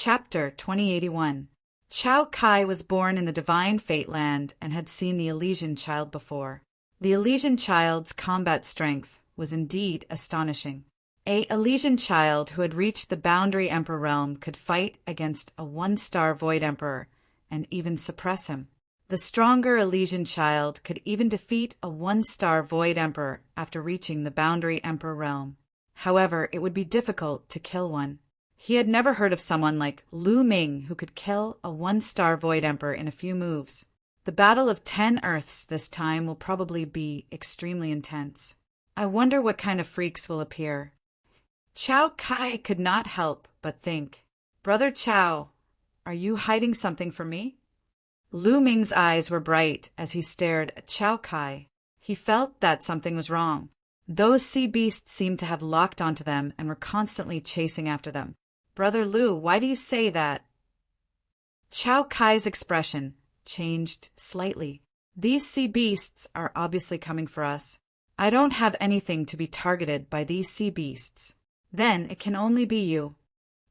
Chapter 2081. Chao Kai was born in the divine Fate Land and had seen the Elysian Child before. The Elysian Child's combat strength was indeed astonishing. A Elysian Child who had reached the Boundary Emperor realm could fight against a one-star Void Emperor and even suppress him. The stronger Elysian Child could even defeat a one-star Void Emperor after reaching the Boundary Emperor realm. However, it would be difficult to kill one. He had never heard of someone like Lu Ming who could kill a one-star Void Emperor in a few moves. The Battle of 10 Earths this time will probably be extremely intense. I wonder what kind of freaks will appear. Chao Kai could not help but think, "Brother Chao, are you hiding something from me?" Lu Ming's eyes were bright as he stared at Chao Kai. He felt that something was wrong. Those sea beasts seemed to have locked onto them and were constantly chasing after them. "Brother Lu, why do you say that?" Chao Kai's expression changed slightly. "These sea beasts are obviously coming for us. I don't have anything to be targeted by these sea beasts. Then it can only be you.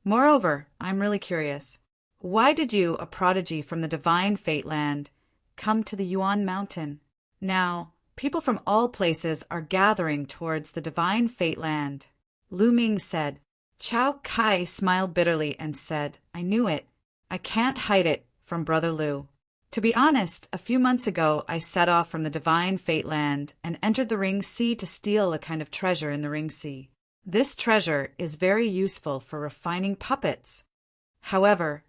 Moreover, I'm really curious. Why did you, a prodigy from the divine Fate Land, come to the Yuan Mountain? Now, people from all places are gathering towards the divine Fate Land," Lu Ming said. Chao Kai smiled bitterly and said, "I knew it. I can't hide it from Brother Lu. To be honest, a few months ago I set off from the divine Fate Land and entered the Ring Sea to steal a kind of treasure in the Ring Sea. This treasure is very useful for refining puppets. However,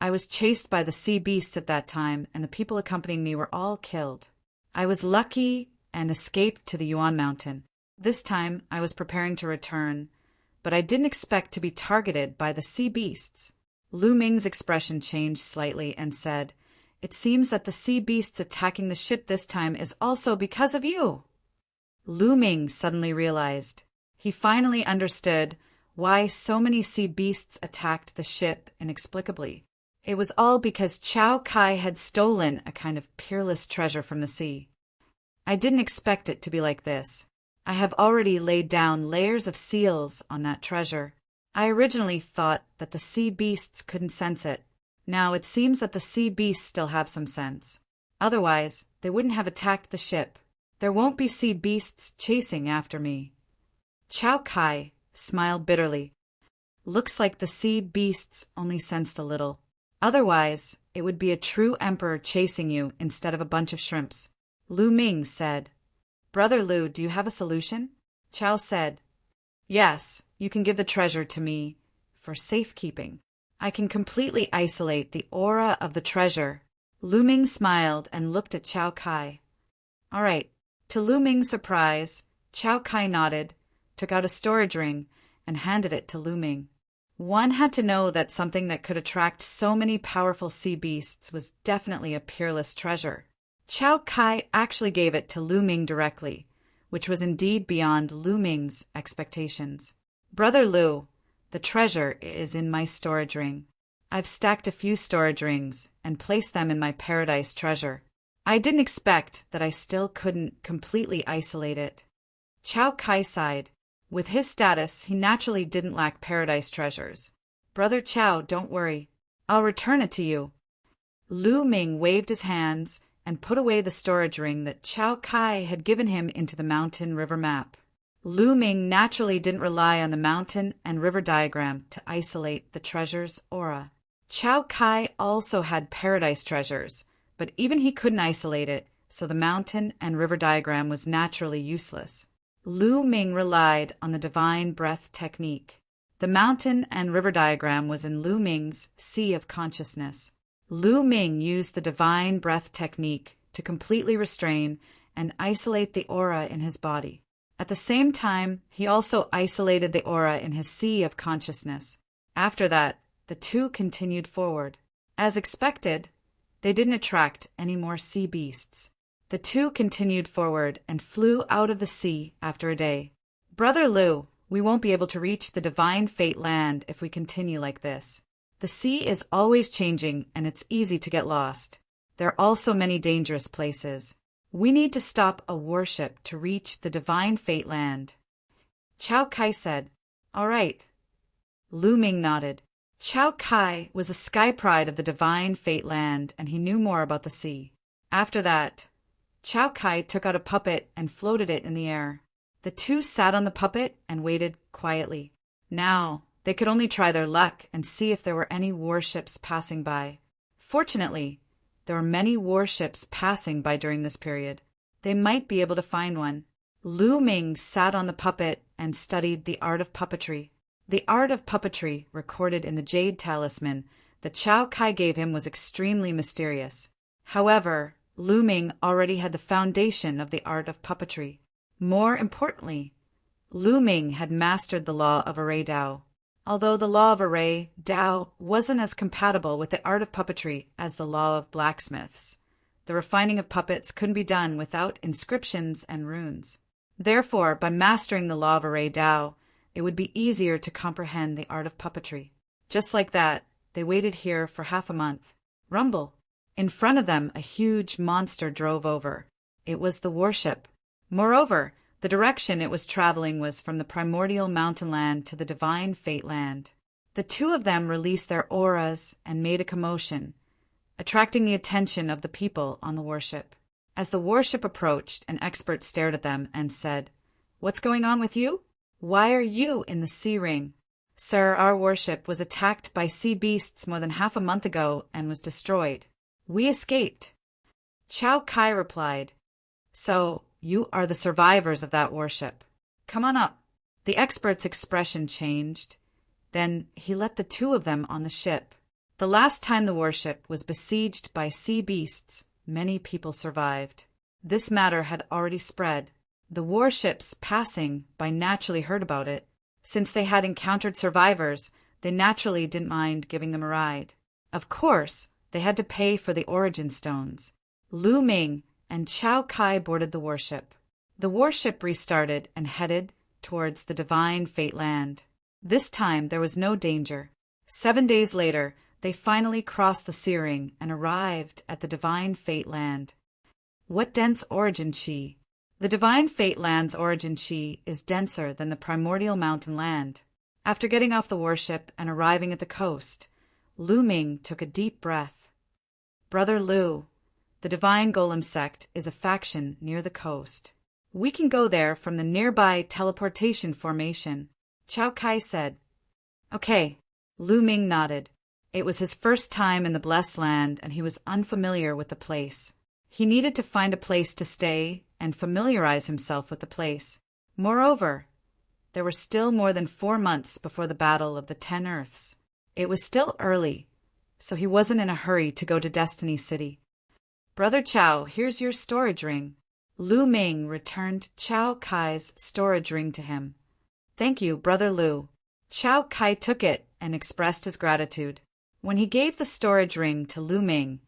I was chased by the sea beasts at that time, and the people accompanying me were all killed. I was lucky and escaped to the Yuan Mountain. This time I was preparing to return, but I didn't expect to be targeted by the sea beasts." Lu Ming's expression changed slightly and said, "It seems that the sea beasts attacking the ship this time is also because of you." Lu Ming suddenly realized. He finally understood why so many sea beasts attacked the ship inexplicably. It was all because Chao Kai had stolen a kind of peerless treasure from the sea. "I didn't expect it to be like this. I have already laid down layers of seals on that treasure. I originally thought that the sea beasts couldn't sense it. Now it seems that the sea beasts still have some sense. Otherwise, they wouldn't have attacked the ship. There won't be sea beasts chasing after me." Chao Kai smiled bitterly. "Looks like the sea beasts only sensed a little. Otherwise, it would be a true emperor chasing you instead of a bunch of shrimps," Lu Ming said. "Brother Lu, do you have a solution?" Chao said. "Yes, you can give the treasure to me for safekeeping. I can completely isolate the aura of the treasure." Lu Ming smiled and looked at Chao Kai. "All right." To Lu Ming's surprise, Chao Kai nodded, took out a storage ring, and handed it to Lu Ming. One had to know that something that could attract so many powerful sea beasts was definitely a peerless treasure. Chao Kai actually gave it to Lu Ming directly, which was indeed beyond Lu Ming's expectations. "Brother Lu, the treasure is in my storage ring. I've stacked a few storage rings and placed them in my paradise treasure. I didn't expect that I still couldn't completely isolate it." Chao Kai sighed. With his status, he naturally didn't lack paradise treasures. "Brother Chao, don't worry. I'll return it to you." Lu Ming waved his hands and put away the storage ring that Chao Kai had given him into the mountain river map. Lu Ming naturally didn't rely on the mountain and river diagram to isolate the treasure's aura. Chao Kai also had paradise treasures, but even he couldn't isolate it, so the mountain and river diagram was naturally useless. Lu Ming relied on the divine breath technique. The mountain and river diagram was in Lu Ming's sea of consciousness. Lu Ming used the divine breath technique to completely restrain and isolate the aura in his body. At the same time, he also isolated the aura in his sea of consciousness. After that, the two continued forward. As expected, they didn't attract any more sea beasts. The two continued forward and flew out of the sea after a day. "Brother Lu, we won't be able to reach the divine Fate Land if we continue like this. The sea is always changing and it's easy to get lost. There are also many dangerous places. We need to stop a warship to reach the divine Fate Land." Chao Kai said, "All right." Lu Ming nodded. Chao Kai was a sky pride of the divine fate land, and he knew more about the sea. After that, Chao Kai took out a puppet and floated it in the air. The two sat on the puppet and waited quietly. Now, they could only try their luck and see if there were any warships passing by. Fortunately, there were many warships passing by during this period. They might be able to find one. Lu Ming sat on the puppet and studied the art of puppetry. The art of puppetry, recorded in the Jade Talisman that Chao Kai gave him, was extremely mysterious. However, Lu Ming already had the foundation of the art of puppetry. More importantly, Lu Ming had mastered the law of array Dao. Although the law of array Dao wasn't as compatible with the art of puppetry as the law of blacksmiths, the refining of puppets couldn't be done without inscriptions and runes. Therefore, by mastering the law of array Dao, it would be easier to comprehend the art of puppetry. Just like that, they waited here for half a month. Rumble! In front of them, a huge monster drove over. It was the warship. Moreover, the direction it was traveling was from the primordial mountain land to the divine fate land. The two of them released their auras and made a commotion, attracting the attention of the people on the warship. As the warship approached, an expert stared at them and said, "What's going on with you? Why are you in the sea ring?" "Sir, our warship was attacked by sea beasts more than half a month ago and was destroyed. We escaped." Chao Kai replied, "So, you are the survivors of that warship. Come on up." The expert's expression changed. Then he let the two of them on the ship. The last time the warship was besieged by sea beasts, many people survived. This matter had already spread. The warships passing by naturally heard about it. Since they had encountered survivors, they naturally didn't mind giving them a ride. Of course, they had to pay for the origin stones. Lu Ming and Chao Kai boarded the warship. The warship restarted and headed towards the divine fate land. This time there was no danger. 7 days later, they finally crossed the sea ring and arrived at the divine fate land. What dense origin chi! The divine fate land's origin chi is denser than the primordial mountain land. After getting off the warship and arriving at the coast, Lu Ming took a deep breath. "Brother Lu, the Divine Golem sect is a faction near the coast. We can go there from the nearby teleportation formation," Chao Kai said. "Okay." Lu Ming nodded. It was his first time in the Blessed Land and he was unfamiliar with the place. He needed to find a place to stay and familiarize himself with the place. Moreover, there were still more than 4 months before the Battle of the 10 Earths. It was still early, so he wasn't in a hurry to go to Destiny City. "Brother Chao, here's your storage ring." Lu Ming returned Chao Kai's storage ring to him. "Thank you, Brother Lu." Chao Kai took it and expressed his gratitude. When he gave the storage ring to Lu Ming,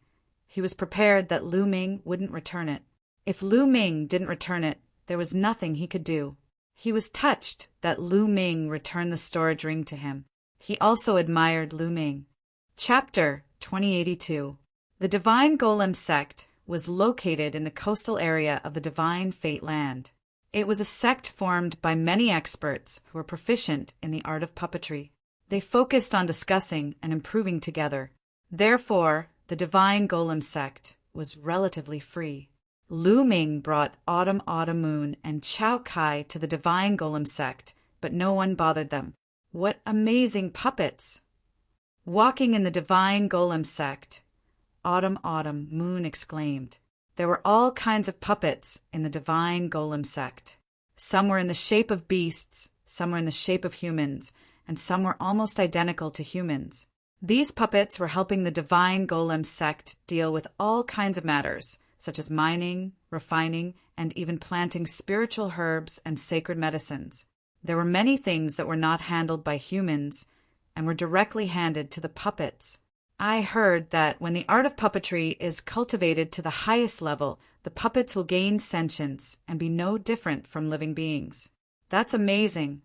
he was prepared that Lu Ming wouldn't return it. If Lu Ming didn't return it, there was nothing he could do. He was touched that Lu Ming returned the storage ring to him. He also admired Lu Ming. Chapter 2082. The Divine Golem sect was located in the coastal area of the Divine Fate Land. It was a sect formed by many experts who were proficient in the art of puppetry. They focused on discussing and improving together. Therefore, the Divine Golem sect was relatively free. Lu Ming brought Autumn Moon and Chao Kai to the Divine Golem sect, but no one bothered them. What amazing puppets! Walking in the Divine Golem sect, Autumn Moon exclaimed. There were all kinds of puppets in the Divine Golem sect. Some were in the shape of beasts, some were in the shape of humans, and some were almost identical to humans. These puppets were helping the Divine Golem sect deal with all kinds of matters, such as mining, refining, and even planting spiritual herbs and sacred medicines. There were many things that were not handled by humans and were directly handed to the puppets. I heard that when the art of puppetry is cultivated to the highest level, the puppets will gain sentience and be no different from living beings. That's amazing.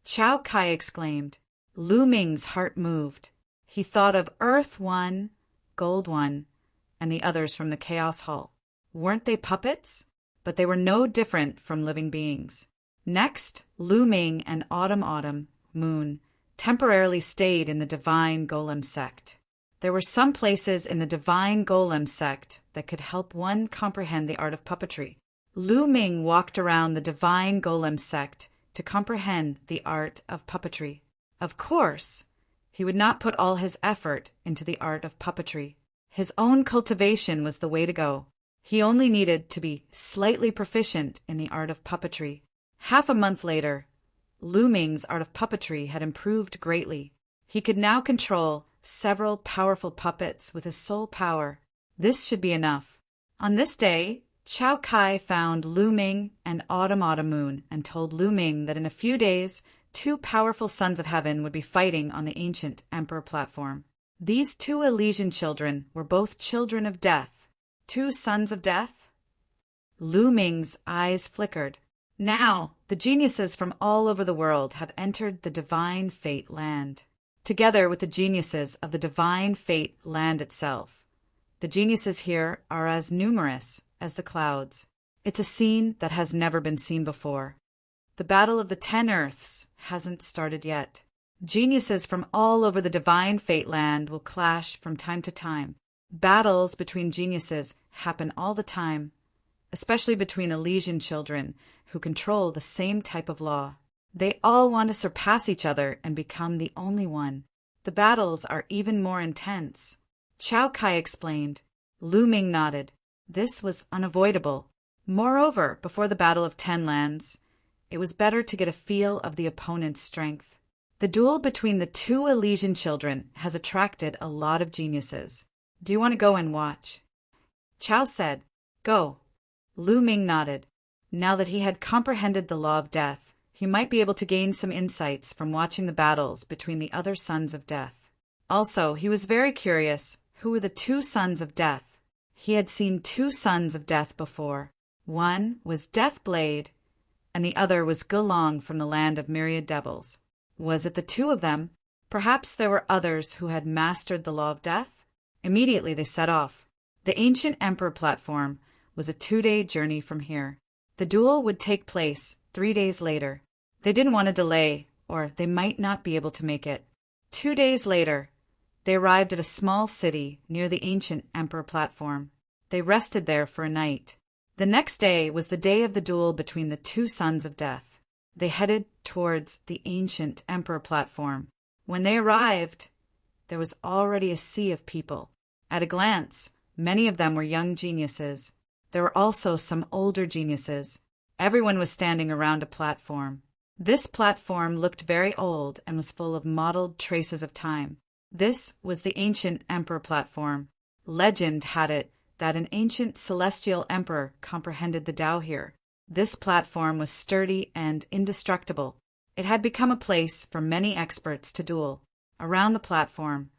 Chao Kai exclaimed. Lu Ming's heart moved. He thought of Earth One, Gold One, and the others from the Chaos Hall. Weren't they puppets? But they were no different from living beings. Next, Lu Ming and Autumn Moon temporarily stayed in the Divine Golem sect. There were some places in the Divine Golem sect that could help one comprehend the art of puppetry. Lu Ming walked around the Divine Golem sect to comprehend the art of puppetry. Of course, he would not put all his effort into the art of puppetry. His own cultivation was the way to go. He only needed to be slightly proficient in the art of puppetry. Half a month later, Lu Ming's art of puppetry had improved greatly. He could now control several powerful puppets with his soul power. This should be enough. On this day, Chao Kai found Lu Ming and Autumn Moon and told Lu Ming that in a few days, 2 powerful sons of heaven would be fighting on the ancient emperor platform. These 2 Elysian children were both children of death. 2 sons of death? Lu Ming's eyes flickered. Now, the geniuses from all over the world have entered the Divine Fate Land, together with the geniuses of the Divine Fate Land itself. The geniuses here are as numerous as the clouds. It's a scene that has never been seen before. The Battle of the 10 Earths hasn't started yet. Geniuses from all over the Divine Fate Land will clash from time to time. Battles between geniuses happen all the time, especially between Elysian children who control the same type of law. They all want to surpass each other and become the only one. The battles are even more intense. Chao Kai explained. Lu Ming nodded. This was unavoidable. Moreover, before the Battle of 10 Lands, it was better to get a feel of the opponent's strength. The duel between the 2 Elysian children has attracted a lot of geniuses. Do you want to go and watch? Chao said, Go. Lu Ming nodded. Now that he had comprehended the law of death, he might be able to gain some insights from watching the battles between the other sons of death. Also, he was very curious who were the 2 sons of death. He had seen 2 sons of death before. One was Deathblade, and the other was Gulong from the land of myriad devils. Was it the 2 of them? Perhaps there were others who had mastered the law of death? Immediately they set off. The ancient emperor platform was a 2-day journey from here. The duel would take place 3 days later. They didn't want to delay, or they might not be able to make it. 2 days later, they arrived at a small city near the ancient emperor platform. They rested there for a night. The next day was the day of the duel between the 2 sons of death. They headed towards the ancient emperor platform. When they arrived, there was already a sea of people. At a glance, many of them were young geniuses. There were also some older geniuses. Everyone was standing around a platform. This platform looked very old and was full of mottled traces of time. This was the ancient emperor platform. Legend had it that an ancient celestial emperor comprehended the Tao here. This platform was sturdy and indestructible. It had become a place for many experts to duel. Around the platform,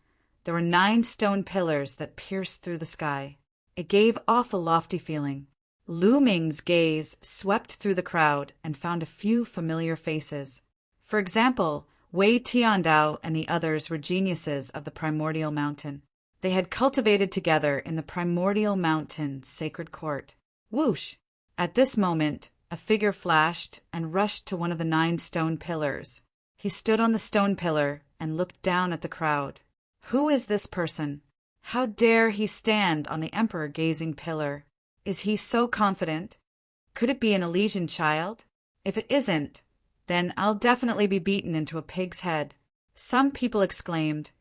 there were 9 stone pillars that pierced through the sky. It gave off a lofty feeling. Lu Ming's gaze swept through the crowd and found a few familiar faces. For example, Wei Tiandao and the others were geniuses of the primordial mountain. They had cultivated together in the primordial mountain sacred court. Whoosh! At this moment, a figure flashed and rushed to one of the 9 stone pillars. He stood on the stone pillar and looked down at the crowd. Who is this person? How dare he stand on the emperor-gazing pillar? Is he so confident? Could it be an Elysian child? If it isn't, then I'll definitely be beaten into a pig's head. Some people exclaimed,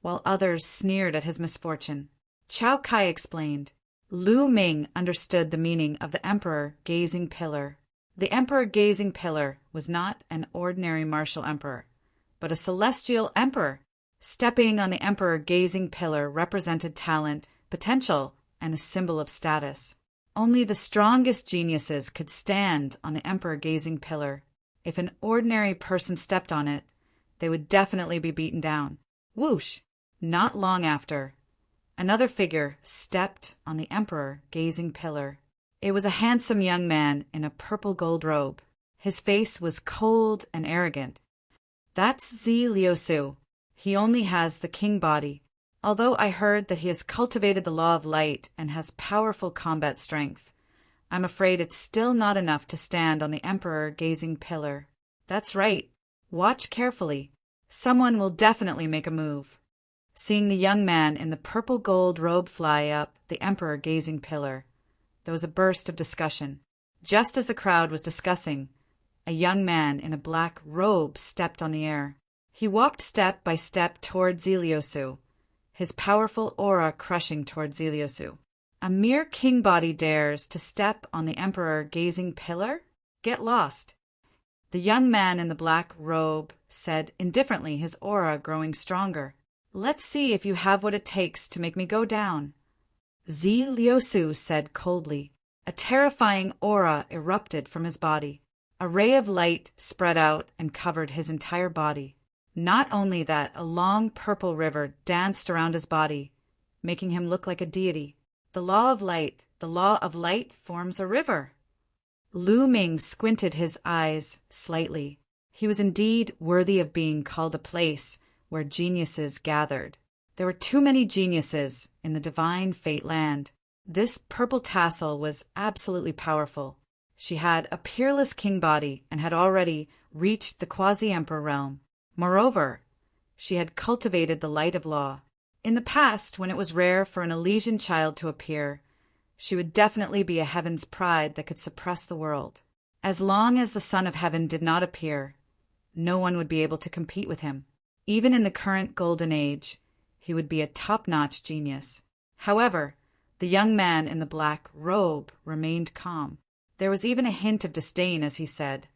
while others sneered at his misfortune. Chao Kai explained. Lu Ming understood the meaning of the emperor-gazing pillar. The emperor-gazing pillar was not an ordinary martial emperor, but a celestial emperor. Stepping on the emperor-gazing pillar represented talent, potential, and a symbol of status. Only the strongest geniuses could stand on the emperor-gazing pillar. If an ordinary person stepped on it, they would definitely be beaten down. Whoosh! Not long after, another figure stepped on the emperor-gazing pillar. It was a handsome young man in a purple gold robe. His face was cold and arrogant. That's Zi Liusu. He only has the king body. Although I heard that he has cultivated the law of light and has powerful combat strength, I'm afraid it's still not enough to stand on the emperor-gazing pillar. That's right. Watch carefully. Someone will definitely make a move. Seeing the young man in the purple gold robe fly up the emperor-gazing pillar, there was a burst of discussion. Just as the crowd was discussing, a young man in a black robe stepped on the air. He walked step by step toward Zeliosu, his powerful aura crushing toward Zeliosu. A mere king body dares to step on the emperor-gazing pillar? Get lost. The young man in the black robe said indifferently, his aura growing stronger. Let's see if you have what it takes to make me go down. Zeliosu said coldly. A terrifying aura erupted from his body. A ray of light spread out and covered his entire body. Not only that, a long purple river danced around his body, making him look like a deity. The law of light forms a river. Lu Ming squinted his eyes slightly. He was indeed worthy of being called a place where geniuses gathered. There were too many geniuses in the divine fate land. This purple tassel was absolutely powerful. She had a peerless king body and had already reached the quasi-emperor realm. Moreover, she had cultivated the light of law. In the past, when it was rare for an Elysian child to appear, she would definitely be a heaven's pride that could suppress the world. As long as the Son of Heaven did not appear, no one would be able to compete with him. Even in the current golden age, he would be a top-notch genius. However, the young man in the black robe remained calm. There was even a hint of disdain as he said,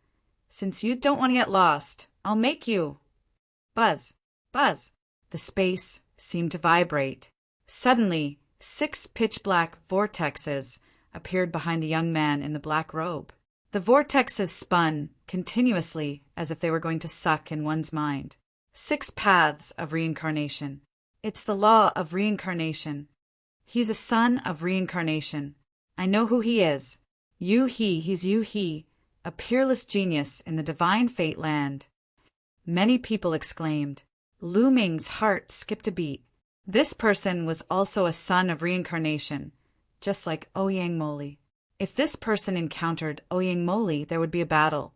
"Since you don't want to get lost, I'll make you." Buzz, buzz. The space seemed to vibrate. Suddenly, 6 pitch-black vortexes appeared behind the young man in the black robe. The vortexes spun continuously as if they were going to suck in one's mind. 6 paths of reincarnation. It's the law of reincarnation. He's a son of reincarnation. I know who he is. He's Yu-He, a peerless genius in the divine fate land. Many people exclaimed. Lu Ming's heart skipped a beat. This person was also a son of reincarnation, just like Ouyang Moli. If this person encountered Ouyang Moli, there would be a battle.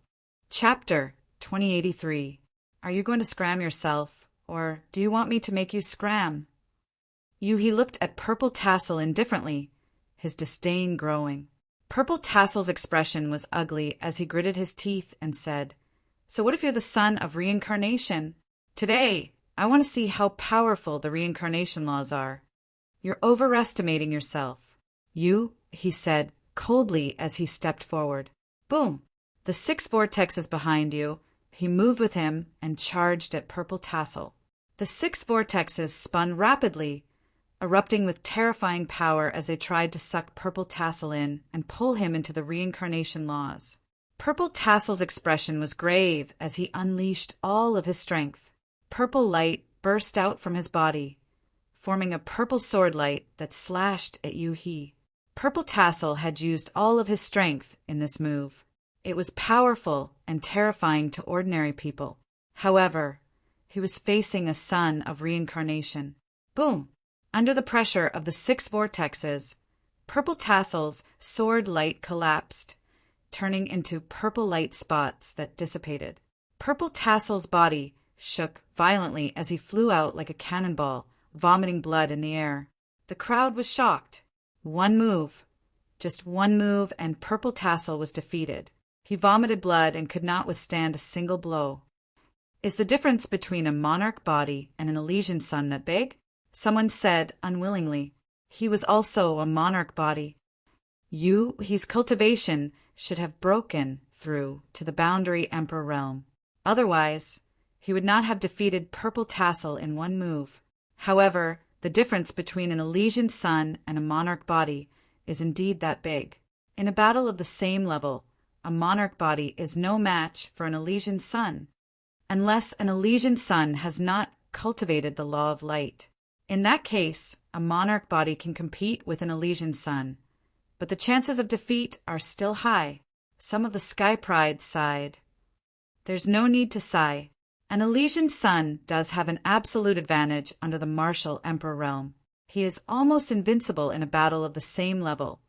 Chapter 2083. Are you going to scram yourself, or do you want me to make you scram? Yu-He looked at Purple Tassel indifferently, his disdain growing. Purple Tassel's expression was ugly as he gritted his teeth and said, "So what if you're the son of reincarnation? Today, I want to see how powerful the reincarnation laws are. You're overestimating yourself." He said coldly as he stepped forward. Boom! The 6 vortexes behind you. He moved with him and charged at Purple Tassel. The 6 vortexes spun rapidly, erupting with terrifying power as they tried to suck Purple Tassel in and pull him into the reincarnation laws. Purple Tassel's expression was grave as he unleashed all of his strength. Purple light burst out from his body, forming a purple sword light that slashed at Yu-He. Purple Tassel had used all of his strength in this move. It was powerful and terrifying to ordinary people. However, he was facing a son of reincarnation. Boom! Under the pressure of the 6 vortexes, Purple Tassel's sword light collapsed, turning into purple light spots that dissipated. Purple Tassel's body shook violently as he flew out like a cannonball, vomiting blood in the air. The crowd was shocked. One move, just one move, and Purple Tassel was defeated. He vomited blood and could not withstand a single blow. Is the difference between a monarch body and an Elysian son that big? Someone said unwillingly. He was also a monarch body. His cultivation should have broken through to the boundary emperor realm. Otherwise, he would not have defeated Purple Tassel in one move. However, the difference between an Elysian son and a monarch body is indeed that big. In a battle of the same level, a monarch body is no match for an Elysian son, unless an Elysian son has not cultivated the law of light. In that case, a monarch body can compete with an Elysian son, but the chances of defeat are still high. Some of the Sky Pride sighed. There's no need to sigh. An Elysian son does have an absolute advantage under the martial emperor realm. He is almost invincible in a battle of the same level,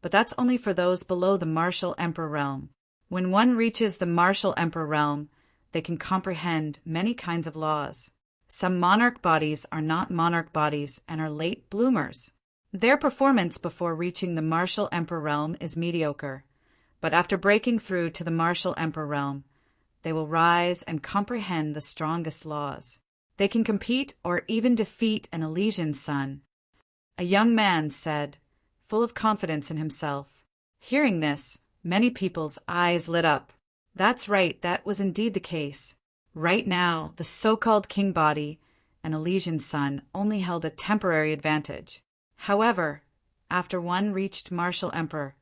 but that's only for those below the martial emperor realm. When one reaches the martial emperor realm, they can comprehend many kinds of laws. Some monarch bodies are not monarch bodies and are late bloomers. Their performance before reaching the martial emperor realm is mediocre, but after breaking through to the martial emperor realm, they will rise and comprehend the strongest laws. They can compete or even defeat an Elysian son. A young man said, full of confidence in himself. Hearing this, many people's eyes lit up. That's right, that was indeed the case. Right now, the so-called king body, an Elysian son, only held a temporary advantage. However, after one reached martial emperor,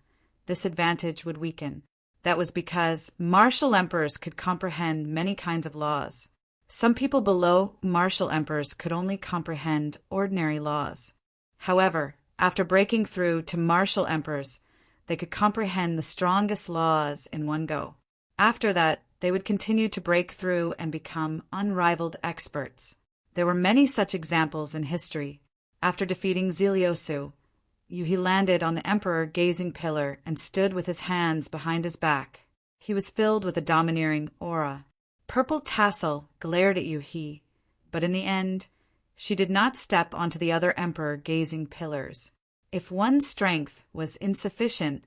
this advantage would weaken. That was because martial emperors could comprehend many kinds of laws. Some people below martial emperors could only comprehend ordinary laws. However, after breaking through to martial emperors, they could comprehend the strongest laws in one go. After that, they would continue to break through and become unrivaled experts. There were many such examples in history. After defeating Zeliosu, he landed on the emperor gazing pillar and stood with his hands behind his back. He was filled with a domineering aura. Purple Tassel glared at Yuhi, but in the end, she did not step onto the other emperor gazing pillars. If one's strength was insufficient,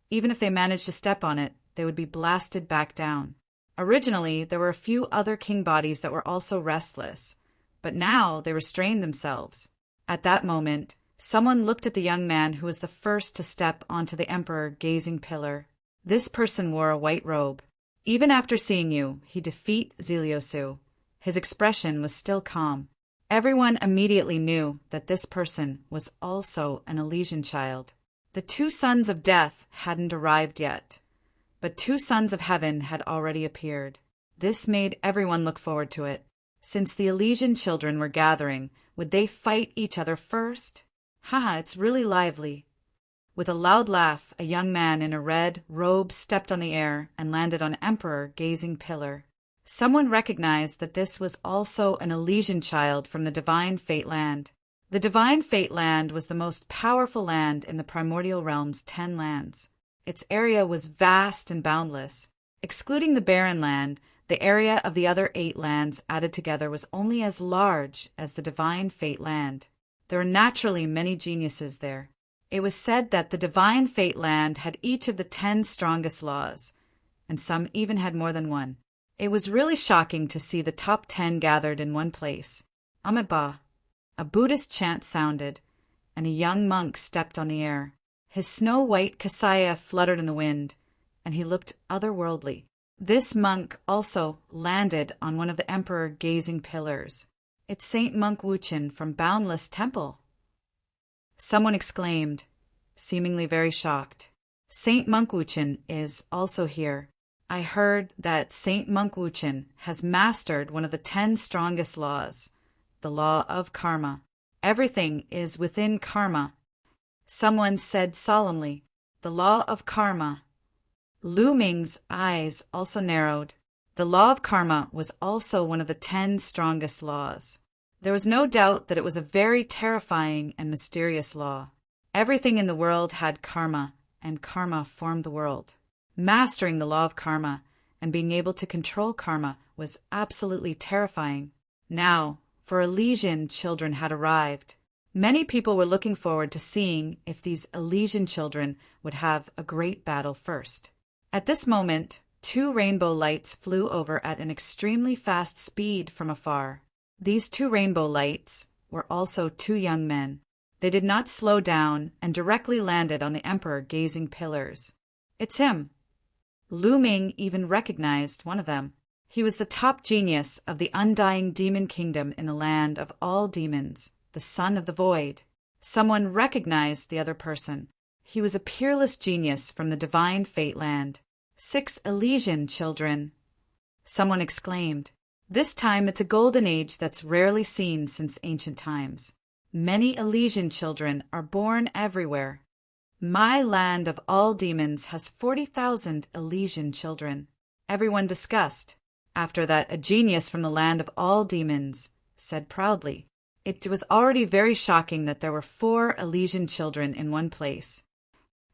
even if they managed to step on it, they would be blasted back down. Originally, there were a few other king bodies that were also restless, but now they restrained themselves. At that moment, someone looked at the young man who was the first to step onto the emperor gazing pillar. This person wore a white robe. Even after seeing you, he defeat Zeliosu. His expression was still calm. Everyone immediately knew that this person was also an Elysian child. The two sons of death hadn't arrived yet, but two sons of heaven had already appeared. This made everyone look forward to it. Since the Elysian children were gathering, would they fight each other first? Haha, it's really lively. With a loud laugh, a young man in a red robe stepped on the air and landed on Emperor gazing pillar. Someone recognized that this was also an Elysian child from the Divine Fate Land. The Divine Fate Land was the most powerful land in the Primordial Realm's 10 lands. Its area was vast and boundless. Excluding the Barren Land, the area of the other 8 lands added together was only as large as the Divine Fate Land. There are naturally many geniuses there. It was said that the Divine Fate Land had each of the 10 strongest laws, and some even had more than one. It was really shocking to see the top 10 gathered in one place. Amitabha. A Buddhist chant sounded, and a young monk stepped on the air. His snow-white kasaya fluttered in the wind, and he looked otherworldly. This monk also landed on one of the emperor gazing pillars. It's Saint Monk Wuchen from Boundless Temple. Someone exclaimed, seemingly very shocked. Saint Monk Wuchen is also here. I heard that Saint Monk Wuchen has mastered one of the 10 strongest laws, the law of karma. Everything is within karma. Someone said solemnly, the law of karma. Lu Ming's eyes also narrowed. The law of karma was also one of the 10 strongest laws. There was no doubt that it was a very terrifying and mysterious law. Everything in the world had karma, and karma formed the world. Mastering the law of karma and being able to control karma was absolutely terrifying. Now, for Elysian children had arrived. Many people were looking forward to seeing if these Elysian children would have a great battle first. At this moment, 2 rainbow lights flew over at an extremely fast speed from afar. These 2 rainbow lights were also 2 young men. They did not slow down and directly landed on the emperor gazing pillars. It's him. Lu Ming even recognized one of them. He was the top genius of the undying demon kingdom in the land of all demons, the son of the void. Someone recognized the other person. He was a peerless genius from the Divine Fate Land. 6 Elysian children. Someone exclaimed. This time it's a golden age that's rarely seen since ancient times. Many Elysian children are born everywhere. My land of all demons has 40,000 Elysian children. Everyone discussed. After that, a genius from the land of all demons said proudly. It was already very shocking that there were 4 Elysian children in one place.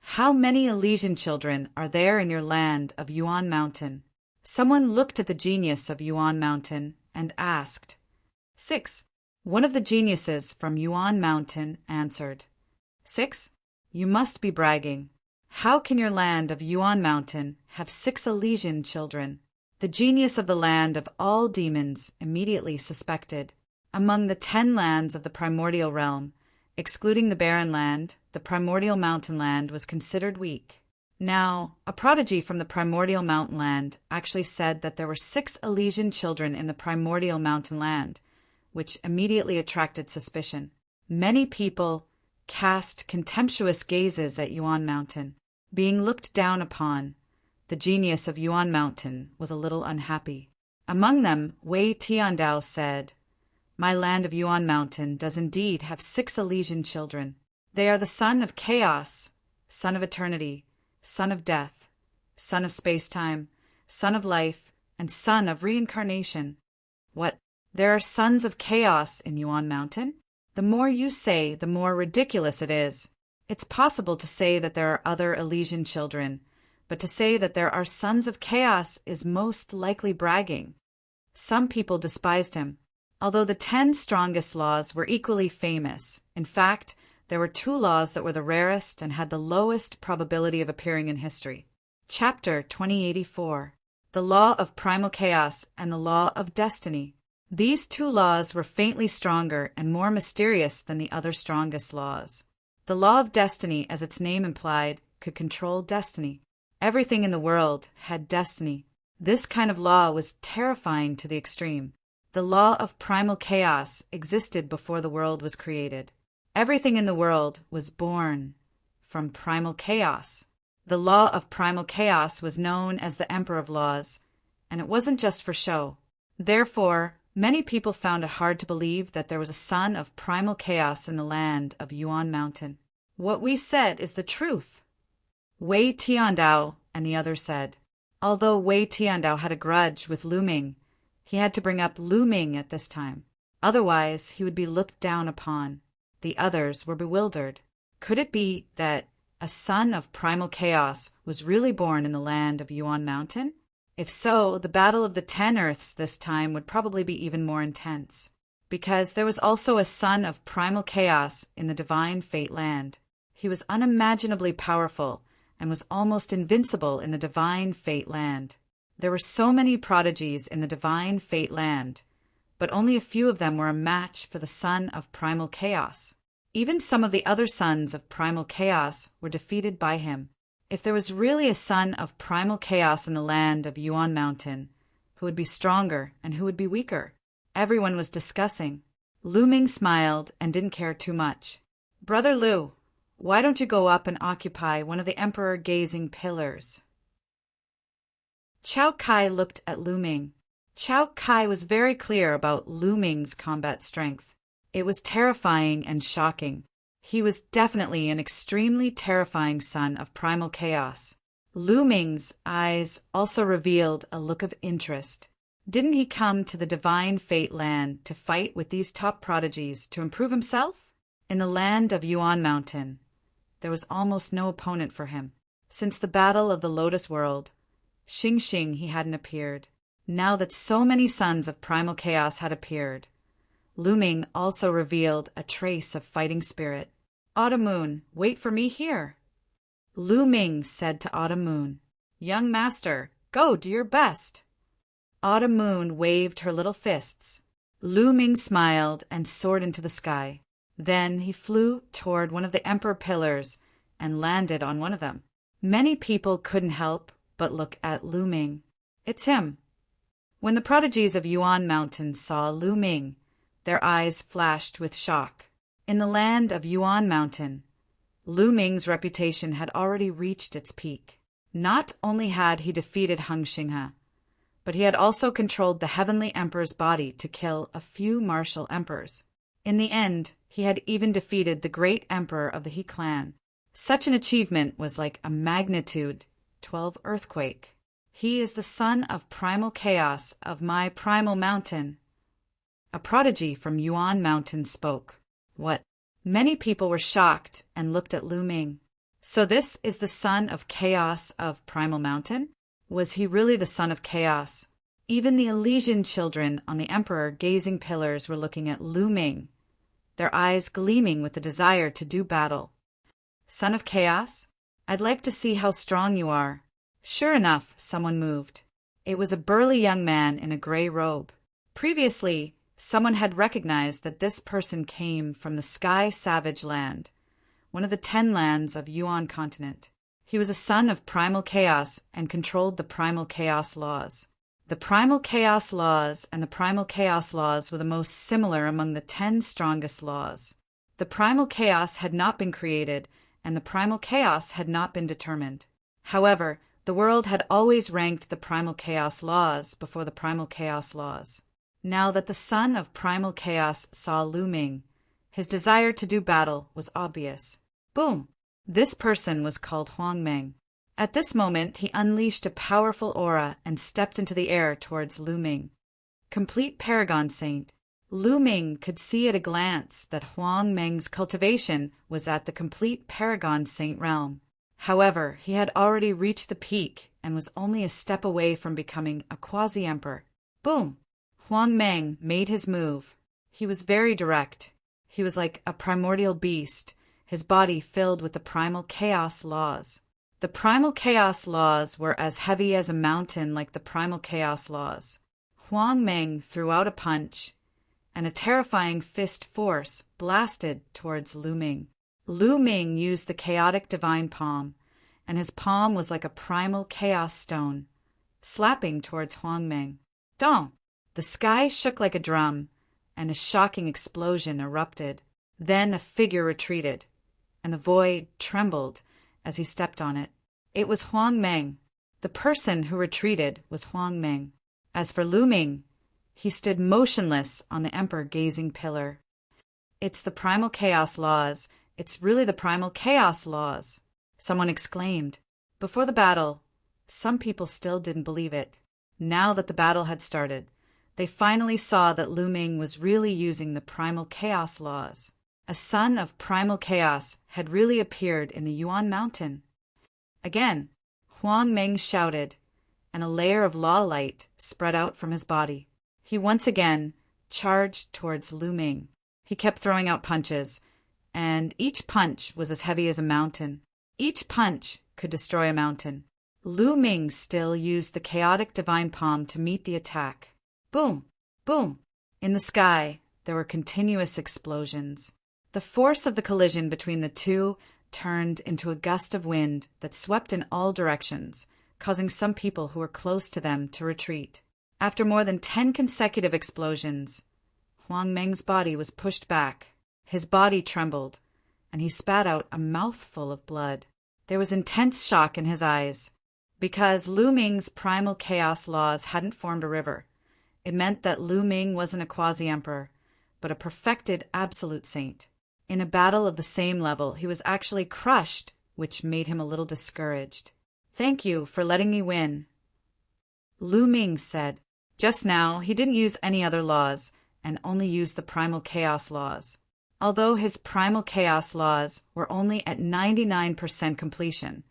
How many Elysian children are there in your land of Yuan Mountain? Someone looked at the genius of Yuan Mountain and asked. 6. One of the geniuses from Yuan Mountain answered. 6. You must be bragging. How can your land of Yuan Mountain have 6 Elysian children? The genius of the land of all demons immediately suspected. Among the 10 lands of the primordial realm, excluding the barren land, the primordial mountain land was considered weak. Now, a prodigy from the primordial mountain land actually said that there were 6 Elysian children in the primordial mountain land, which immediately attracted suspicion. Many people cast contemptuous gazes at Yuan Mountain. Being looked down upon, the genius of Yuan Mountain was a little unhappy. Among them, Wei Tiandao said, My land of Yuan Mountain does indeed have 6 Elysian children. They are the son of chaos, son of eternity, son of death, son of space-time, son of life, and son of reincarnation. What? There are sons of chaos in Yuan Mountain? The more you say, the more ridiculous it is. It's possible to say that there are other Elysian children, but to say that there are sons of chaos is most likely bragging. Some people despised him, although the 10 strongest laws were equally famous. In fact, there were 2 laws that were the rarest and had the lowest probability of appearing in history. Chapter 2084. The Law of Primal Chaos and the Law of Destiny. These 2 laws were faintly stronger and more mysterious than the other strongest laws. The law of destiny, as its name implied, could control destiny. Everything in the world had destiny. This kind of law was terrifying to the extreme. The law of primal chaos existed before the world was created. Everything in the world was born from primal chaos. The law of primal chaos was known as the Emperor of Laws, and it wasn't just for show. Therefore, many people found it hard to believe that there was a son of primal chaos in the land of Yuan Mountain. What we said is the truth. Wei Tiandao and the others said. Although Wei Tiandao had a grudge with Lu Ming, he had to bring up Lu Ming at this time. Otherwise, he would be looked down upon. The others were bewildered. Could it be that a son of primal chaos was really born in the land of Yuan Mountain? If so, the Battle of the 10 Earths this time would probably be even more intense, because there was also a son of primal chaos in the divine fate land. He was unimaginably powerful and was almost invincible in the divine fate land. There were so many prodigies in the divine fate land, but only a few of them were a match for the son of primal chaos. Even some of the other sons of primal chaos were defeated by him. If there was really a son of primal chaos in the land of Yuan Mountain, who would be stronger and who would be weaker? Everyone was discussing. Lu Ming smiled and didn't care too much. Brother Lu, why don't you go up and occupy one of the emperor-gazing pillars? Chao Kai looked at Lu Ming. Chao Kai was very clear about Lu Ming's combat strength. It was terrifying and shocking. He was definitely an extremely terrifying son of primal chaos. Lu Ming's eyes also revealed a look of interest. Didn't he come to the divine fate land to fight with these top prodigies to improve himself? In the land of Yuan Mountain, there was almost no opponent for him. Since the battle of the Lotus World, Xing Xing he hadn't appeared. Now that so many sons of primal chaos had appeared, Lu Ming also revealed a trace of fighting spirit. Autumn Moon, wait for me here. Lu Ming said to Autumn Moon, Young master, go do your best. Autumn Moon waved her little fists. Lu Ming smiled and soared into the sky. Then he flew toward one of the emperor pillars and landed on one of them. Many people couldn't help but look at Lu Ming. It's him. When the prodigies of Yuan Mountain saw Lu Ming, their eyes flashed with shock. In the land of Yuan Mountain, Lu Ming's reputation had already reached its peak. Not only had he defeated Heng Xinghe, but he had also controlled the Heavenly Emperor's body to kill a few martial emperors. In the end, he had even defeated the great emperor of the He clan. Such an achievement was like a magnitude 12 earthquake. He is the son of primal chaos of my primal mountain. A prodigy from Yuan Mountain spoke. What? Many people were shocked and looked at Lu Ming. So this is the son of chaos of Primal Mountain? Was he really the son of chaos? Even the Elysian children on the Emperor gazing pillars were looking at Lu Ming, their eyes gleaming with the desire to do battle. Son of chaos? I'd like to see how strong you are. Sure enough, someone moved. It was a burly young man in a gray robe. Previously, someone had recognized that this person came from the Sky Savage Land, one of the 10 lands of Yuan continent. He was a son of primal chaos and controlled the primal chaos laws. The primal chaos laws and the primal chaos laws were the most similar among the 10 strongest laws. The primal chaos had not been created, and the primal chaos had not been determined. However, the world had always ranked the primal chaos laws before the primal chaos laws. Now that the son of primal chaos saw Lu Ming, his desire to do battle was obvious. Boom! This person was called Huang Meng. At this moment, he unleashed a powerful aura and stepped into the air towards Lu Ming. Complete Paragon Saint. Lu Ming could see at a glance that Huang Meng's cultivation was at the complete Paragon Saint realm. However, he had already reached the peak and was only a step away from becoming a quasi-emperor. Boom! Huang Meng made his move. He was very direct. He was like a primordial beast, his body filled with the primal chaos laws. The primal chaos laws were as heavy as a mountain like the primal chaos laws. Huang Meng threw out a punch, and a terrifying fist force blasted towards Lu Ming. Lu Ming used the chaotic divine palm, and his palm was like a primal chaos stone, slapping towards Huang Meng. Dong! The sky shook like a drum, and a shocking explosion erupted. Then a figure retreated, and the void trembled as he stepped on it. It was Huang Meng. The person who retreated was Huang Meng. As for Lu Ming, he stood motionless on the emperor-gazing pillar. It's the primal chaos laws. It's really the primal chaos laws, someone exclaimed. Before the battle, some people still didn't believe it. Now that the battle had started, they finally saw that Lu Ming was really using the primal chaos laws. A son of primal chaos had really appeared in the Yuan mountain. Again, Huang Meng shouted, and a layer of law light spread out from his body. He once again charged towards Lu Ming. He kept throwing out punches, and each punch was as heavy as a mountain. Each punch could destroy a mountain. Lu Ming still used the chaotic divine palm to meet the attack. Boom! Boom! In the sky, there were continuous explosions. The force of the collision between the two turned into a gust of wind that swept in all directions, causing some people who were close to them to retreat. After more than 10 consecutive explosions, Huang Meng's body was pushed back. His body trembled, and he spat out a mouthful of blood. There was intense shock in his eyes. Because Lu Ming's primal chaos laws hadn't formed a river, it meant that Lu Ming wasn't a quasi-emperor, but a perfected absolute saint. In a battle of the same level, he was actually crushed, which made him a little discouraged. "Thank you for letting me win," Lu Ming said. Just now, he didn't use any other laws, and only used the primal chaos laws. Although his primal chaos laws were only at 99% completion,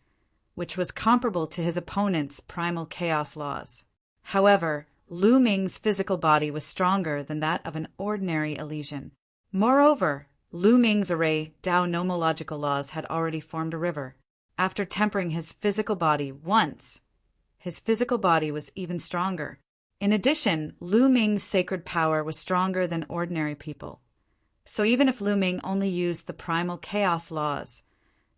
which was comparable to his opponent's primal chaos laws. However, Lu Ming's physical body was stronger than that of an ordinary Elysian. Moreover, Lu Ming's array Tao nomological laws had already formed a river. After tempering his physical body once, his physical body was even stronger. In addition, Lu Ming's sacred power was stronger than ordinary people. So even if Lu Ming only used the primal chaos laws,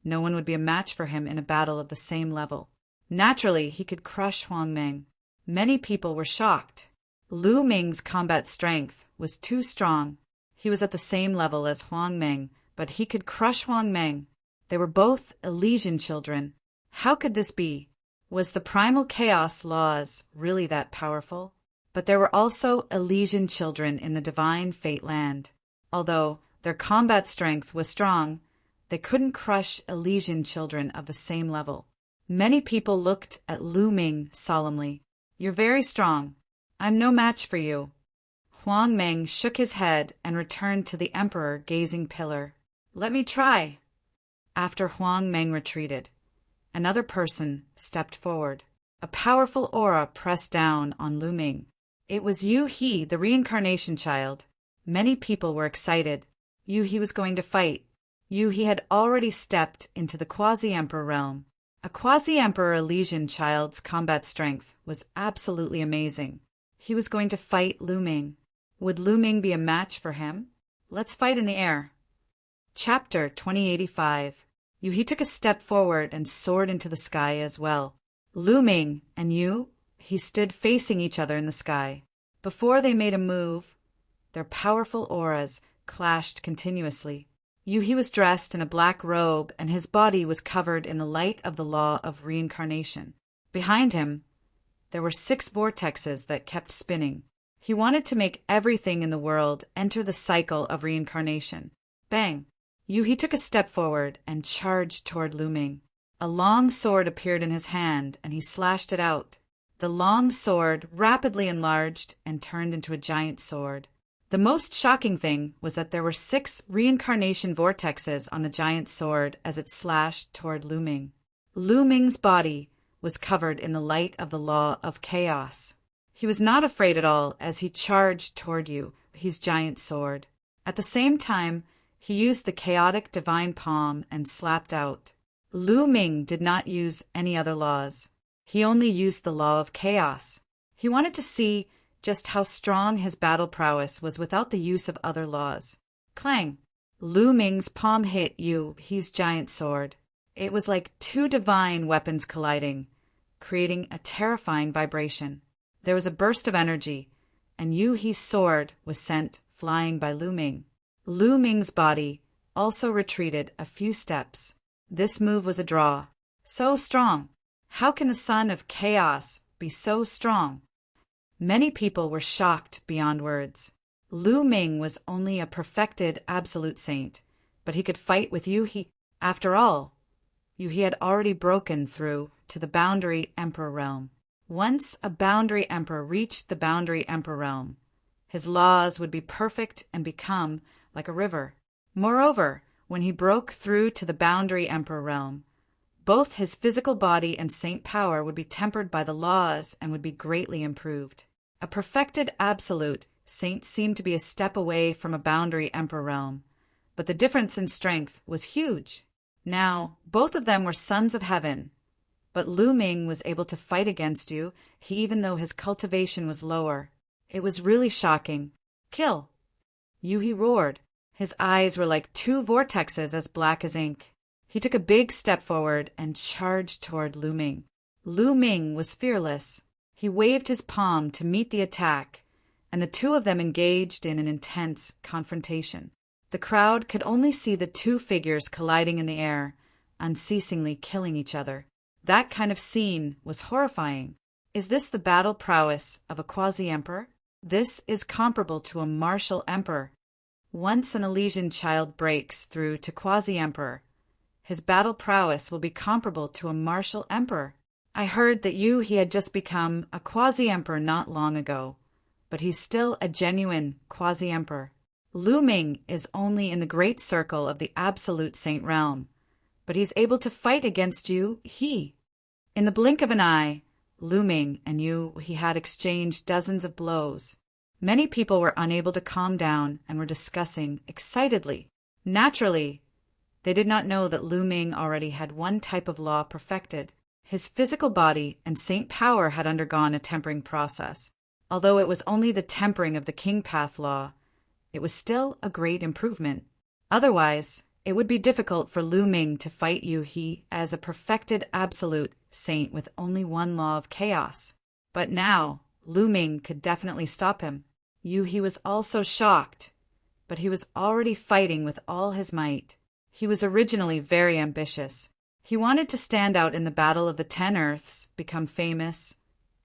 no one would be a match for him in a battle of the same level. Naturally, he could crush Huang Meng. Many people were shocked. Lu Ming's combat strength was too strong. He was at the same level as Huang Meng, but he could crush Huang Meng. They were both Elysian children. How could this be? Was the primal chaos laws really that powerful? But there were also Elysian children in the divine fate land. Although their combat strength was strong, they couldn't crush Elysian children of the same level. Many people looked at Lu Ming solemnly. "You're very strong. I'm no match for you." Huang Meng shook his head and returned to the emperor gazing pillar. "Let me try." After Huang Meng retreated, another person stepped forward. A powerful aura pressed down on Lu Ming. It was Yu He, the reincarnation child. Many people were excited. Yu He was going to fight. Yu He had already stepped into the quasi-emperor realm. A quasi-emperor Elysian child's combat strength was absolutely amazing. He was going to fight Lu Ming. Would Lu Ming be a match for him? Let's fight in the air. Chapter 2085. Yu He took a step forward and soared into the sky as well. Lu Ming and Yu He stood facing each other in the sky. Before they made a move, their powerful auras clashed continuously. Yu He was dressed in a black robe, and his body was covered in the light of the law of reincarnation. Behind him, there were 6 vortexes that kept spinning. He wanted to make everything in the world enter the cycle of reincarnation. Bang! Yu He took a step forward and charged toward Lu Ming. A long sword appeared in his hand, and he slashed it out. The long sword rapidly enlarged and turned into a giant sword. The most shocking thing was that there were 6 reincarnation vortexes on the giant sword as it slashed toward Lu Ming. Lu Ming's body was covered in the light of the law of chaos. He was not afraid at all as he charged toward Yu He's giant sword. At the same time, he used the chaotic divine palm and slapped out. Lu Ming did not use any other laws. He only used the law of chaos. He wanted to see just how strong his battle prowess was without the use of other laws. Clang! Lu Ming's palm hit Yu He's giant sword. It was like 2 divine weapons colliding, creating a terrifying vibration. There was a burst of energy, and Yu He's sword was sent flying by Lu Ming. Lu Ming's body also retreated a few steps. This move was a draw. So strong! How can the son of chaos be so strong? Many people were shocked beyond words. Lu Ming was only a perfected absolute saint, but he could fight with Yu He. After all, Yu He had already broken through to the boundary emperor realm. Once a boundary emperor reached the boundary emperor realm, his laws would be perfect and become like a river. Moreover, when he broke through to the boundary emperor realm, both his physical body and saint power would be tempered by the laws and would be greatly improved. A perfected absolute saint seemed to be a step away from a boundary emperor realm, but the difference in strength was huge. Now, both of them were sons of heaven, but Lu Ming was able to fight against Yu He even though his cultivation was lower. It was really shocking. Kill! Yu He roared. His eyes were like 2 vortexes as black as ink. He took a big step forward and charged toward Lu Ming. Lu Ming was fearless. He waved his palm to meet the attack, and the 2 of them engaged in an intense confrontation. The crowd could only see the 2 figures colliding in the air, unceasingly killing each other. That kind of scene was horrifying. Is this the battle prowess of a quasi-emperor? This is comparable to a martial emperor. Once an Elysian child breaks through to quasi-emperor, his battle prowess will be comparable to a martial emperor. I heard that Yu He had just become a quasi-emperor not long ago, but he's still a genuine quasi-emperor. Lu Ming is only in the great circle of the absolute saint realm, but he's able to fight against Yu He. In the blink of an eye, Lu Ming and Yu He had exchanged dozens of blows. Many people were unable to calm down and were discussing excitedly. Naturally, they did not know that Lu Ming already had one type of law perfected. His physical body and saint power had undergone a tempering process. Although it was only the tempering of the King Path law, it was still a great improvement. Otherwise, it would be difficult for Lu Ming to fight Yu He as a perfected absolute saint with only one law of chaos. But now, Lu Ming could definitely stop him. Yu He was also shocked, but he was already fighting with all his might. He was originally very ambitious. He wanted to stand out in the Battle of the 10 Earths, become famous,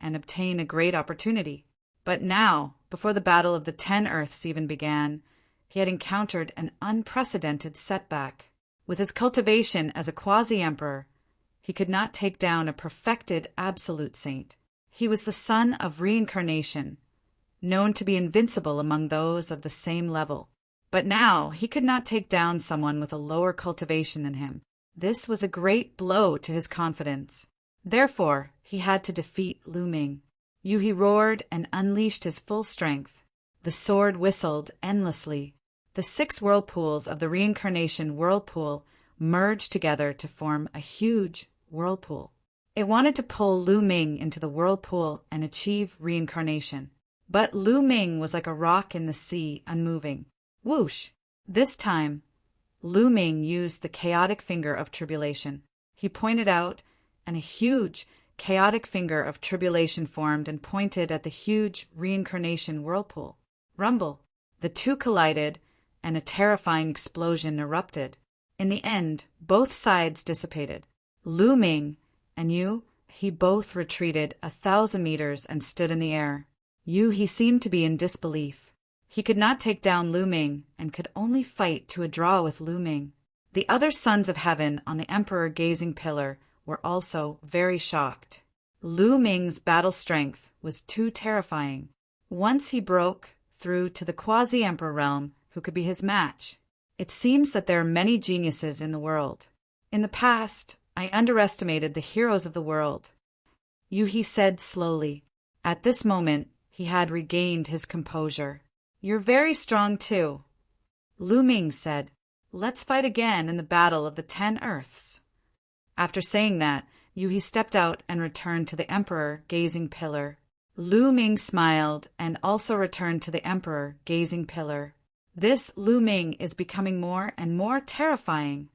and obtain a great opportunity. But now, before the Battle of the 10 Earths even began, he had encountered an unprecedented setback. With his cultivation as a quasi-emperor, he could not take down a perfected absolute saint. He was the son of reincarnation, known to be invincible among those of the same level. But now he could not take down someone with a lower cultivation than him. This was a great blow to his confidence. Therefore, he had to defeat Lu Ming. He roared and unleashed his full strength. The sword whistled endlessly. The 6 whirlpools of the reincarnation whirlpool merged together to form a huge whirlpool. It wanted to pull Lu Ming into the whirlpool and achieve reincarnation. But Lu Ming was like a rock in the sea, unmoving. Whoosh! This time, Lu Ming used the chaotic finger of tribulation. He pointed out, and a huge, chaotic finger of tribulation formed and pointed at the huge reincarnation whirlpool. Rumble! The two collided, and a terrifying explosion erupted. In the end, both sides dissipated. Lu Ming and he both retreated 1,000 meters and stood in the air. He seemed to be in disbelief. He could not take down Lu Ming and could only fight to a draw with Lu Ming. The other sons of heaven on the emperor gazing pillar were also very shocked. Lu Ming's battle strength was too terrifying. Once he broke through to the quasi-emperor realm, who could be his match? It seems that there are many geniuses in the world. In the past, I underestimated the heroes of the world. He said slowly. At this moment, he had regained his composure. You're very strong too. Lu Ming said, let's fight again in the battle of the 10 earths. After saying that, he stepped out and returned to the emperor gazing pillar. Lu Ming smiled and also returned to the emperor gazing pillar. This Lu Ming is becoming more and more terrifying,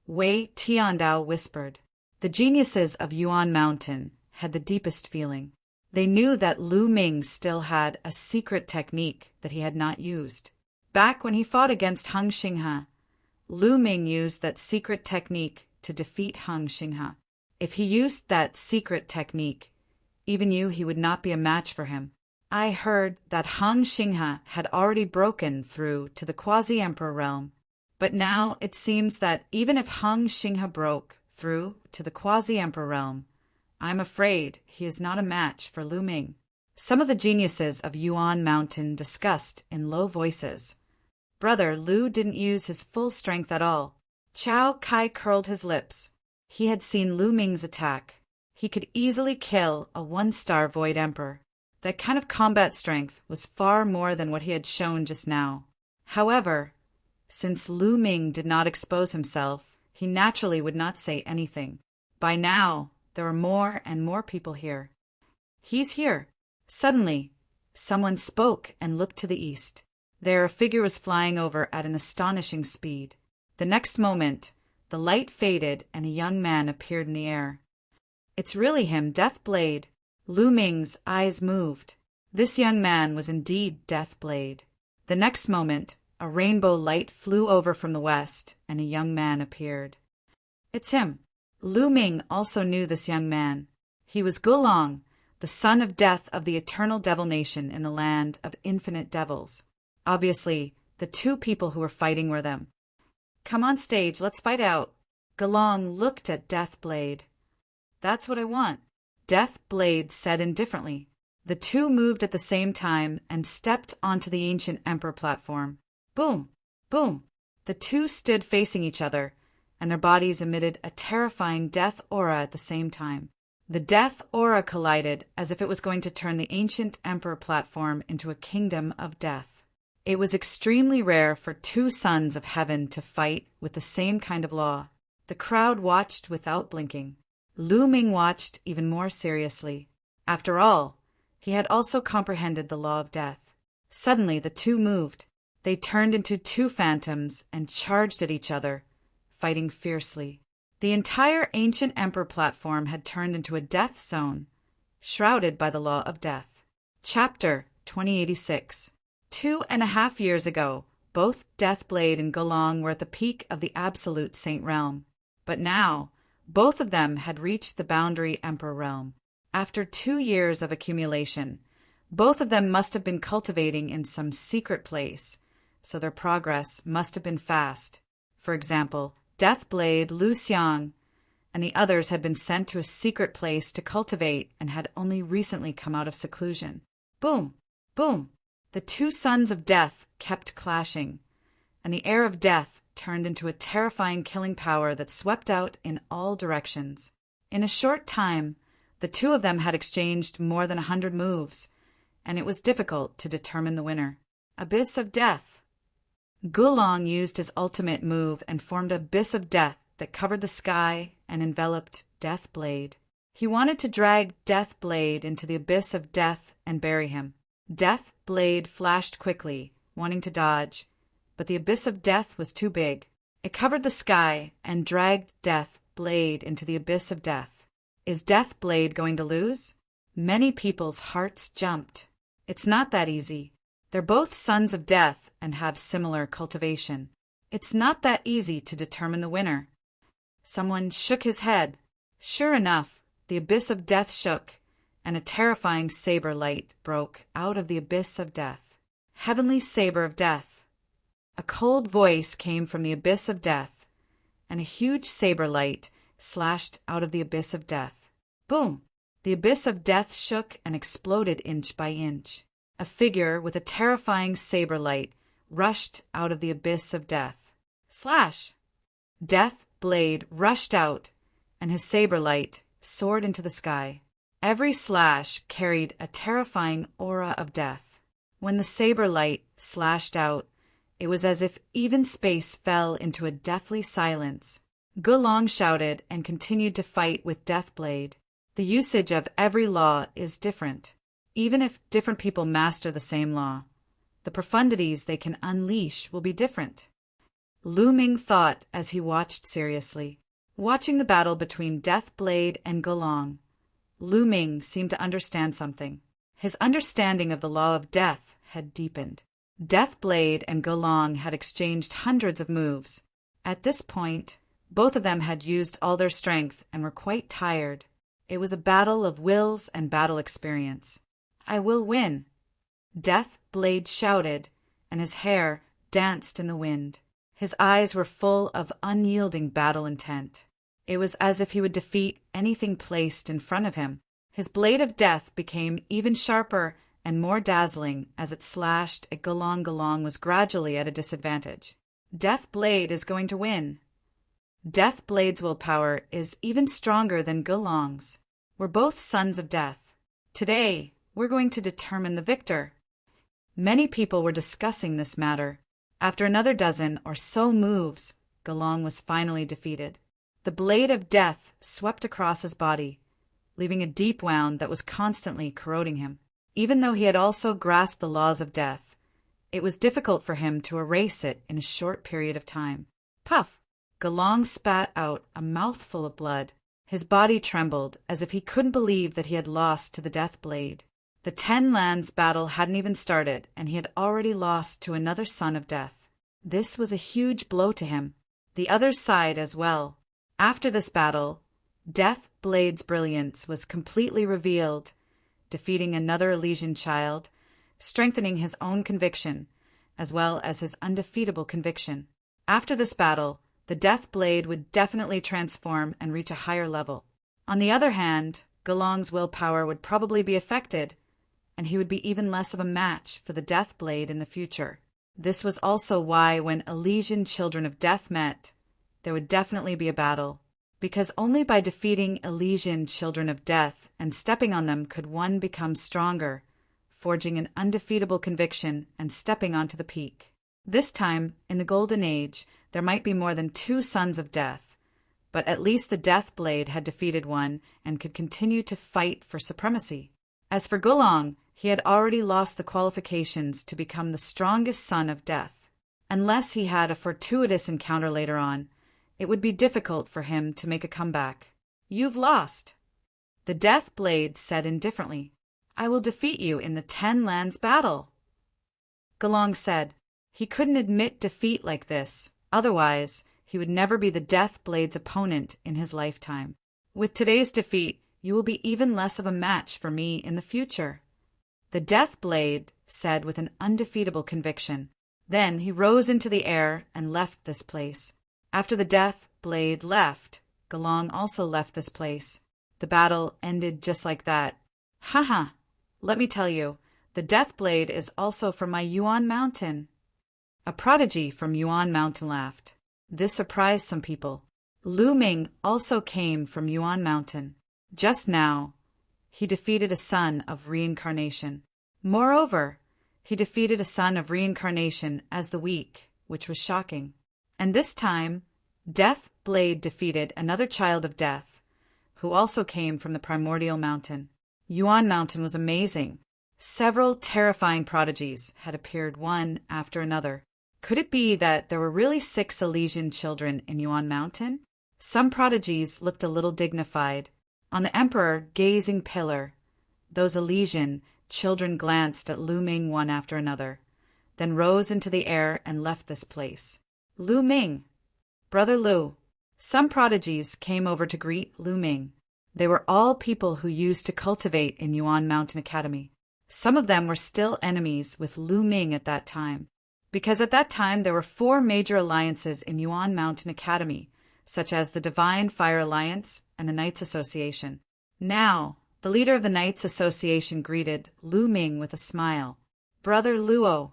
Wei Tiandao whispered. The geniuses of Yuan Mountain had the deepest feeling. They knew that Lu Ming still had a secret technique that he had not used. Back when he fought against Hung Xinghe, Lu Ming used that secret technique to defeat Hung Xinghe. If he used that secret technique, even he would not be a match for him. I heard that Hung Xinghe had already broken through to the quasi-emperor realm, but now it seems that even if Hung Xinghe broke through to the quasi-emperor realm, I'm afraid he is not a match for Lu Ming. Some of the geniuses of Yuan Mountain discussed in low voices. Brother Lu didn't use his full strength at all. Chao Kai curled his lips. He had seen Lu Ming's attack. He could easily kill a 1-star Void Emperor. That kind of combat strength was far more than what he had shown just now. However, since Lu Ming did not expose himself, he naturally would not say anything. By now, there were more and more people here. He's here. Suddenly, someone spoke and looked to the east. There a figure was flying over at an astonishing speed. The next moment, the light faded and a young man appeared in the air. It's really him, Deathblade. Lu Ming's eyes moved. This young man was indeed Deathblade. The next moment, a rainbow light flew over from the west, and a young man appeared. It's him. Lu Ming also knew this young man. He was Gulong, the son of death of the eternal devil nation in the land of infinite devils. Obviously, the two people who were fighting were them. Come on stage, let's fight out. Gulong looked at Deathblade. That's what I want, Deathblade said indifferently. The two moved at the same time and stepped onto the ancient emperor platform. Boom! Boom! The two stood facing each other, and their bodies emitted a terrifying death aura at the same time. The death aura collided as if it was going to turn the ancient emperor platform into a kingdom of death. It was extremely rare for two sons of heaven to fight with the same kind of law. The crowd watched without blinking. Lu Ming watched even more seriously. After all, he had also comprehended the law of death. Suddenly the two moved. They turned into two phantoms and charged at each other, fighting fiercely. The entire ancient emperor platform had turned into a death zone, shrouded by the law of death. Chapter 2086. 2.5 years ago, both Deathblade and Gulong were at the peak of the absolute Saint Realm. But now, both of them had reached the boundary Emperor Realm. After 2 years of accumulation, both of them must have been cultivating in some secret place, so their progress must have been fast. For example, Deathblade, Lu Xiang, and the others had been sent to a secret place to cultivate and had only recently come out of seclusion. Boom! Boom! The two sons of death kept clashing, and the air of death turned into a terrifying killing power that swept out in all directions. In a short time, the two of them had exchanged more than 100 moves, and it was difficult to determine the winner. Abyss of Death. Gulong used his ultimate move and formed an abyss of death that covered the sky and enveloped Deathblade. He wanted to drag Deathblade into the abyss of death and bury him. Deathblade flashed quickly, wanting to dodge, but the abyss of death was too big. It covered the sky and dragged Deathblade into the abyss of death. Is Deathblade going to lose? Many people's hearts jumped. It's not that easy. They're both sons of death and have similar cultivation. It's not that easy to determine the winner. Someone shook his head. Sure enough, the abyss of death shook, and a terrifying saber light broke out of the abyss of death. Heavenly saber of death. A cold voice came from the abyss of death, and a huge saber light slashed out of the abyss of death. Boom! The abyss of death shook and exploded inch by inch. A figure with a terrifying saber light rushed out of the abyss of death. Slash! Deathblade rushed out, and his saber light soared into the sky. Every slash carried a terrifying aura of death. When the saber light slashed out, it was as if even space fell into a deathly silence. Gulong shouted and continued to fight with Deathblade. The usage of every law is different. Even if different people master the same law, the profundities they can unleash will be different. Looming thought as he watched seriously, watching the battle between Deathblade and Gulong. Looming seemed to understand something. His understanding of the law of death had deepened. Deathblade and Gulong had exchanged hundreds of moves. At this point, both of them had used all their strength and were quite tired. It was a battle of wills and battle experience. I will win, Deathblade shouted, and his hair danced in the wind. His eyes were full of unyielding battle intent. It was as if he would defeat anything placed in front of him. His blade of death became even sharper and more dazzling as it slashed at Gulong. Gulong was gradually at a disadvantage. Deathblade is going to win. Deathblade's willpower is even stronger than Gulong's. We're both sons of death. Today, we're going to determine the victor. Many people were discussing this matter. After another dozen or so moves, Gulong was finally defeated. The blade of death swept across his body, leaving a deep wound that was constantly corroding him. Even though he had also grasped the laws of death, it was difficult for him to erase it in a short period of time. Puff! Gulong spat out a mouthful of blood. His body trembled as if he couldn't believe that he had lost to the Deathblade. The 10 lands battle hadn't even started, and he had already lost to another son of death. This was a huge blow to him. The other side as well. After this battle, Deathblade's brilliance was completely revealed, defeating another Elysian child, strengthening his own conviction, as well as his undefeatable conviction. After this battle, the Deathblade would definitely transform and reach a higher level. On the other hand, Gulong's willpower would probably be affected, and he would be even less of a match for the Deathblade in the future. This was also why when Elysian children of death met, there would definitely be a battle, because only by defeating Elysian children of death and stepping on them could one become stronger, forging an undefeatable conviction and stepping onto the peak. This time, in the Golden Age, there might be more than 2 sons of death, but at least the Deathblade had defeated one and could continue to fight for supremacy. As for Gulong, he had already lost the qualifications to become the strongest son of death. Unless he had a fortuitous encounter later on, it would be difficult for him to make a comeback. You've lost, the Deathblade said indifferently. I will defeat you in the 10 lands battle. Gulong said. He couldn't admit defeat like this, otherwise he would never be the Deathblade's opponent in his lifetime. With today's defeat, you will be even less of a match for me in the future, the Deathblade said with an undefeatable conviction. Then he rose into the air and left this place. After the Deathblade left, Gulong also left this place. The battle ended just like that. Haha, let me tell you, the Deathblade is also from my Yuan Mountain. A prodigy from Yuan Mountain laughed. This surprised some people. Lu Ming also came from Yuan Mountain. Just now, he defeated a son of reincarnation. Moreover, he defeated a son of reincarnation as the weak, which was shocking. And this time, Death Blade defeated another child of death, who also came from the primordial mountain. Yuan Mountain was amazing. Several terrifying prodigies had appeared one after another. Could it be that there were really 6 Elysian children in Yuan Mountain? Some prodigies looked a little dignified. On the emperor gazing pillar, those Elysian children glanced at Lu Ming one after another, then rose into the air and left this place. Lu Ming, Brother Lu. Some prodigies came over to greet Lu Ming. They were all people who used to cultivate in Yuan Mountain Academy. Some of them were still enemies with Lu Ming at that time, because at that time there were 4 major alliances in Yuan Mountain Academy, such as the Divine Fire Alliance and the Knights Association. Now, the leader of the Knights Association greeted Lu Ming with a smile. Brother Luo.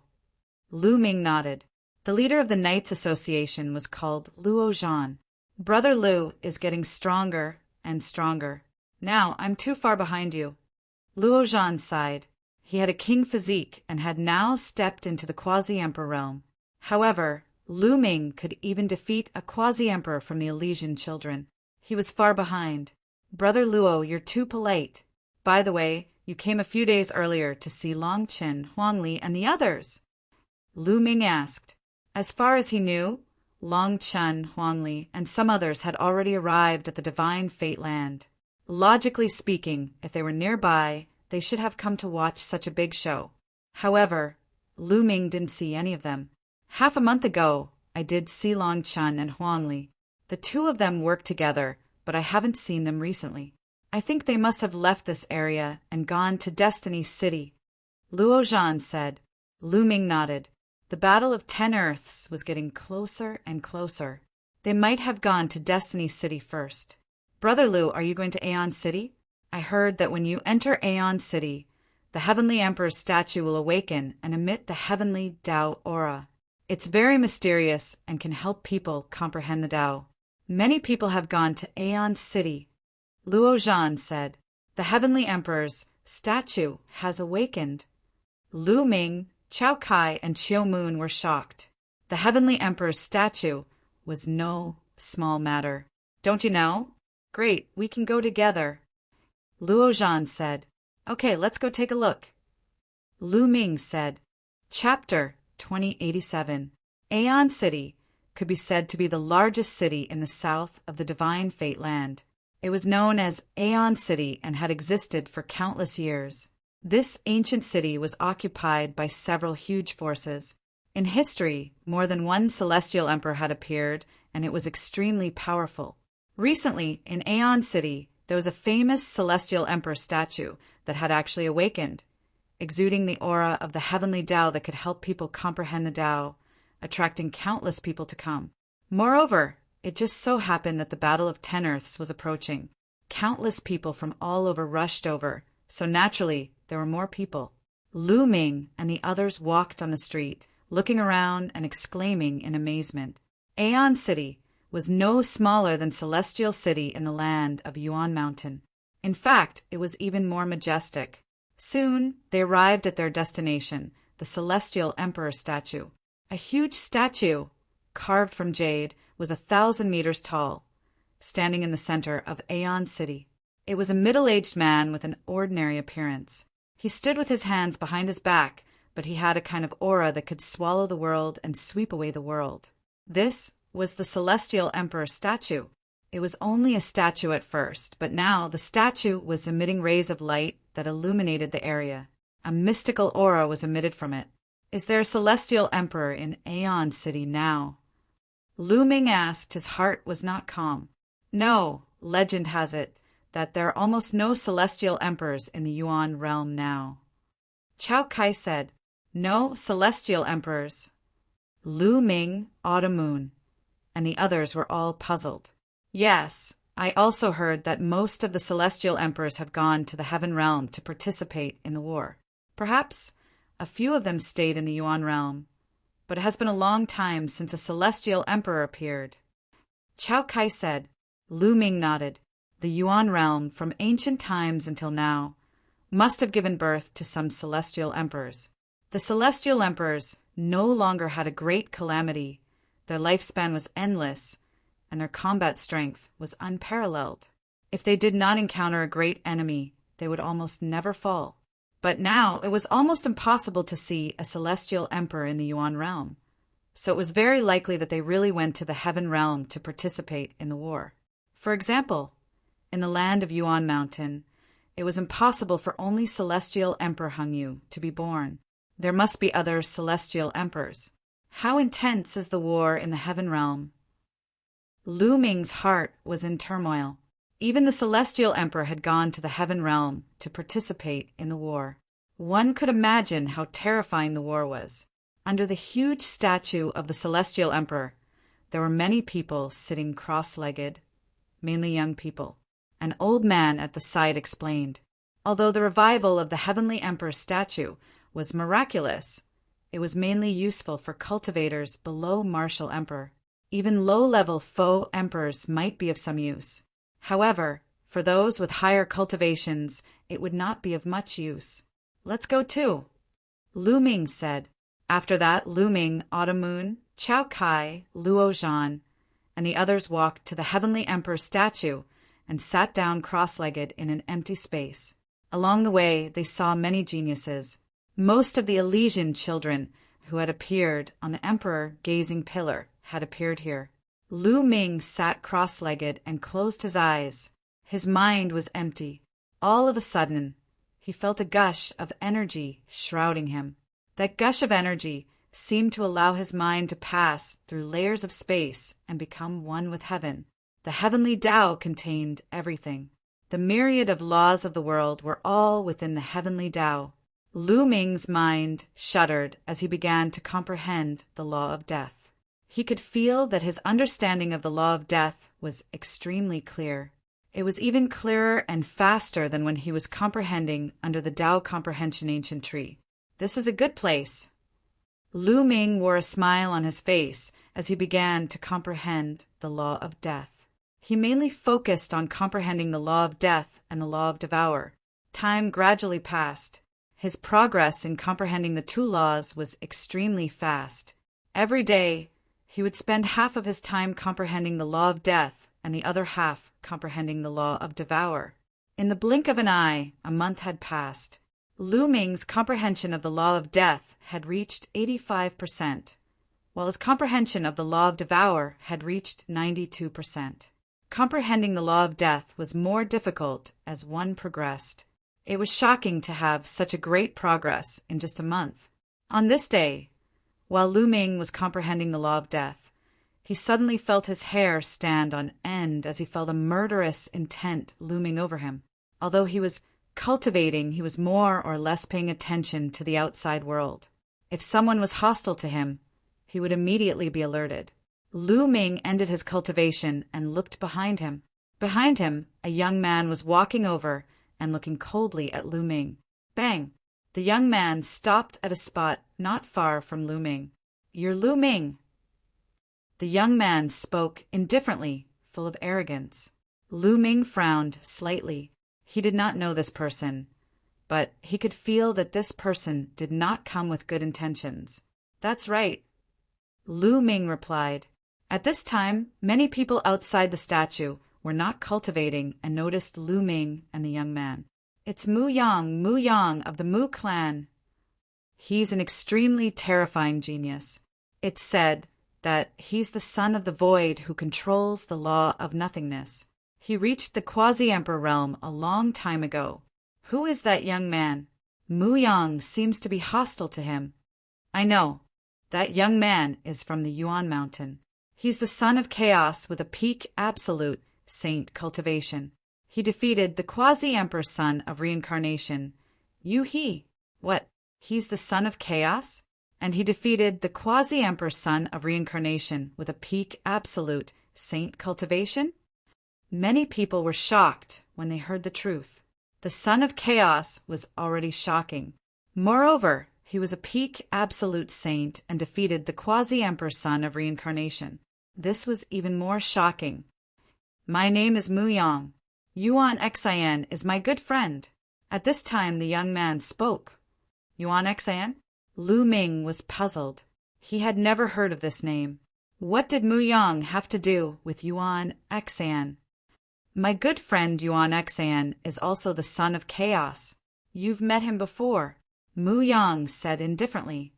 Lu Ming nodded. The leader of the Knights Association was called Luo Zhan. Brother Lu is getting stronger and stronger. Now, I'm too far behind you. Luo Zhan sighed. He had a king physique and had now stepped into the quasi-emperor realm. However, Lu Ming could even defeat a quasi-emperor from the Elysian children. He was far behind. Brother Luo, you're too polite. By the way, you came a few days earlier to see Long Chen, Huangli, and the others. Lu Ming asked. As far as he knew, Long Chen, Huangli, and some others had already arrived at the Divine Fate Land. Logically speaking, if they were nearby, they should have come to watch such a big show. However, Lu Ming didn't see any of them. Half a month ago, I did see Long Chen and Huangli. The 2 of them worked together, but I haven't seen them recently. I think they must have left this area and gone to Destiny City. Luo Zhan said. Lu Ming nodded. The Battle of 10 Earths was getting closer and closer. They might have gone to Destiny City first. Brother Lu, are you going to Aeon City? I heard that when you enter Aeon City, the Heavenly Emperor's statue will awaken and emit the Heavenly Tao aura. It's very mysterious and can help people comprehend the Tao. Many people have gone to Aeon City. Luo Zhan said. The Heavenly Emperor's statue has awakened. Lu Ming, Chao Kai, and Qiu Moon were shocked. The Heavenly Emperor's statue was no small matter. Don't you know? Great, we can go together. Luo Zhan said. Okay, let's go take a look. Lu Ming said. Chapter 2087. Aeon City could be said to be the largest city in the south of the Divine Fate Land. It was known as Aeon City and had existed for countless years. This ancient city was occupied by several huge forces. In history, more than one celestial emperor had appeared, and it was extremely powerful. Recently, in Aeon City, there was a famous celestial emperor statue that had actually awakened, exuding the aura of the heavenly Tao that could help people comprehend the Tao, attracting countless people to come. Moreover, it just so happened that the Battle of 10 Earths was approaching. Countless people from all over rushed over, so naturally, there were more people. Lu Ming and the others walked on the street, looking around and exclaiming in amazement. Aeon City was no smaller than Celestial City in the land of Yuan Mountain. In fact, it was even more majestic. Soon, they arrived at their destination, the Celestial Emperor statue. A huge statue, carved from jade, was 1,000 meters tall, standing in the center of Aeon City. It was a middle-aged man with an ordinary appearance. He stood with his hands behind his back, but he had a kind of aura that could swallow the world and sweep away the world. This was the Celestial Emperor statue. It was only a statue at first, but now the statue was emitting rays of light that illuminated the area. A mystical aura was emitted from it. Is there a Celestial Emperor in Aeon City now? Lu Ming asked. His heart was not calm. No, legend has it that there are almost no celestial emperors in the Yuan realm now. Chao Kai said, no celestial emperors. Lu Ming, Autumn Moon, and the others were all puzzled. Yes, I also heard that most of the celestial emperors have gone to the heaven realm to participate in the war. Perhaps a few of them stayed in the Yuan realm, but it has been a long time since a celestial emperor appeared. Chao Kai said. Lu Ming nodded. The Yuan realm, from ancient times until now, must have given birth to some celestial emperors. The celestial emperors no longer had a great calamity. Their lifespan was endless, and their combat strength was unparalleled. If they did not encounter a great enemy, they would almost never fall. But now it was almost impossible to see a celestial emperor in the Yuan realm, so it was very likely that they really went to the heaven realm to participate in the war. For example, in the land of Yuan Mountain, it was impossible for only celestial Emperor Hangyu to be born. There must be other celestial emperors. How intense is the war in the heaven realm? Lu Ming's heart was in turmoil. Even the celestial emperor had gone to the heaven realm to participate in the war. One could imagine how terrifying the war was. Under the huge statue of the celestial emperor, there were many people sitting cross-legged, mainly young people. An old man at the side explained. Although the revival of the heavenly emperor's statue was miraculous, it was mainly useful for cultivators below martial emperor. Even low-level faux emperors might be of some use. However, for those with higher cultivations, it would not be of much use. Let's go too, Lu Ming said. After that, Lu Ming, Autumn Moon, Chao Kai, Luo Zhan, and the others walked to the heavenly emperor's statue and sat down cross-legged in an empty space. Along the way, they saw many geniuses. Most of the Elysian children who had appeared on the emperor-gazing pillar had appeared here. Lu Ming sat cross-legged and closed his eyes. His mind was empty. All of a sudden, he felt a gush of energy shrouding him. That gush of energy seemed to allow his mind to pass through layers of space and become one with heaven. The heavenly Tao contained everything. The myriad of laws of the world were all within the heavenly Tao. Lu Ming's mind shuddered as he began to comprehend the law of death. He could feel that his understanding of the law of death was extremely clear. It was even clearer and faster than when he was comprehending under the Tao Comprehension Ancient Tree. This is a good place. Lu Ming wore a smile on his face as he began to comprehend the law of death. He mainly focused on comprehending the law of death and the law of devour. Time gradually passed. His progress in comprehending the two laws was extremely fast. Every day, he would spend half of his time comprehending the law of death and the other half comprehending the law of devour. In the blink of an eye, a month had passed. Lu Ming's comprehension of the law of death had reached 85%, while his comprehension of the law of devour had reached 92%. Comprehending the law of death was more difficult as one progressed. It was shocking to have such a great progress in just a month. On this day, while Lu Ming was comprehending the law of death, he suddenly felt his hair stand on end as he felt a murderous intent looming over him. Although he was cultivating, he was more or less paying attention to the outside world. If someone was hostile to him, he would immediately be alerted. Lu Ming ended his cultivation and looked behind him. Behind him, a young man was walking over and looking coldly at Lu Ming. Bang! The young man stopped at a spot not far from Lu Ming. "You're Lu Ming." The young man spoke indifferently, full of arrogance. Lu Ming frowned slightly. He did not know this person, but he could feel that this person did not come with good intentions. "That's right," Lu Ming replied. At this time, many people outside the statue were not cultivating and noticed Lu Ming and the young man. "It's Mu Yang of the Mu clan. He's an extremely terrifying genius. It's said that he's the son of the void who controls the law of nothingness. He reached the quasi-emperor realm a long time ago. Who is that young man? Mu Yang seems to be hostile to him. I know. That young man is from the Yuan Mountain. He's the son of chaos with a peak absolute saint cultivation. He defeated the quasi-emperor's son of reincarnation, Yu He. What? He's the son of chaos? And he defeated the quasi-emperor's son of reincarnation with a peak absolute saint cultivation? Many people were shocked when they heard the truth. The son of chaos was already shocking. Moreover, he was a peak absolute saint and defeated the quasi-emperor's son of reincarnation. This was even more shocking. My name is Mu Yang. Yuan Xian is my good friend. At this time the young man spoke. Yuan Xian? Lu Ming was puzzled. He had never heard of this name. What did Mu Yang have to do with Yuan Xian? My good friend Yuan Xian is also the son of chaos. You've met him before, Mu Yang said indifferently.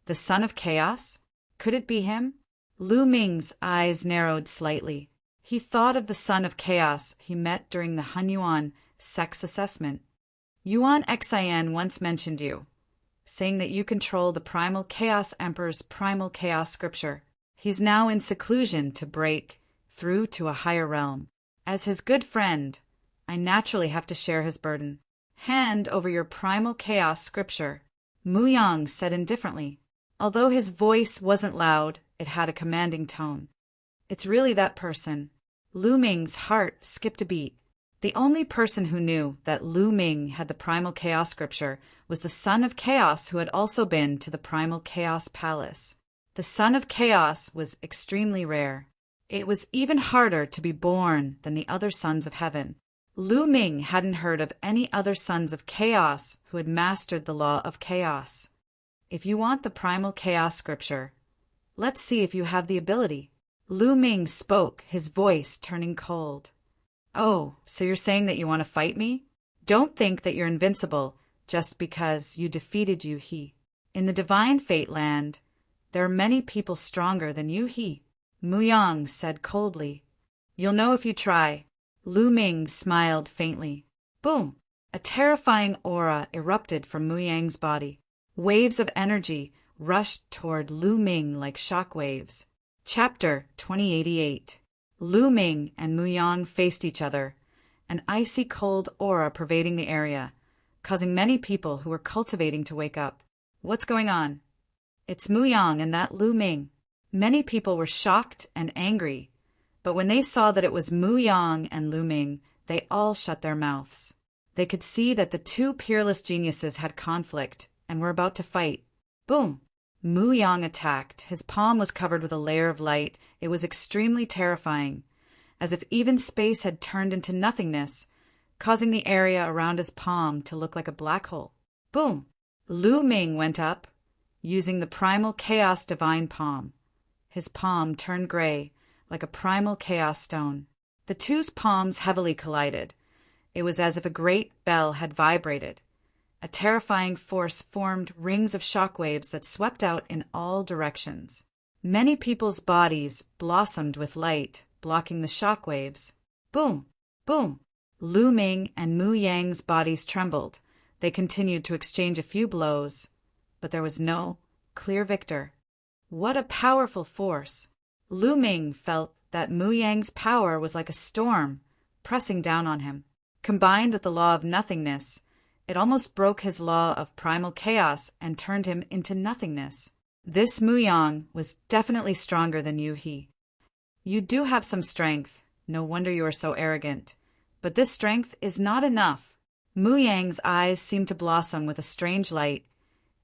The son of chaos? Could it be him? Lu Ming's eyes narrowed slightly. He thought of the son of chaos he met during the Hunyuan sex assessment. Yuan Xian once mentioned you, saying that you control the primal chaos emperor's primal chaos scripture. He's now in seclusion to break through to a higher realm. As his good friend, I naturally have to share his burden. Hand over your primal chaos scripture, Mu Yang said indifferently. Although his voice wasn't loud, it had a commanding tone. It's really that person. Lu Ming's heart skipped a beat. The only person who knew that Lu Ming had the primal chaos scripture was the son of chaos who had also been to the primal chaos palace. The son of chaos was extremely rare. It was even harder to be born than the other sons of heaven. Lu Ming hadn't heard of any other sons of chaos who had mastered the law of chaos. If you want the primal chaos scripture, let's see if you have the ability. Lu Ming spoke, his voice turning cold. Oh, so you're saying that you want to fight me? Don't think that you're invincible just because you defeated Yu He. In the divine fate land, there are many people stronger than Yu He, Mu Yang said coldly. You'll know if you try. Lu Ming smiled faintly. Boom! A terrifying aura erupted from Mu Yang's body. Waves of energy rushed toward Lu Ming like shock waves. Chapter 2088. Lu Ming and Mu Yang faced each other, an icy cold aura pervading the area, causing many people who were cultivating to wake up. What's going on? It's Mu Yang and that Lu Ming. Many people were shocked and angry, but when they saw that it was Mu Yang and Lu Ming, they all shut their mouths. They could see that the two peerless geniuses had conflict and were about to fight. Boom! Mu Yang attacked. His palm was covered with a layer of light. It was extremely terrifying, as if even space had turned into nothingness, causing the area around his palm to look like a black hole. Boom! Lu Ming went up, using the primal chaos divine palm. His palm turned gray, like a primal chaos stone. The two's palms heavily collided. It was as if a great bell had vibrated. A terrifying force formed rings of shockwaves that swept out in all directions. Many people's bodies blossomed with light, blocking the shockwaves. Boom! Boom! Lu Ming and Mu Yang's bodies trembled. They continued to exchange a few blows, but there was no clear victor. What a powerful force! Lu Ming felt that Mu Yang's power was like a storm pressing down on him. Combined with the law of nothingness, it almost broke his law of primal chaos and turned him into nothingness. This Mu Yang was definitely stronger than Yu He. You do have some strength, no wonder you are so arrogant. But this strength is not enough. Mu Yang's eyes seemed to blossom with a strange light.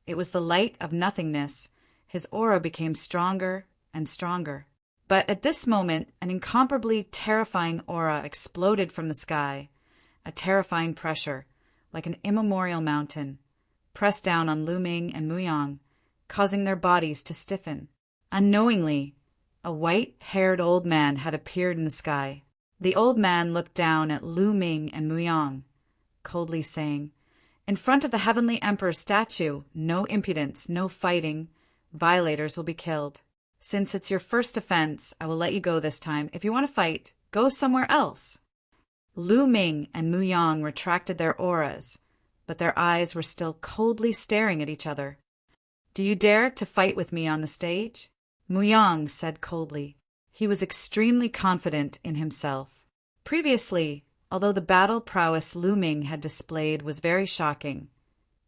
It was the light of nothingness. His aura became stronger and stronger. But at this moment, an incomparably terrifying aura exploded from the sky. A terrifying pressure, like an immemorial mountain, pressed down on Lu Ming and Mu Yang, causing their bodies to stiffen. Unknowingly, a white-haired old man had appeared in the sky. The old man looked down at Lu Ming and Mu Yang, coldly saying, "In front of the Heavenly Emperor's statue, no impudence, no fighting. Violators will be killed. Since it's your first offense, I will let you go this time. If you want to fight, go somewhere else." Lu Ming and Mu Yang retracted their auras, but their eyes were still coldly staring at each other. "Do you dare to fight with me on the stage?" Mu Yang said coldly. He was extremely confident in himself. Previously, although the battle prowess Lu Ming had displayed was very shocking,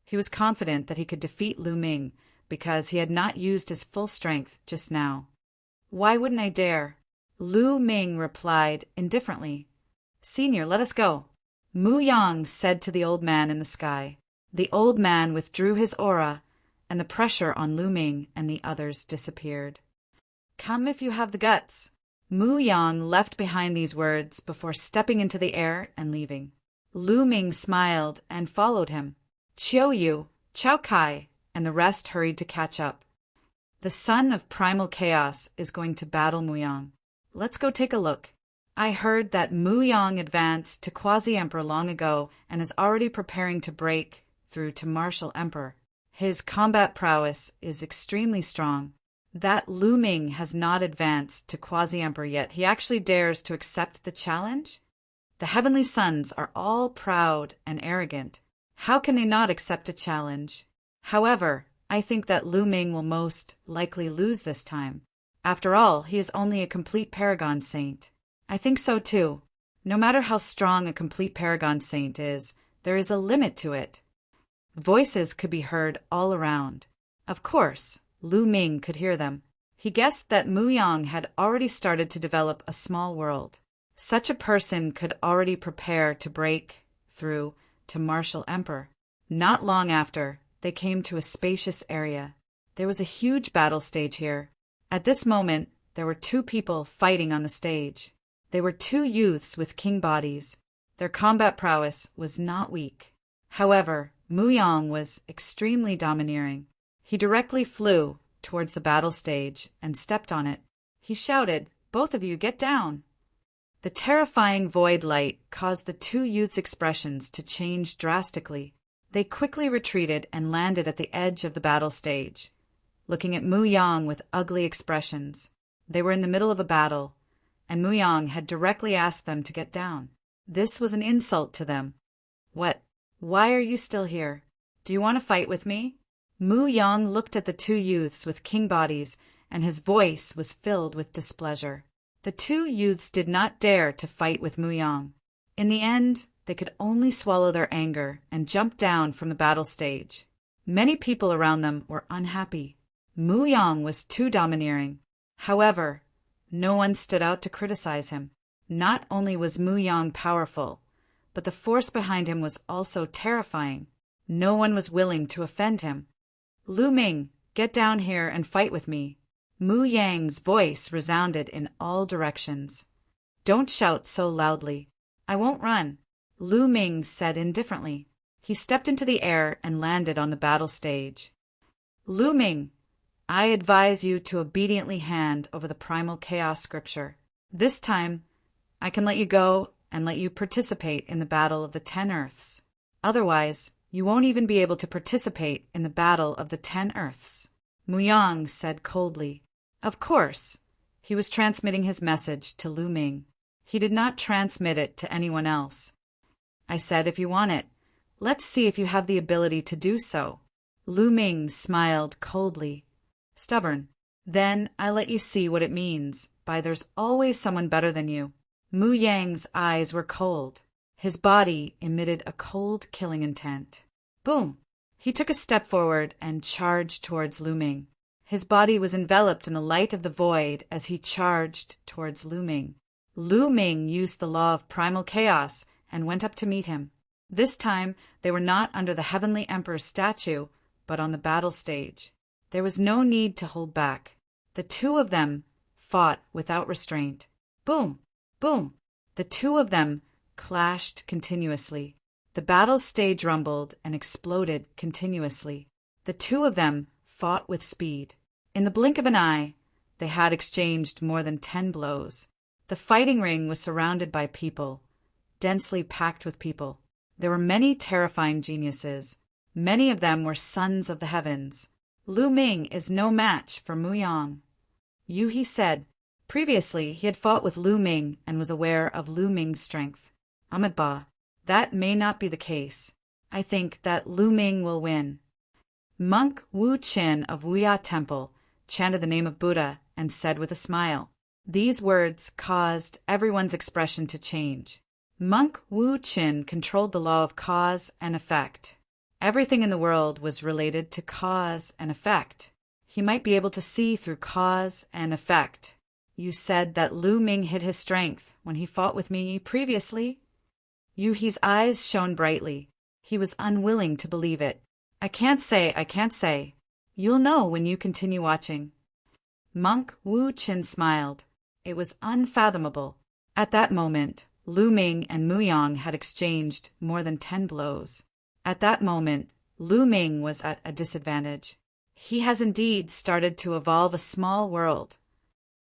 he was confident that he could defeat Lu Ming because he had not used his full strength just now. "Why wouldn't I dare?" Lu Ming replied indifferently. "Senior, let us go," Mu Yang said to the old man in the sky. The old man withdrew his aura, and the pressure on Lu Ming and the others disappeared. Come if you have the guts. Mu Yang left behind these words before stepping into the air and leaving. Lu Ming smiled and followed him. Chiu Yu, Chao Kai, and the rest hurried to catch up. The son of primal chaos is going to battle Mu Yang. Let's go take a look. I heard that Mu Yang advanced to Quasi-Emperor long ago and is already preparing to break through to Martial Emperor. His combat prowess is extremely strong. That Lu Ming has not advanced to Quasi-Emperor yet. He actually dares to accept the challenge? The Heavenly Sons are all proud and arrogant. How can they not accept a challenge? However, I think that Lu Ming will most likely lose this time. After all, he is only a complete Paragon Saint. I think so too. No matter how strong a complete Paragon Saint is, there is a limit to it. Voices could be heard all around. Of course, Lu Ming could hear them. He guessed that Mu Yang had already started to develop a small world. Such a person could already prepare to break through to Martial Emperor. Not long after, they came to a spacious area. There was a huge battle stage here. At this moment, there were two people fighting on the stage. They were two youths with king bodies. Their combat prowess was not weak. However, Mu Yang was extremely domineering. He directly flew towards the battle stage and stepped on it. He shouted, "Both of you get down!" The terrifying void light caused the two youths' expressions to change drastically. They quickly retreated and landed at the edge of the battle stage, looking at Mu Yang with ugly expressions. They were in the middle of a battle, and Mu Yang had directly asked them to get down. This was an insult to them. "What? Why are you still here? Do you want to fight with me?" Mu Yang looked at the two youths with king bodies, and his voice was filled with displeasure. The two youths did not dare to fight with Mu Yang. In the end, they could only swallow their anger and jump down from the battle stage. Many people around them were unhappy. Mu Yang was too domineering. However, no one stood out to criticize him. Not only was Mu Yang powerful, but the force behind him was also terrifying. No one was willing to offend him. "Lu Ming, get down here and fight with me." Mu Yang's voice resounded in all directions. "Don't shout so loudly. I won't run," Lu Ming said indifferently. He stepped into the air and landed on the battle stage. "Lu Ming, I advise you to obediently hand over the primal chaos scripture. This time, I can let you go and let you participate in the battle of the 10 Earths. Otherwise, you won't even be able to participate in the battle of the 10 Earths." Mu Yang said coldly. Of course, he was transmitting his message to Lu Ming. He did not transmit it to anyone else. "I said if you want it. Let's see if you have the ability to do so." Lu Ming smiled coldly. "Stubborn. Then I let you see what it means by there's always someone better than you." Mu Yang's eyes were cold. His body emitted a cold, killing intent. Boom! He took a step forward and charged towards Lu Ming. His body was enveloped in the light of the void as he charged towards Lu Ming. Lu Ming used the law of primal chaos and went up to meet him. This time, they were not under the Heavenly Emperor's statue, but on the battle stage. There was no need to hold back. The two of them fought without restraint. Boom! Boom! The two of them clashed continuously. The battle stage rumbled and exploded continuously. The two of them fought with speed. In the blink of an eye, they had exchanged more than 10 blows. The fighting ring was surrounded by people, densely packed with people. There were many terrifying geniuses. Many of them were sons of the heavens. Lu Ming is no match for Mu Yang. He said. Previously, he had fought with Lu Ming and was aware of Lu Ming's strength. Amitabha, that may not be the case. I think that Lu Ming will win. Monk Wu Qin of Wuya Temple chanted the name of Buddha and said with a smile. These words caused everyone's expression to change. Monk Wu Qin controlled the law of cause and effect. Everything in the world was related to cause and effect. He might be able to see through cause and effect. You said that Lu Ming hid his strength when he fought with me previously? Yuhi's eyes shone brightly. He was unwilling to believe it. I can't say. You'll know when you continue watching. Monk Wu Qin smiled. It was unfathomable. At that moment, Lu Ming and Mu Yang had exchanged more than 10 blows. At that moment, Lu Ming was at a disadvantage. He has indeed started to evolve a small world.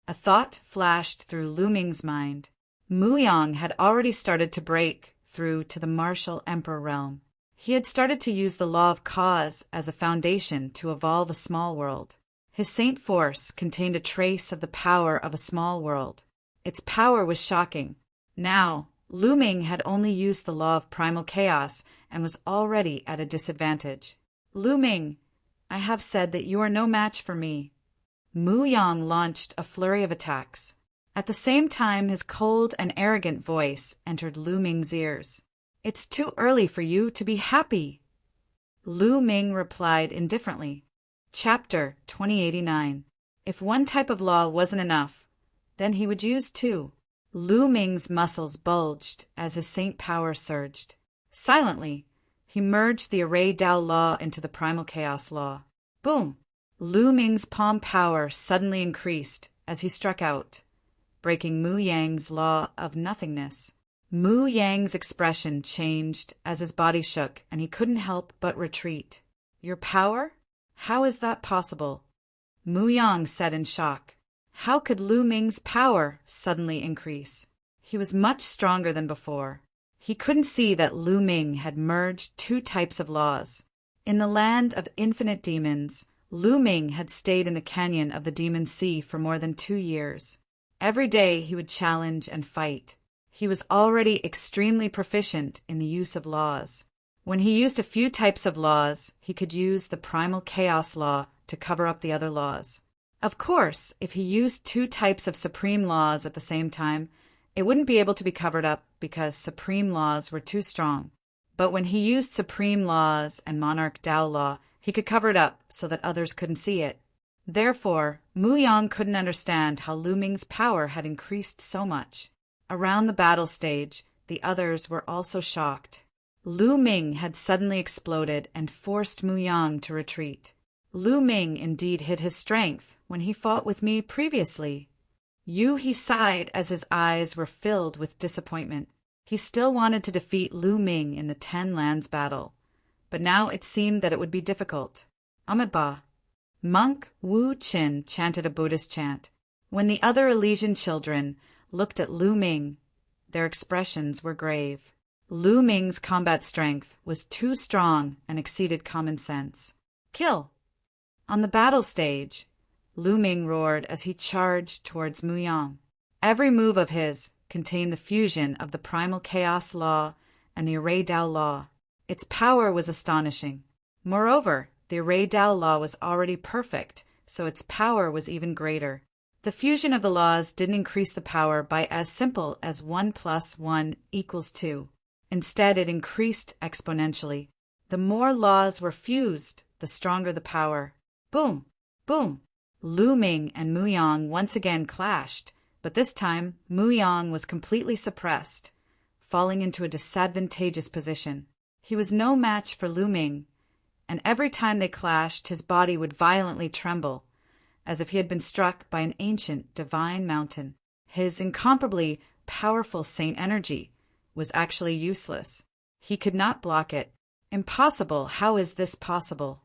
A thought flashed through Lu Ming's mind. Mu Yang had already started to break through to the martial emperor realm. He had started to use the law of cause as a foundation to evolve a small world. His saint force contained a trace of the power of a small world. Its power was shocking. Now, Lu Ming had only used the law of primal chaos and was already at a disadvantage. Lu Ming, I have said that you are no match for me. Mu Yang launched a flurry of attacks. At the same time, his cold and arrogant voice entered Lu Ming's ears. It's too early for you to be happy. Lu Ming replied indifferently. Chapter 2089. If one type of law wasn't enough, then he would use 2. Lu Ming's muscles bulged as his saint power surged. Silently, he merged the Array Dao law into the primal chaos law. Boom! Lu Ming's palm power suddenly increased as he struck out, breaking Mu Yang's law of nothingness. Mu Yang's expression changed as his body shook, and he couldn't help but retreat. Your power? How is that possible? Mu Yang said in shock. How could Lu Ming's power suddenly increase? He was much stronger than before. He couldn't see that Lu Ming had merged 2 types of laws. In the land of infinite demons, Lu Ming had stayed in the canyon of the Demon Sea for more than 2 years. Every day he would challenge and fight. He was already extremely proficient in the use of laws. When he used a few types of laws, he could use the primal chaos law to cover up the other laws. Of course, if he used 2 types of supreme laws at the same time, it wouldn't be able to be covered up because supreme laws were too strong. But when he used supreme laws and monarch Dao law, he could cover it up so that others couldn't see it. Therefore, Mu Yang couldn't understand how Lu Ming's power had increased so much. Around the battle stage, the others were also shocked. Lu Ming had suddenly exploded and forced Mu Yang to retreat. Lu Ming indeed hid his strength when he fought with me previously. He sighed as his eyes were filled with disappointment. He still wanted to defeat Lu Ming in the 10 Lands battle, but now it seemed that it would be difficult. Amitabha. Monk Wu Qin chanted a Buddhist chant. When the other Elysian children looked at Lu Ming, their expressions were grave. Lu Ming's combat strength was too strong and exceeded common sense. Kill! On the battle stage, Lu Ming roared as he charged towards Mu Yang. Every move of his contained the fusion of the primal chaos law and the Array Dao law. Its power was astonishing. Moreover, the Array Dao law was already perfect, so its power was even greater. The fusion of the laws didn't increase the power by as simple as 1 + 1 = 2. Instead, it increased exponentially. The more laws were fused, the stronger the power. Boom! Boom! Lu Ming and Mu Yang once again clashed, but this time Mu Yang was completely suppressed, falling into a disadvantageous position. He was no match for Lu Ming, and every time they clashed, his body would violently tremble, as if he had been struck by an ancient divine mountain. His incomparably powerful saint energy was actually useless. He could not block it. Impossible! How is this possible?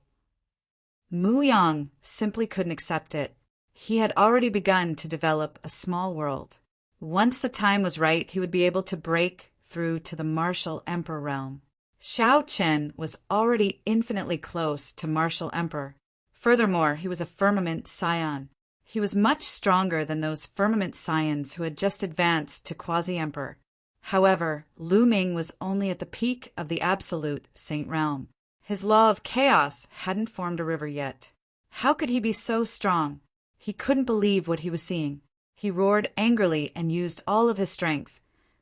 Mu Yang simply couldn't accept it. He had already begun to develop a small world. Once the time was right, he would be able to break through to the martial emperor realm. Shao Chen was already infinitely close to martial emperor. Furthermore, he was a firmament scion. He was much stronger than those firmament scions who had just advanced to quasi-emperor. However, Lu Ming was only at the peak of the absolute saint realm. His law of chaos hadn't formed a river yet. How could he be so strong? He couldn't believe what he was seeing. He roared angrily and used all of his strength,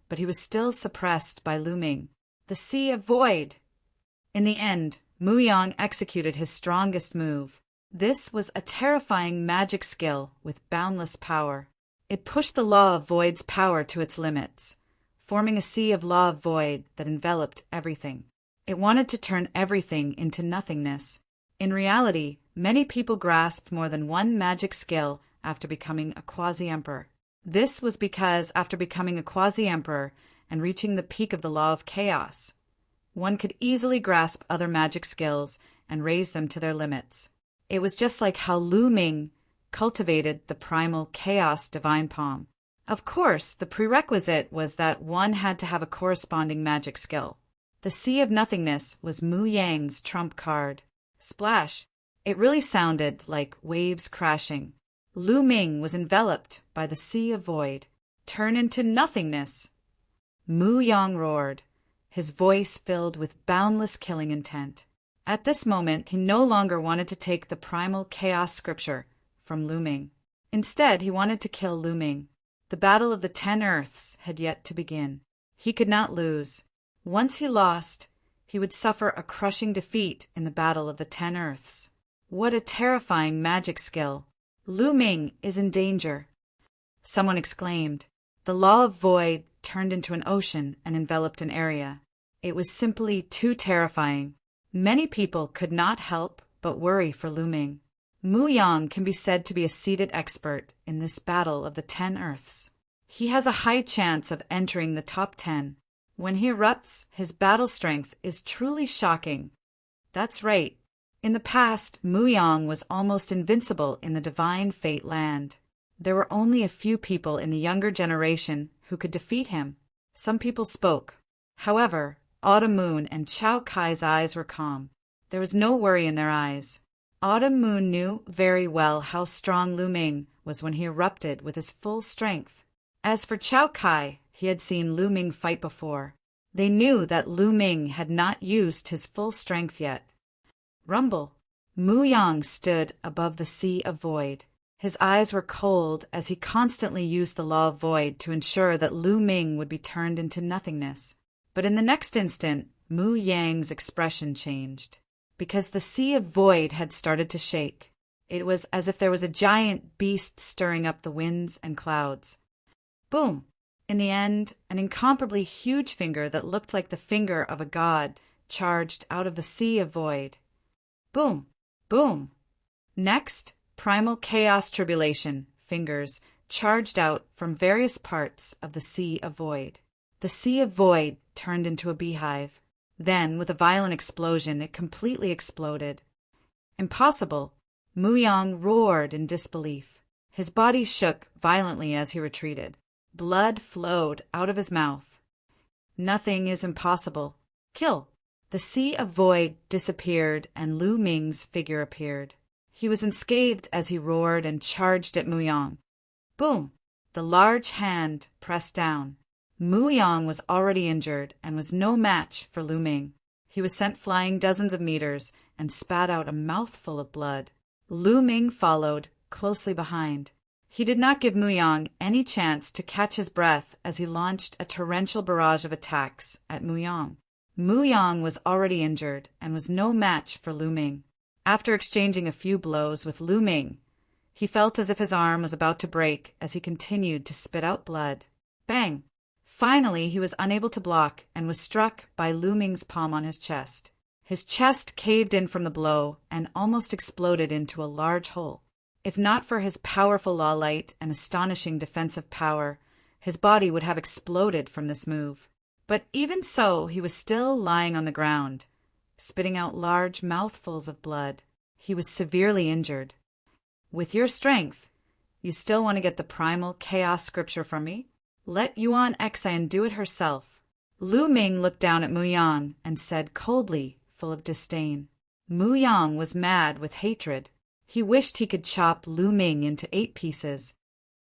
but he was still suppressed by Lu Ming. The Sea of Void! In the end, Mu Yang executed his strongest move. This was a terrifying magic skill with boundless power. It pushed the law of void's power to its limits, forming a sea of law of void that enveloped everything. It wanted to turn everything into nothingness. In reality, many people grasped more than one magic skill after becoming a quasi-emperor. This was because after becoming a quasi-emperor and reaching the peak of the law of chaos, one could easily grasp other magic skills and raise them to their limits. It was just like how Lu Ming cultivated the primal chaos divine palm. Of course, the prerequisite was that one had to have a corresponding magic skill. The Sea of Nothingness was Mu Yang's trump card. Splash! It really sounded like waves crashing. Lu Ming was enveloped by the Sea of Void. Turn into nothingness! Mu Yang roared, his voice filled with boundless killing intent. At this moment, he no longer wanted to take the primal chaos scripture from Lu Ming. Instead, he wanted to kill Lu Ming. The battle of the 10 Earths had yet to begin. He could not lose. Once he lost, he would suffer a crushing defeat in the battle of the 10 Earths. What a terrifying magic skill! Lu Ming is in danger. Someone exclaimed. The law of void turned into an ocean and enveloped an area. It was simply too terrifying. Many people could not help but worry for Lu Ming. Mu Yang can be said to be a seated expert in this battle of the 10 Earths. He has a high chance of entering the top 10. When he erupts, his battle strength is truly shocking. That's right. In the past, Mu Yang was almost invincible in the divine fate land. There were only a few people in the younger generation who could defeat him. Some people spoke. However, Autumn Moon and Chao Kai's eyes were calm. There was no worry in their eyes. Autumn Moon knew very well how strong Lu Ming was when he erupted with his full strength. As for Chao Kai, he had seen Lu Ming fight before. They knew that Lu Ming had not used his full strength yet. Rumble! Mu Yang stood above the Sea of Void. His eyes were cold as he constantly used the law of void to ensure that Lu Ming would be turned into nothingness. But in the next instant, Mu Yang's expression changed. Because the Sea of Void had started to shake. It was as if there was a giant beast stirring up the winds and clouds. Boom! In the end, an incomparably huge finger that looked like the finger of a god charged out of the Sea of Void. Boom! Boom! Next, primal chaos tribulation fingers charged out from various parts of the Sea of Void. The Sea of Void turned into a beehive. Then, with a violent explosion, it completely exploded. Impossible! Mu Yang roared in disbelief. His body shook violently as he retreated. Blood flowed out of his mouth. Nothing is impossible. Kill! The Sea of Void disappeared and Lu Ming's figure appeared. He was unscathed as he roared and charged at Mu Yang. Boom! The large hand pressed down. Mu Yang was already injured and was no match for Lu Ming. He was sent flying dozens of meters and spat out a mouthful of blood. Lu Ming followed, closely behind. He did not give Mu Yang any chance to catch his breath as he launched a torrential barrage of attacks at Mu Yang. Mu Yang was already injured and was no match for Lu Ming. After exchanging a few blows with Lu Ming, he felt as if his arm was about to break as he continued to spit out blood. Bang! Finally, he was unable to block and was struck by Lu Ming's palm on his chest. His chest caved in from the blow and almost exploded into a large hole. If not for his powerful law light and astonishing defensive power, his body would have exploded from this move. But even so, he was still lying on the ground, spitting out large mouthfuls of blood. He was severely injured. With your strength, you still want to get the primal chaos scripture from me? Let Yuan Exan do it herself. Lu Ming looked down at Mu Yang and said coldly, full of disdain. Mu Yang was mad with hatred. He wished he could chop Lu Ming into 8 pieces.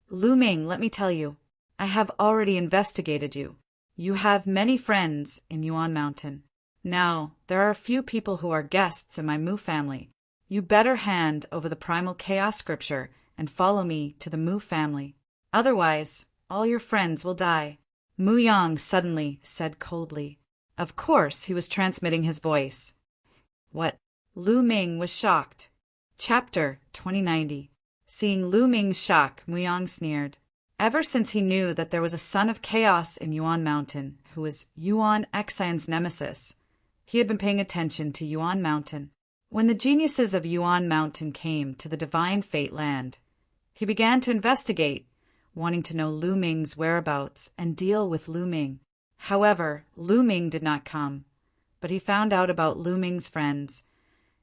Lu Ming, let me tell you, I have already investigated you. You have many friends in Yuan Mountain. Now, there are a few people who are guests in my Mu family. You better hand over the primal chaos scripture and follow me to the Mu family. Otherwise, all your friends will die. Mu Yang suddenly said coldly. Of course, he was transmitting his voice. What? Lu Ming was shocked. Chapter 2090. Seeing Lu Ming's shock, Mu Yang sneered. Ever since he knew that there was a son of chaos in Yuan Mountain, who was Yuan Exan's nemesis, he had been paying attention to Yuan Mountain. When the geniuses of Yuan Mountain came to the divine fate land, He began to investigate, wanting to know Lu Ming's whereabouts and deal with Lu Ming. However, Lu Ming did not come, but he found out about Lu Ming's friends,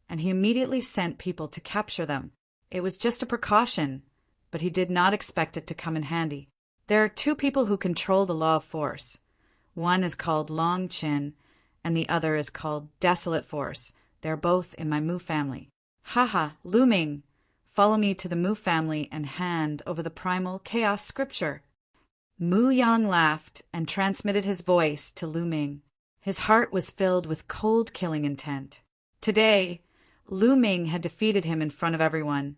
and he immediately sent people to capture them. It was just a precaution, but he did not expect it to come in handy. There are two people who control the law of force. One is called Long Chin, and the other is called Desolate Force. They're both in my Mu family. Haha, Lu Ming, follow me to the Mu family and hand over the primal chaos scripture. Mu Yang laughed and transmitted his voice to Lu Ming. His heart was filled with cold killing intent. Today, Lu Ming had defeated him in front of everyone,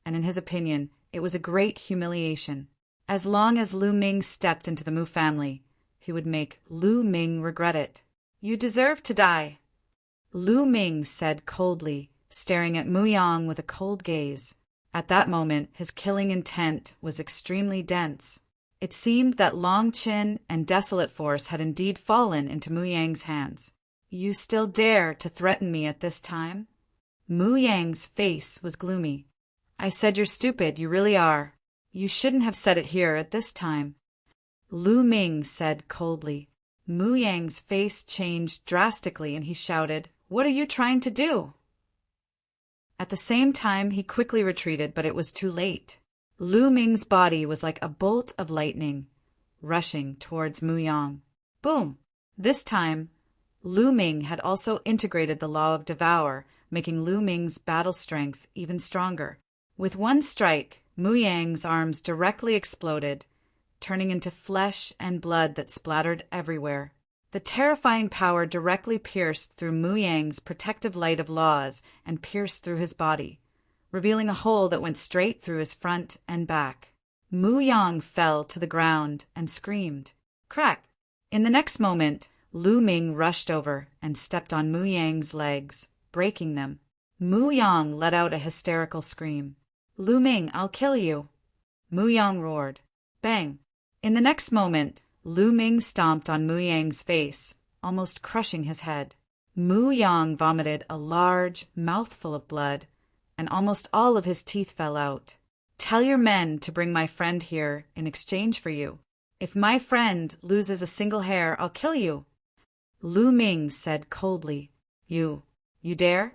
and in his opinion, it was a great humiliation. As long as Lu Ming stepped into the Mu family, he would make Lu Ming regret it. You deserve to die, Lu Ming said coldly, staring at Mu Yang with a cold gaze. At that moment, his killing intent was extremely dense. It seemed that Long Chin and Desolate Force had indeed fallen into Mu Yang's hands. You still dare to threaten me at this time? Mu Yang's face was gloomy. I said you're stupid, you really are. You shouldn't have said it here at this time, Lu Ming said coldly. Mu Yang's face changed drastically and he shouted, What are you trying to do? At the same time, he quickly retreated, but it was too late. Lu Ming's body was like a bolt of lightning, rushing towards Mu Yang. Boom! This time, Lu Ming had also integrated the law of Devour, making Lu Ming's battle strength even stronger. With one strike, Mu Yang's arms directly exploded, turning into flesh and blood that splattered everywhere. The terrifying power directly pierced through Mu Yang's protective light of laws and pierced through his body, revealing a hole that went straight through his front and back. Mu Yang fell to the ground and screamed. Crack! In the next moment, Lu Ming rushed over and stepped on Mu Yang's legs, breaking them. Mu Yang let out a hysterical scream. Lu Ming, I'll kill you! Mu Yang roared. Bang! In the next moment, Lu Ming stomped on Mu Yang's face, almost crushing his head. Mu Yang vomited a large mouthful of blood, and almost all of his teeth fell out. Tell your men to bring my friend here in exchange for you. If my friend loses a single hair, I'll kill you, Lu Ming said coldly. You dare?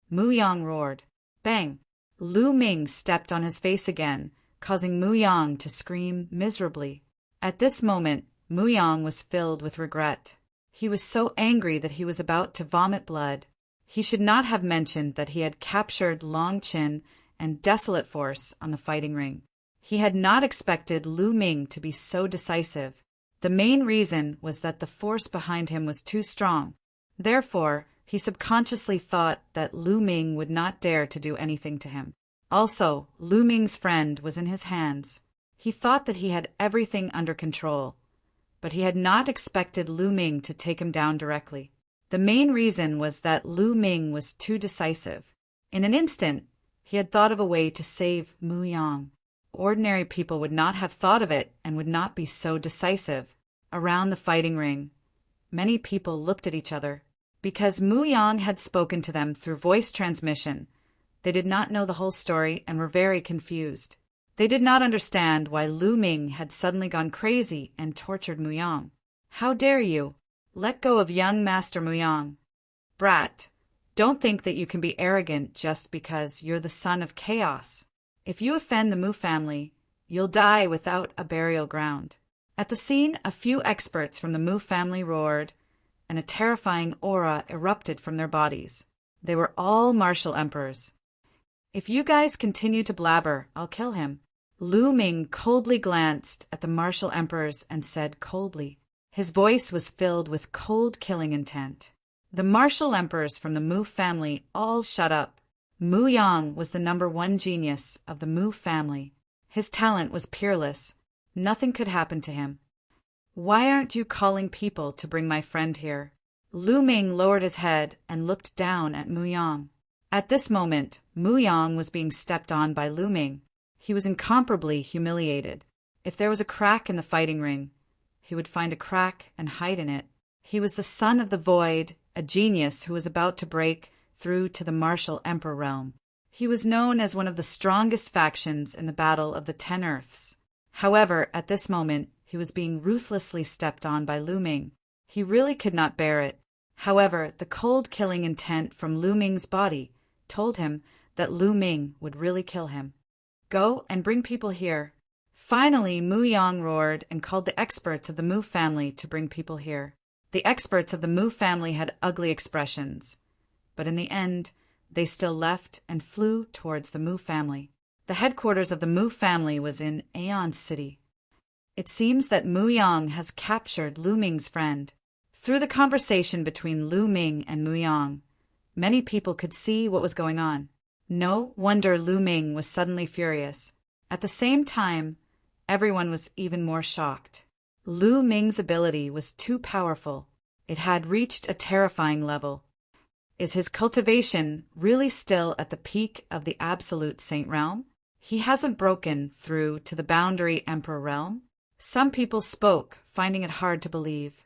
Mu Yang roared. Bang! Lu Ming stepped on his face again, causing Mu Yang to scream miserably. At this moment, Mu Yang was filled with regret. He was so angry that he was about to vomit blood. He should not have mentioned that he had captured Long Chin and Desolate Force on the fighting ring. He had not expected Lu Ming to be so decisive. The main reason was that the force behind him was too strong. Therefore, he subconsciously thought that Lu Ming would not dare to do anything to him. Also, Lu Ming's friend was in his hands. He thought that he had everything under control, but he had not expected Lu Ming to take him down directly. The main reason was that Lu Ming was too decisive. In an instant, he had thought of a way to save Mu Yang. Ordinary people would not have thought of it and would not be so decisive. Around the fighting ring, many people looked at each other. Because Mu Yang had spoken to them through voice transmission, they did not know the whole story and were very confused. They did not understand why Lu Ming had suddenly gone crazy and tortured Mu Yang. How dare you? Let go of young Master Mu Yang. Brat, don't think that you can be arrogant just because you're the son of chaos. If you offend the Mu family, you'll die without a burial ground. At the scene, a few experts from the Mu family roared, and a terrifying aura erupted from their bodies. They were all martial emperors. If you guys continue to blabber, I'll kill him. Lu Ming coldly glanced at the martial emperors and said coldly. His voice was filled with cold killing intent. The martial emperors from the Mu family all shut up. Mu Yang was the #1 genius of the Mu family. His talent was peerless. Nothing could happen to him. Why aren't you calling people to bring my friend here? Lu Ming lowered his head and looked down at Mu Yang. At this moment, Mu Yang was being stepped on by Lu Ming. He was incomparably humiliated. If there was a crack in the fighting ring, he would find a crack and hide in it. He was the son of the void, a genius who was about to break through to the martial emperor realm. He was known as one of the strongest factions in the Battle of the Ten Earths. However, at this moment, he was being ruthlessly stepped on by Lu Ming. He really could not bear it. However, the cold killing intent from Lu Ming's body told him that Lu Ming would really kill him. Go and bring people here. Finally, Mu Yang roared and called the experts of the Mu family to bring people here. The experts of the Mu family had ugly expressions, but in the end, they still left and flew towards the Mu family. The headquarters of the Mu family was in Aeon City. It seems that Mu Yang has captured Lu Ming's friend. Through the conversation between Lu Ming and Mu Yang, many people could see what was going on. No wonder Lu Ming was suddenly furious. At the same time, everyone was even more shocked. Lu Ming's ability was too powerful. It had reached a terrifying level. Is his cultivation really still at the peak of the absolute Saint realm? He hasn't broken through to the boundary Emperor realm? Some people spoke, finding it hard to believe.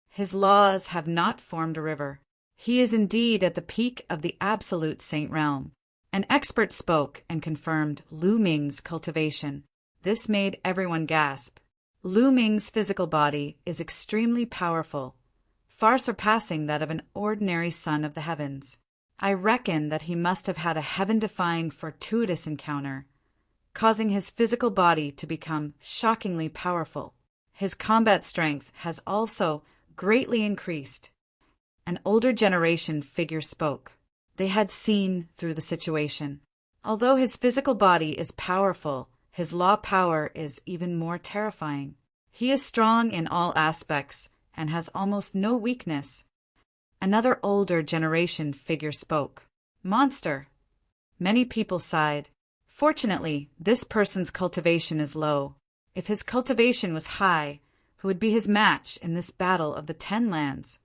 His laws have not formed a river. He is indeed at the peak of the absolute Saint realm. An expert spoke and confirmed Lu Ming's cultivation. This made everyone gasp. Lu Ming's physical body is extremely powerful, far surpassing that of an ordinary son of the heavens. I reckon that he must have had a heaven-defying fortuitous encounter, causing his physical body to become shockingly powerful. His combat strength has also greatly increased. An older generation figure spoke. They had seen through the situation. Although his physical body is powerful, his law power is even more terrifying. He is strong in all aspects and has almost no weakness. Another older generation figure spoke. Monster. Many people sighed. Fortunately, this person's cultivation is low. If his cultivation was high, who would be his match in this battle of the 10 lands?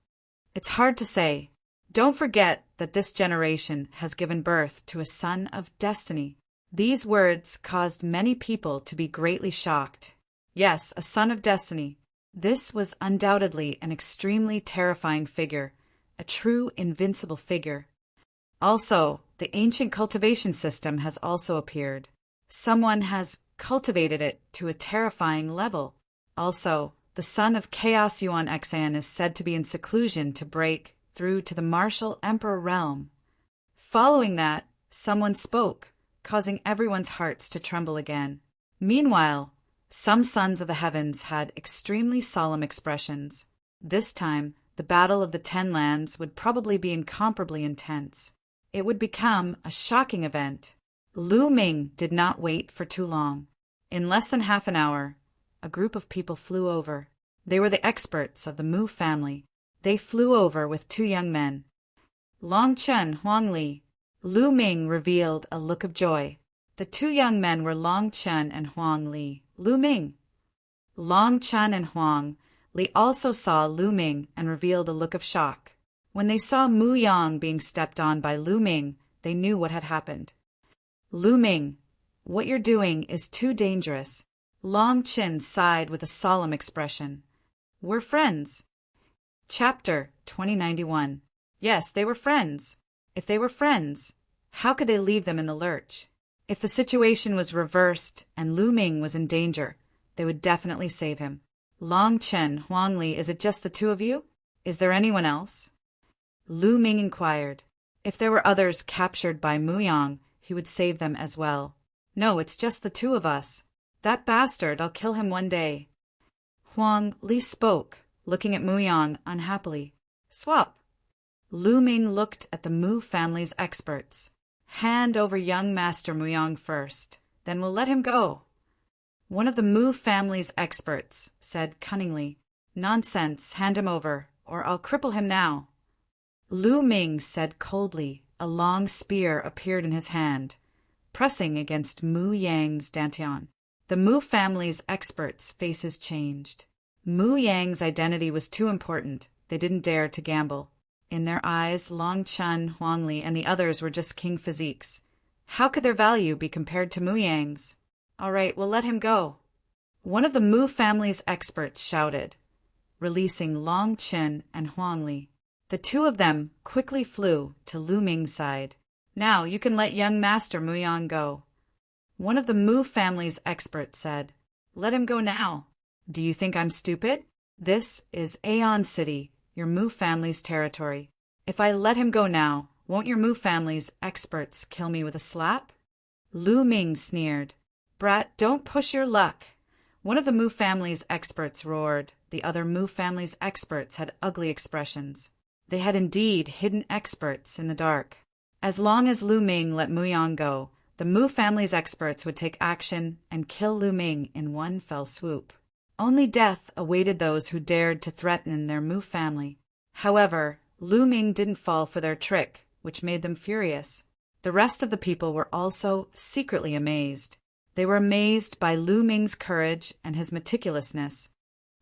It's hard to say. Don't forget that this generation has given birth to a son of destiny. These words caused many people to be greatly shocked. Yes, a son of destiny. This was undoubtedly an extremely terrifying figure, a true invincible figure. Also, the ancient cultivation system has also appeared. Someone has cultivated it to a terrifying level. Also, the son of Chaos Yuan Xan is said to be in seclusion to break through to the martial emperor realm. Following that, someone spoke, causing everyone's hearts to tremble again. Meanwhile, some sons of the heavens had extremely solemn expressions. This time, the battle of the 10 lands would probably be incomparably intense. It would become a shocking event. Lu Ming did not wait for too long. In less than half an hour, a group of people flew over. They were the experts of the Mu family. They flew over with 2 young men. Long Chen, Huang Li. Lu Ming revealed a look of joy. The 2 young men were Long Chen and Huang Li. Lu Ming. Long Chen and Huang Li also saw Lu Ming and revealed a look of shock. When they saw Mu Yang being stepped on by Lu Ming, they knew what had happened. Lu Ming, what you're doing is too dangerous. Long Chen sighed with a solemn expression. We're friends. Chapter 2091. Yes, they were friends. If they were friends, how could they leave them in the lurch? If the situation was reversed and Lu Ming was in danger, they would definitely save him. Long Chen, Huang Li, is it just the 2 of you? Is there anyone else? Lu Ming inquired. If there were others captured by Mu Yang, he would save them as well. No, it's just the 2 of us. That bastard, I'll kill him one day. Huang Li spoke, looking at Mu Yang unhappily. Swap. Lu Ming looked at the Mu family's experts. Hand over young Master Mu Yang first, then we'll let him go. One of the Mu family's experts said cunningly, Nonsense, hand him over, or I'll cripple him now. Lu Ming said coldly. A long spear appeared in his hand, pressing against Mu Yang's dantian. The Mu family's experts' faces changed. Mu Yang's identity was too important. They didn't dare to gamble. In their eyes, Long Chen, Huang Li, and the others were just king physiques. How could their value be compared to Mu Yang's? All right, we'll let him go. One of the Mu family's experts shouted, releasing Long Chen and Huang Li. The 2 of them quickly flew to Lu Ming's side. Now you can let young Master Muyang go. One of the Mu family's experts said, Let him go now. Do you think I'm stupid? This is Aeon City, your Mu family's territory. If I let him go now, won't your Mu family's experts kill me with a slap? Lu Ming sneered. Brat, don't push your luck. One of the Mu family's experts roared. The other Mu family's experts had ugly expressions. They had indeed hidden experts in the dark. As long as Lu Ming let Muyang go, the Mu family's experts would take action and kill Lu Ming in one fell swoop. Only death awaited those who dared to threaten their Mu family. However, Lu Ming didn't fall for their trick, which made them furious. The rest of the people were also secretly amazed. They were amazed by Lu Ming's courage and his meticulousness.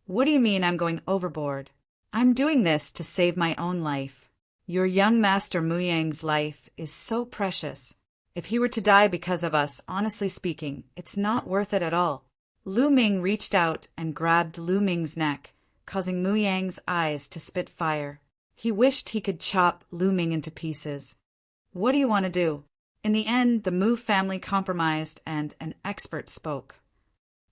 What do you mean I'm going overboard? I'm doing this to save my own life. Your young Master Muyang's life is so precious. If he were to die because of us, honestly speaking, it's not worth it at all. Lu Ming reached out and grabbed Lu Ming's neck, causing Muyang's eyes to spit fire. He wished he could chop Lu Ming into pieces. What do you want to do? In the end, the Mu family compromised and an expert spoke.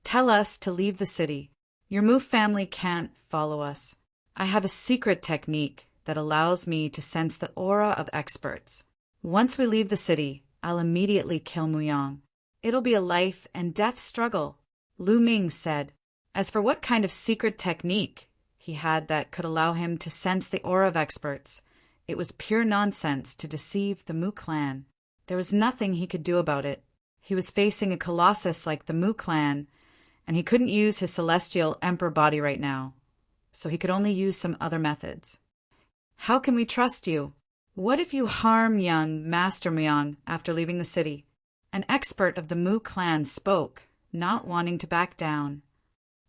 Tell us to leave the city. Your Mu family can't follow us. I have a secret technique that allows me to sense the aura of experts. Once we leave the city, I'll immediately kill Muyang. It'll be a life and death struggle, Lu Ming said. As for what kind of secret technique he had that could allow him to sense the aura of experts, it was pure nonsense to deceive the Mu clan. There was nothing he could do about it. He was facing a colossus like the Mu clan, and he couldn't use his celestial emperor body right now, so he could only use some other methods. How can we trust you? What if you harm young Master Muyang after leaving the city? An expert of the Mu clan spoke, not wanting to back down.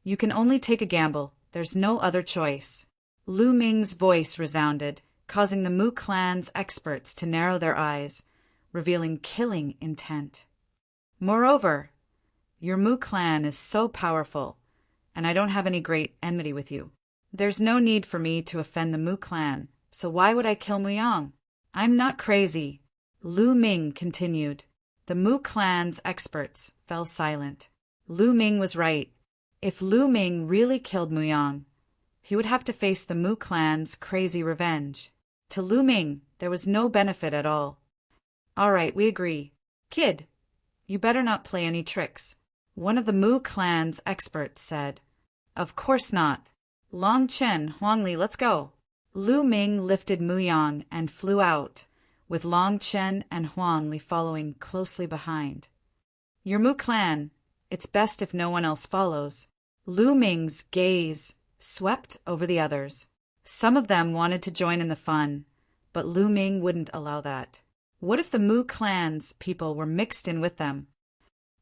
You can only take a gamble. There's no other choice. Lu Ming's voice resounded, causing the Mu clan's experts to narrow their eyes, revealing killing intent. Moreover, your Mu clan is so powerful, and I don't have any great enmity with you. There's no need for me to offend the Mu clan, so why would I kill Muyang? I'm not crazy. Lu Ming continued. The Mu clan's experts fell silent. Lu Ming was right. If Lu Ming really killed Muyang, he would have to face the Mu clan's crazy revenge. To Lu Ming, there was no benefit at all. All right, we agree. Kid, you better not play any tricks, one of the Mu clan's experts said. Of course not. Long Chen, Huangli, let's go. Lu Ming lifted Muyang and flew out, with Long Chen and Huangli following closely behind. Your Mu clan, it's best if no one else follows. Lu Ming's gaze swept over the others. Some of them wanted to join in the fun, but Lu Ming wouldn't allow that. What if the Mu clan's people were mixed in with them?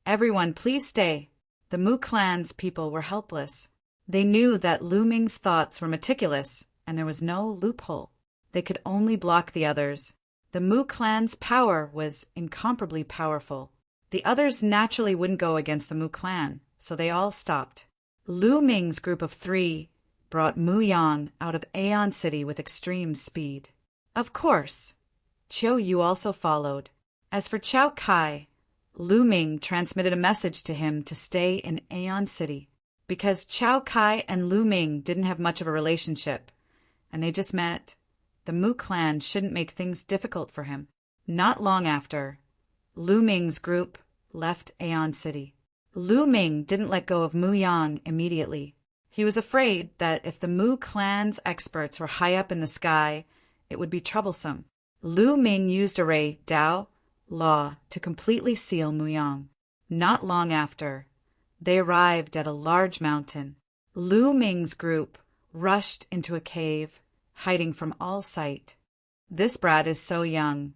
Everyone, please stay. The Mu clan's people were helpless. They knew that Lu Ming's thoughts were meticulous, and there was no loophole. They could only block the others. The Mu clan's power was incomparably powerful. The others naturally wouldn't go against the Mu clan, so they all stopped. Lu Ming's group of 3 brought Muyang out of Aeon City with extreme speed. Of course, Chiu Yu also followed. As for Chao Kai, Lu Ming transmitted a message to him to stay in Aeon City. Because Chao Kai and Lu Ming didn't have much of a relationship, and they just met, the Mu clan shouldn't make things difficult for him. Not long after, Lu Ming's group left Aeon City. Lu Ming didn't let go of Muyang immediately. He was afraid that if the Mu clan's experts were high up in the sky, it would be troublesome. Lu Ming used a ray Dao Law to completely seal Muyang. Not long after, they arrived at a large mountain. Lu Ming's group rushed into a cave, hiding from all sight. This brat is so young,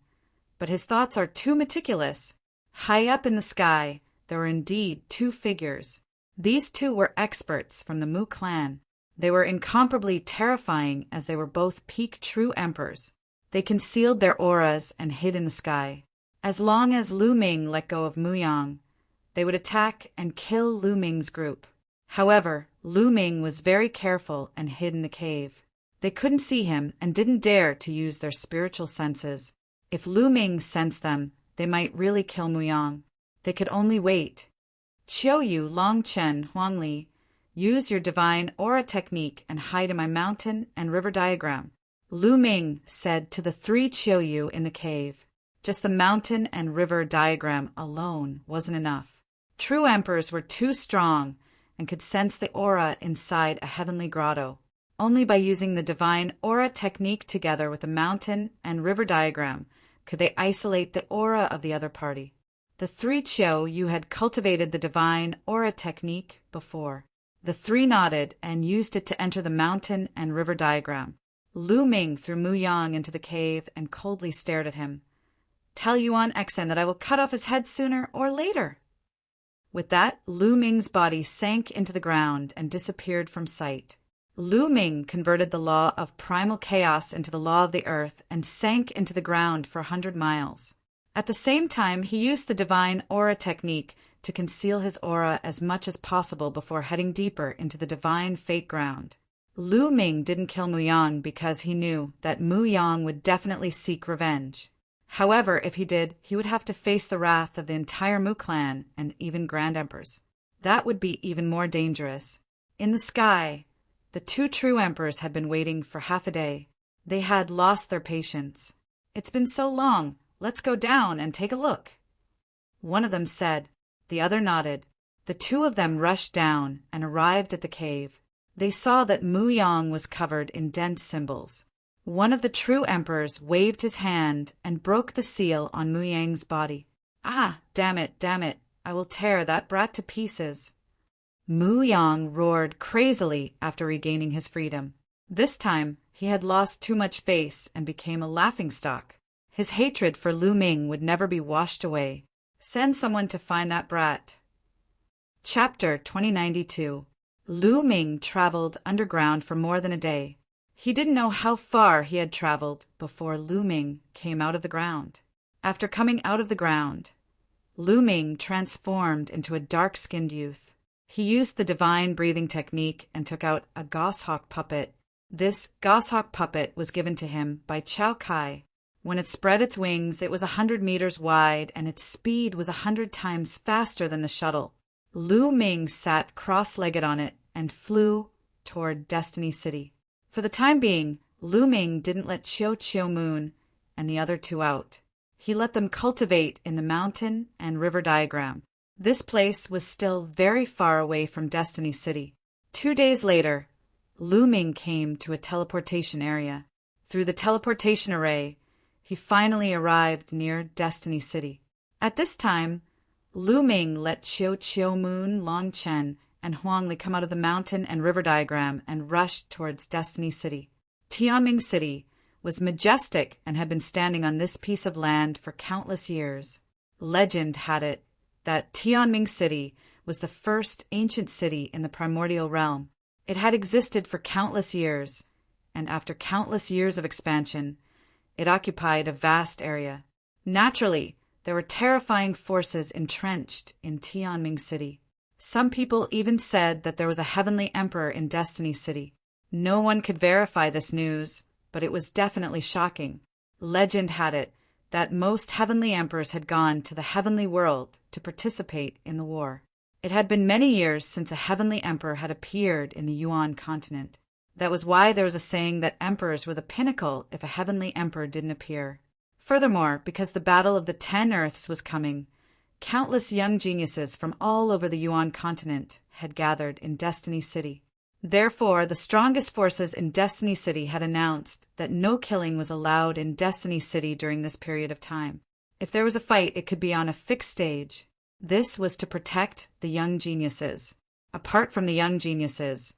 but his thoughts are too meticulous. High up in the sky, there were indeed 2 figures. These 2 were experts from the Mu clan. They were incomparably terrifying as they were both peak true emperors. They concealed their auras and hid in the sky. As long as Lu Ming let go of Muyang, they would attack and kill Lu Ming's group. However, Lu Ming was very careful and hid in the cave. They couldn't see him and didn't dare to use their spiritual senses. If Lu Ming sensed them, they might really kill Muyang. They could only wait. Qiuyu, Longchen, Huangli, use your divine aura technique and hide in my mountain and river diagram. Lu Ming said to the 3 Qiuyu in the cave. Just the mountain and river diagram alone wasn't enough. True emperors were too strong and could sense the aura inside a heavenly grotto. Only by using the divine aura technique together with the mountain and river diagram could they isolate the aura of the other party. The 3 Qiuyu had cultivated the divine aura technique before. The 3 nodded and used it to enter the mountain and river diagram. Lu Ming threw Muyang into the cave and coldly stared at him. Tell Yuan Exen that I will cut off his head sooner or later. With that, Lu Ming's body sank into the ground and disappeared from sight. Lu Ming converted the law of primal chaos into the law of the earth and sank into the ground for 100 miles. At the same time, he used the divine aura technique to conceal his aura as much as possible before heading deeper into the divine fate ground. Lu Ming didn't kill Muyang because he knew that Muyang would definitely seek revenge. However, if he did, he would have to face the wrath of the entire Mu clan and even Grand Emperors. That would be even more dangerous. In the sky, the 2 true emperors had been waiting for half a day. They had lost their patience. It's been so long. Let's go down and take a look. One of them said. The other nodded. The 2 of them rushed down and arrived at the cave. They saw that Muyang was covered in dense symbols. One of the true emperors waved his hand and broke the seal on Muyang's body. Ah, damn it, I will tear that brat to pieces. Muyang roared crazily after regaining his freedom. This time, he had lost too much face and became a laughingstock. His hatred for Lu Ming would never be washed away. Send someone to find that brat. Chapter 2092. Lu Ming traveled underground for more than a day. He didn't know how far he had traveled before Lu Ming came out of the ground. After coming out of the ground, Lu Ming transformed into a dark-skinned youth. He used the divine breathing technique and took out a goshawk puppet. This goshawk puppet was given to him by Chao Kai. When it spread its wings, it was 100 meters wide, and its speed was 100 times faster than the shuttle. Lu Ming sat cross-legged on it and flew toward Destiny City. For the time being, Lu Ming didn't let Qiu Moon and the other 2 out. He let them cultivate in the mountain and river diagram. This place was still very far away from Destiny City. 2 days later, Lu Ming came to a teleportation area. Through the teleportation array, he finally arrived near Destiny City. At this time, Lu Ming let Qiu Moon, Longchen, and Huangli come out of the mountain and river diagram and rushed towards Destiny City. Tianming City was majestic and had been standing on this piece of land for countless years. Legend had it that Tianming City was the first ancient city in the primordial realm. It had existed for countless years, and after countless years of expansion, it occupied a vast area. Naturally, there were terrifying forces entrenched in Tianming City. Some people even said that there was a heavenly emperor in Destiny City. No one could verify this news, but it was definitely shocking. Legend had it that most heavenly emperors had gone to the heavenly world to participate in the war. It had been many years since a heavenly emperor had appeared in the Yuan continent. That was why there was a saying that emperors were the pinnacle if a heavenly emperor didn't appear. Furthermore, because the Battle of the 10 Earths was coming, countless young geniuses from all over the Yuan continent had gathered in Destiny City. Therefore, the strongest forces in Destiny City had announced that no killing was allowed in Destiny City during this period of time. If there was a fight, it could be on a fixed stage. This was to protect the young geniuses. Apart from the young geniuses,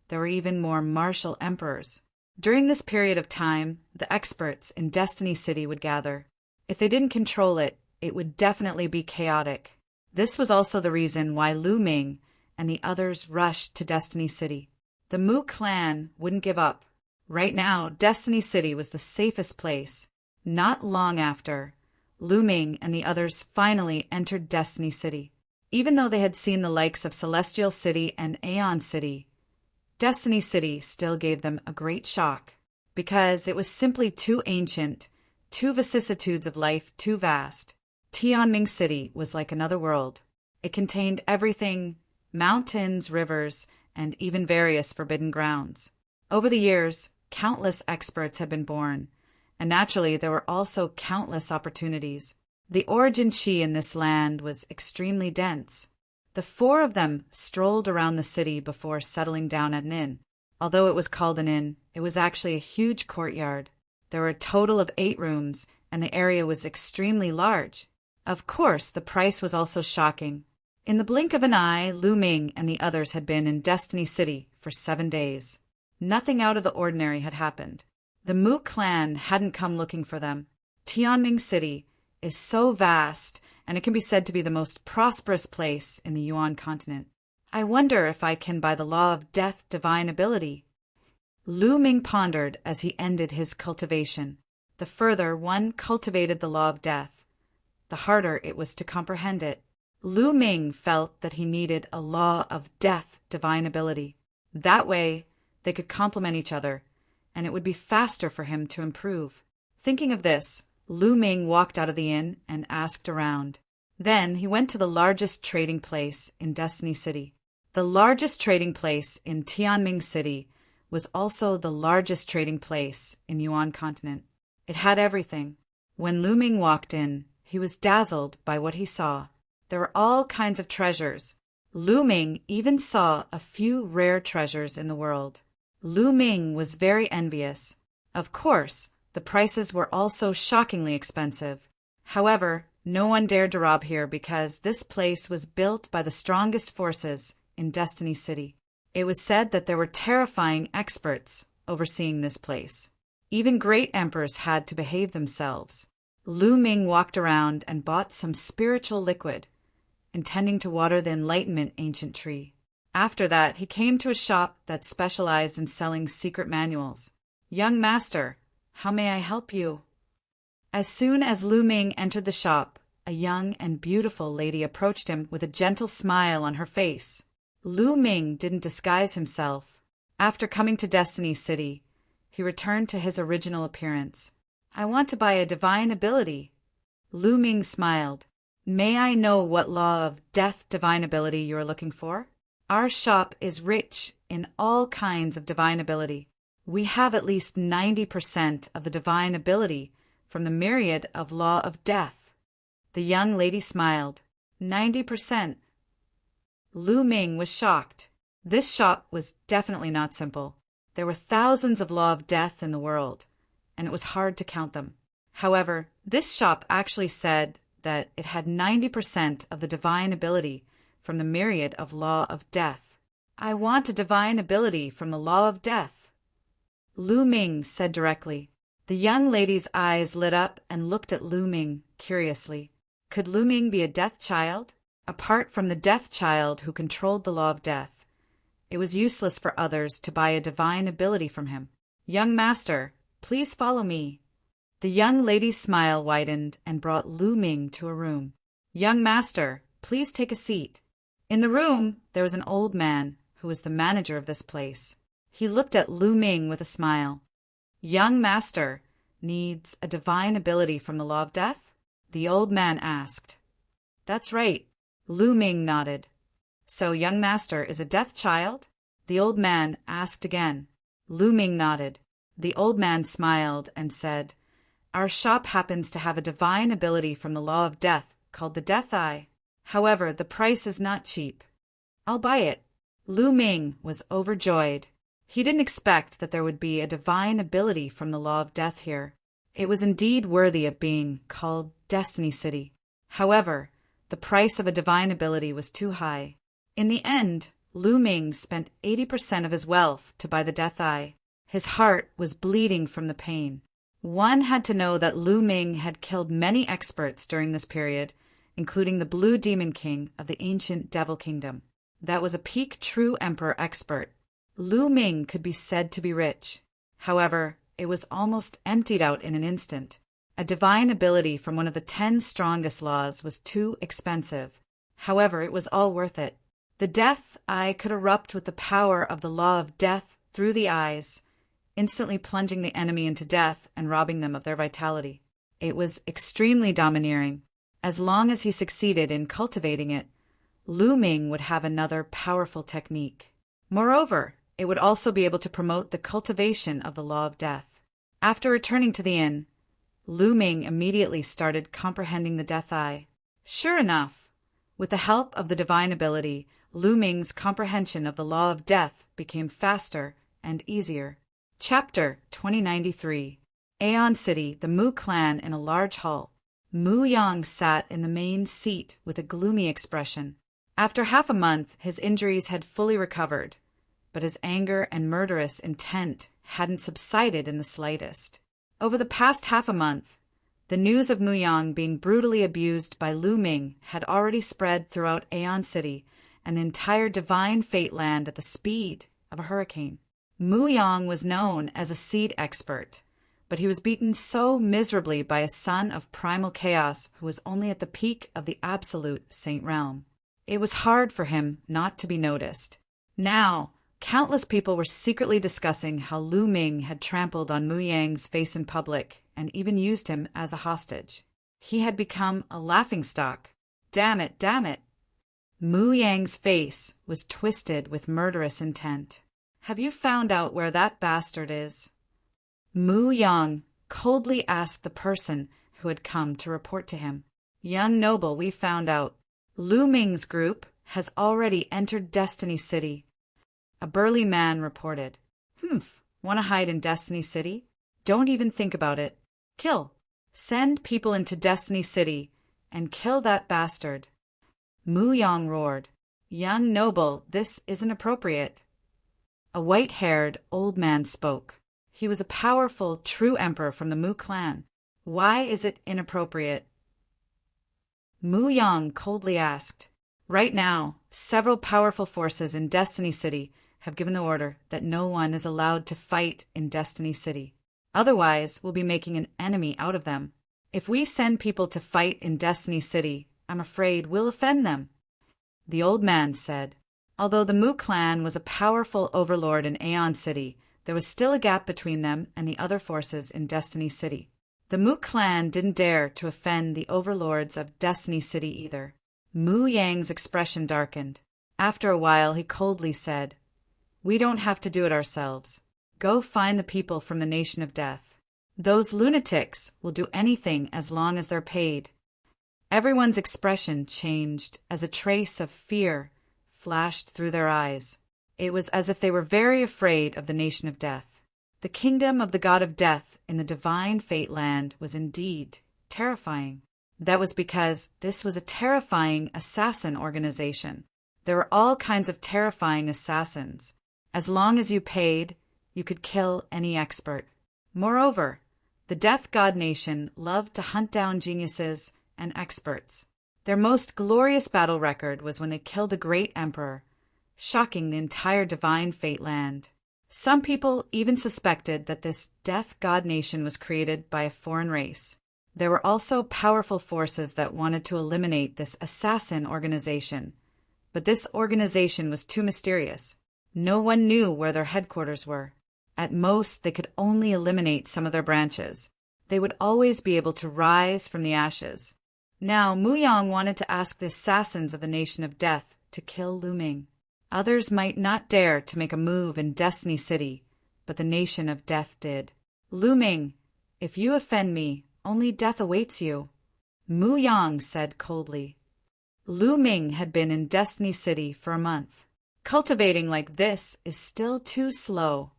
there were even more martial emperors. During this period of time, the experts in Destiny City would gather. If they didn't control it, it would definitely be chaotic. This was also the reason why Lu Ming and the others rushed to Destiny City. The Mu clan wouldn't give up. Right now, Destiny City was the safest place. Not long after, Lu Ming and the others finally entered Destiny City. Even though they had seen the likes of Celestial City and Aeon City, Destiny City still gave them a great shock, because it was simply too ancient, two vicissitudes of life too vast. Tianming City was like another world. It contained everything: mountains, rivers, and even various forbidden grounds. Over the years, countless experts had been born, and naturally there were also countless opportunities. The origin chi in this land was extremely dense. The four of them strolled around the city before settling down at an inn. Although it was called an inn, it was actually a huge courtyard. There were a total of 8 rooms, and the area was extremely large. Of course, the price was also shocking. In the blink of an eye, Lu Ming and the others had been in Destiny City for 7 days. Nothing out of the ordinary had happened. The Mu clan hadn't come looking for them. Tianming City is so vast, and it can be said to be the most prosperous place in the Yuan continent. I wonder if I can, by the law of death, divine ability. Lu Ming pondered as he ended his cultivation. The further one cultivated the law of death, the harder it was to comprehend it. Lu Ming felt that he needed a law of death divine ability. That way, they could complement each other, and it would be faster for him to improve. Thinking of this, Lu Ming walked out of the inn and asked around. Then he went to the largest trading place in Destiny City. The largest trading place in Tianming City was also the largest trading place in Yuan continent. It had everything. When Lu Ming walked in, he was dazzled by what he saw. There were all kinds of treasures. Lu Ming even saw a few rare treasures in the world. Lu Ming was very envious. Of course, the prices were also shockingly expensive. However, no one dared to rob here because this place was built by the strongest forces in Destiny City. It was said that there were terrifying experts overseeing this place. Even great emperors had to behave themselves. Lu Ming walked around and bought some spiritual liquid, intending to water the Enlightenment ancient tree. After that, he came to a shop that specialized in selling secret manuals. "Young master, how may I help you?" As soon as Lu Ming entered the shop, a young and beautiful lady approached him with a gentle smile on her face. Lu Ming didn't disguise himself. After coming to Destiny City, he returned to his original appearance. "I want to buy a divine ability." Lu Ming smiled. "May I know what law of death divine ability you are looking for? Our shop is rich in all kinds of divine ability. We have at least 90% of the divine ability from the myriad of law of death." The young lady smiled. 90%. Lu Ming was shocked. This shop was definitely not simple. There were thousands of law of death in the world, and it was hard to count them. However, this shop actually said that it had 90% of the divine ability from the myriad of law of death. "I want a divine ability from the law of death," Lu Ming said directly. The young lady's eyes lit up and looked at Lu Ming curiously. Could Lu Ming be a death child? Apart from the death child who controlled the law of death, it was useless for others to buy a divine ability from him. "Young master, please follow me." The young lady's smile widened and brought Lu Ming to a room. "Young master, please take a seat." In the room, there was an old man who was the manager of this place. He looked at Lu Ming with a smile. "Young master needs a divine ability from the law of death?" the old man asked. "That's right." Lu Ming nodded. "So young master is a death child?" the old man asked again. Lu Ming nodded. The old man smiled and said, "Our shop happens to have a divine ability from the law of death called the Death Eye. However, the price is not cheap." "I'll buy it." Lu Ming was overjoyed. He didn't expect that there would be a divine ability from the law of death here. It was indeed worthy of being called Destiny City. However, the price of a divine ability was too high. In the end, Lu Ming spent 80% of his wealth to buy the Death Eye. His heart was bleeding from the pain. One had to know that Lu Ming had killed many experts during this period, including the Blue Demon King of the ancient Devil Kingdom. That was a peak true emperor expert. Lu Ming could be said to be rich. However, it was almost emptied out in an instant. A divine ability from one of the 10 strongest laws was too expensive. However, it was all worth it. The Death Eye could erupt with the power of the law of death through the eyes, instantly plunging the enemy into death and robbing them of their vitality. It was extremely domineering. As long as he succeeded in cultivating it, Lu Ming would have another powerful technique. Moreover, it would also be able to promote the cultivation of the law of death. After returning to the inn, Lu Ming immediately started comprehending the death eye. Sure enough, with the help of the divine ability, Lu Ming's comprehension of the law of death became faster and easier. Chapter 2093. Aeon City, the Mu clan in a large hall. Mu Yang sat in the main seat with a gloomy expression. After half a month, his injuries had fully recovered, but his anger and murderous intent hadn't subsided in the slightest. Over the past half a month, the news of Mu Yang being brutally abused by Lu Ming had already spread throughout Aeon City and the entire divine fate land at the speed of a hurricane. Mu Yang was known as a seed expert, but he was beaten so miserably by a son of primal chaos who was only at the peak of the absolute Saint Realm. It was hard for him not to be noticed. Now, countless people were secretly discussing how Lu Ming had trampled on Mu Yang's face in public and even used him as a hostage. He had become a laughingstock. Damn it, damn it. Mu Yang's face was twisted with murderous intent. Have you found out where that bastard is? Mu Yang coldly asked the person who had come to report to him. Young noble, we found out. Lu Ming's group has already entered Destiny City. A burly man reported. Want to hide in Destiny City? Don't even think about it. Kill. Send people into Destiny City and kill that bastard. Mu Yang roared. Young noble, this isn't appropriate. A white-haired old man spoke. He was a powerful, true emperor from the Mu clan. Why is it inappropriate? Mu Yang coldly asked. Right now, several powerful forces in Destiny City have given the order that no one is allowed to fight in Destiny City. Otherwise, we'll be making an enemy out of them. If we send people to fight in Destiny City, I'm afraid we'll offend them. The old man said. Although the Mu clan was a powerful overlord in Aeon City, there was still a gap between them and the other forces in Destiny City. The Mu clan didn't dare to offend the overlords of Destiny City either. Mu Yang's expression darkened. After a while, he coldly said, We don't have to do it ourselves. Go find the people from the Nation of Death. Those lunatics will do anything as long as they're paid. Everyone's expression changed as a trace of fear flashed through their eyes. It was as if they were very afraid of the Nation of Death. The kingdom of the god of death in the divine fate land was indeed terrifying. That was because this was a terrifying assassin organization. There were all kinds of terrifying assassins. As long as you paid, you could kill any expert. Moreover, the Death God Nation loved to hunt down geniuses and experts. Their most glorious battle record was when they killed a great emperor, shocking the entire divine fate land. Some people even suspected that this Death God Nation was created by a foreign race. There were also powerful forces that wanted to eliminate this assassin organization, but this organization was too mysterious. No one knew where their headquarters were. At most, they could only eliminate some of their branches. They would always be able to rise from the ashes. Now, Mu Yang wanted to ask the assassins of the Nation of Death to kill Lu Ming. Others might not dare to make a move in Destiny City, but the Nation of Death did. Lu Ming, if you offend me, only death awaits you, Mu Yang said coldly. Lu Ming had been in Destiny City for a month. Cultivating like this is still too slow.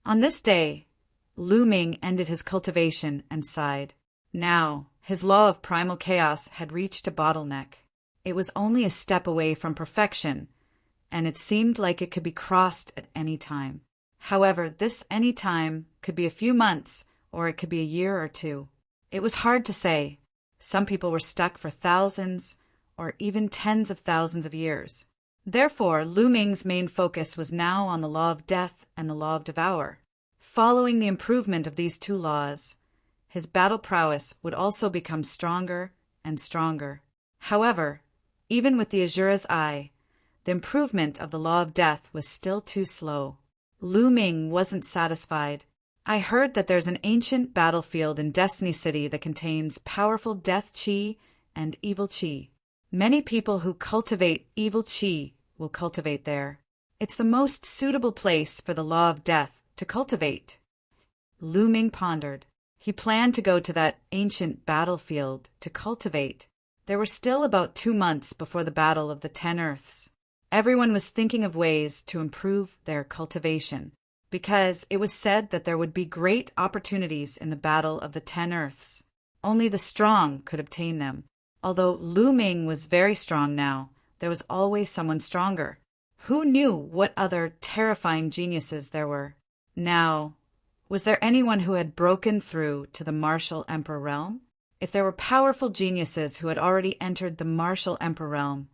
On this day, Lu Ming ended his cultivation and sighed. Now, his law of primal chaos had reached a bottleneck. It was only a step away from perfection, and it seemed like it could be crossed at any time. However, this any time could be a few months, or it could be a year or two. It was hard to say. Some people were stuck for thousands, or even tens of thousands of years. Therefore, Lu Ming's main focus was now on the law of death and the law of devour. Following the improvement of these two laws, his battle prowess would also become stronger and stronger. However, even with the Azura's Eye, the improvement of the law of death was still too slow. Lu Ming wasn't satisfied. I heard that there's an ancient battlefield in Destiny City that contains powerful death chi and evil chi. Many people who cultivate evil chi will cultivate there. It's the most suitable place for the law of death to cultivate. Lu Ming pondered. He planned to go to that ancient battlefield to cultivate. There were still about 2 months before the Battle of the 10 Earths. Everyone was thinking of ways to improve their cultivation, because it was said that there would be great opportunities in the Battle of the 10 Earths. Only the strong could obtain them. Although Lu Ming was very strong now, there was always someone stronger. Who knew what other terrifying geniuses there were? Now, was there anyone who had broken through to the Martial Emperor realm? If there were powerful geniuses who had already entered the Martial Emperor realm,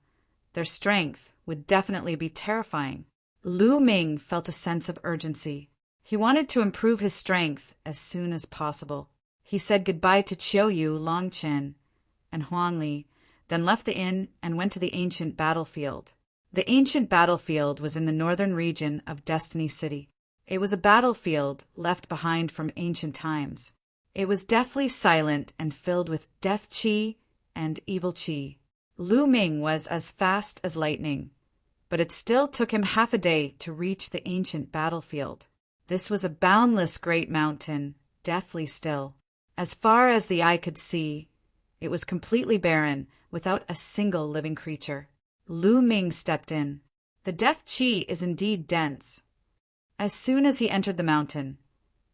their strength would definitely be terrifying. Lu Ming felt a sense of urgency. He wanted to improve his strength as soon as possible. He said goodbye to Qiuyu, Longchen, and Huangli, then left the inn and went to the ancient battlefield. The ancient battlefield was in the northern region of Destiny City. It was a battlefield left behind from ancient times. It was deathly silent and filled with death chi and evil chi. Lu Ming was as fast as lightning, but it still took him half a day to reach the ancient battlefield. This was a boundless great mountain, deathly still. As far as the eye could see, it was completely barren, without a single living creature. Lu Ming stepped in. The death chi is indeed dense. As soon as he entered the mountain,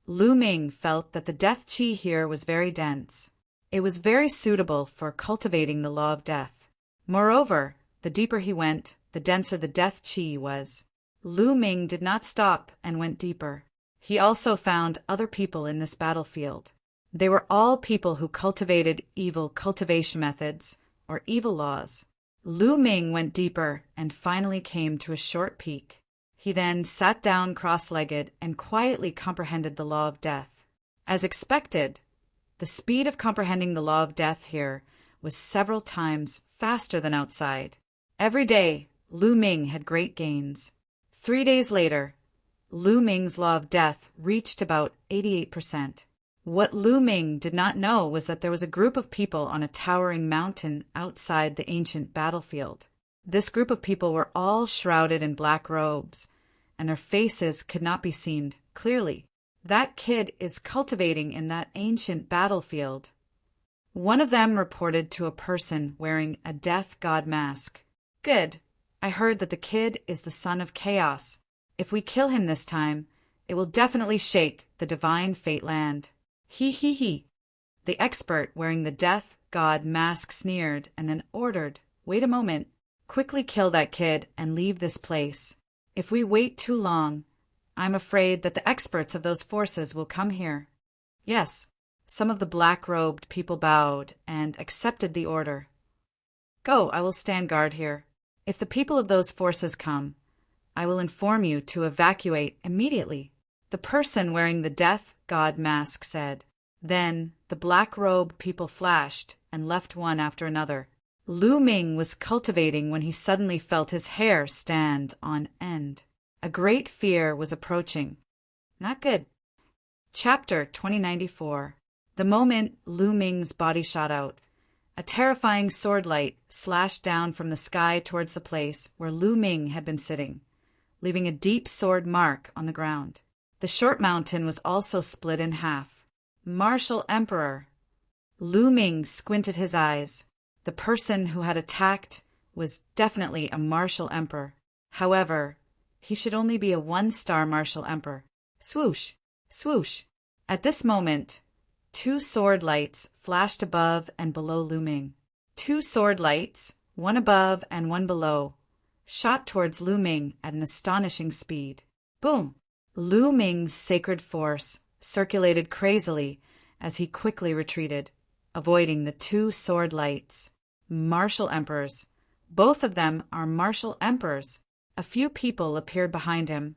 Lu Ming felt that the death chi here was very dense. It was very suitable for cultivating the law of death. Moreover, the deeper he went, the denser the death chi was. Lu Ming did not stop and went deeper. He also found other people in this battlefield. They were all people who cultivated evil cultivation methods or evil laws. Lu Ming went deeper and finally came to a short peak. He then sat down cross-legged and quietly comprehended the law of death. As expected, the speed of comprehending the law of death here was several times faster than outside. Every day, Lu Ming had great gains. 3 days later, Lu Ming's law of death reached about 88%. What Lu Ming did not know was that there was a group of people on a towering mountain outside the ancient battlefield. This group of people were all shrouded in black robes, and their faces could not be seen clearly. That kid is cultivating in that ancient battlefield. One of them reported to a person wearing a death god mask. Good. I heard that the kid is the son of chaos. If we kill him this time, it will definitely shake the divine fate land. He. The expert wearing the death god mask sneered and then ordered, "Wait a moment. Quickly kill that kid and leave this place. If we wait too long, I'm afraid that the experts of those forces will come here." Yes, some of the black-robed people bowed and accepted the order. "Go, I will stand guard here. If the people of those forces come, I will inform you to evacuate immediately," the person wearing the death god mask said. Then the black-robed people flashed and left one after another. Lu Ming was cultivating when he suddenly felt his hair stand on end. A great fear was approaching. Not good. Chapter 2094. The moment Lu Ming's body shot out, a terrifying sword light slashed down from the sky towards the place where Lu Ming had been sitting, leaving a deep sword mark on the ground. The short mountain was also split in half. Martial Emperor. Lu Ming squinted his eyes. The person who had attacked was definitely a martial emperor. However, he should only be a 1-star martial emperor. Swoosh! Swoosh! At this moment, 2 sword lights flashed above and below Lu Ming. 2 sword lights, one above and one below, shot towards Lu Ming at an astonishing speed. Boom! Lu Ming's sacred force circulated crazily as he quickly retreated, avoiding the 2 sword lights. Martial emperors. Both of them are martial emperors. A few people appeared behind him.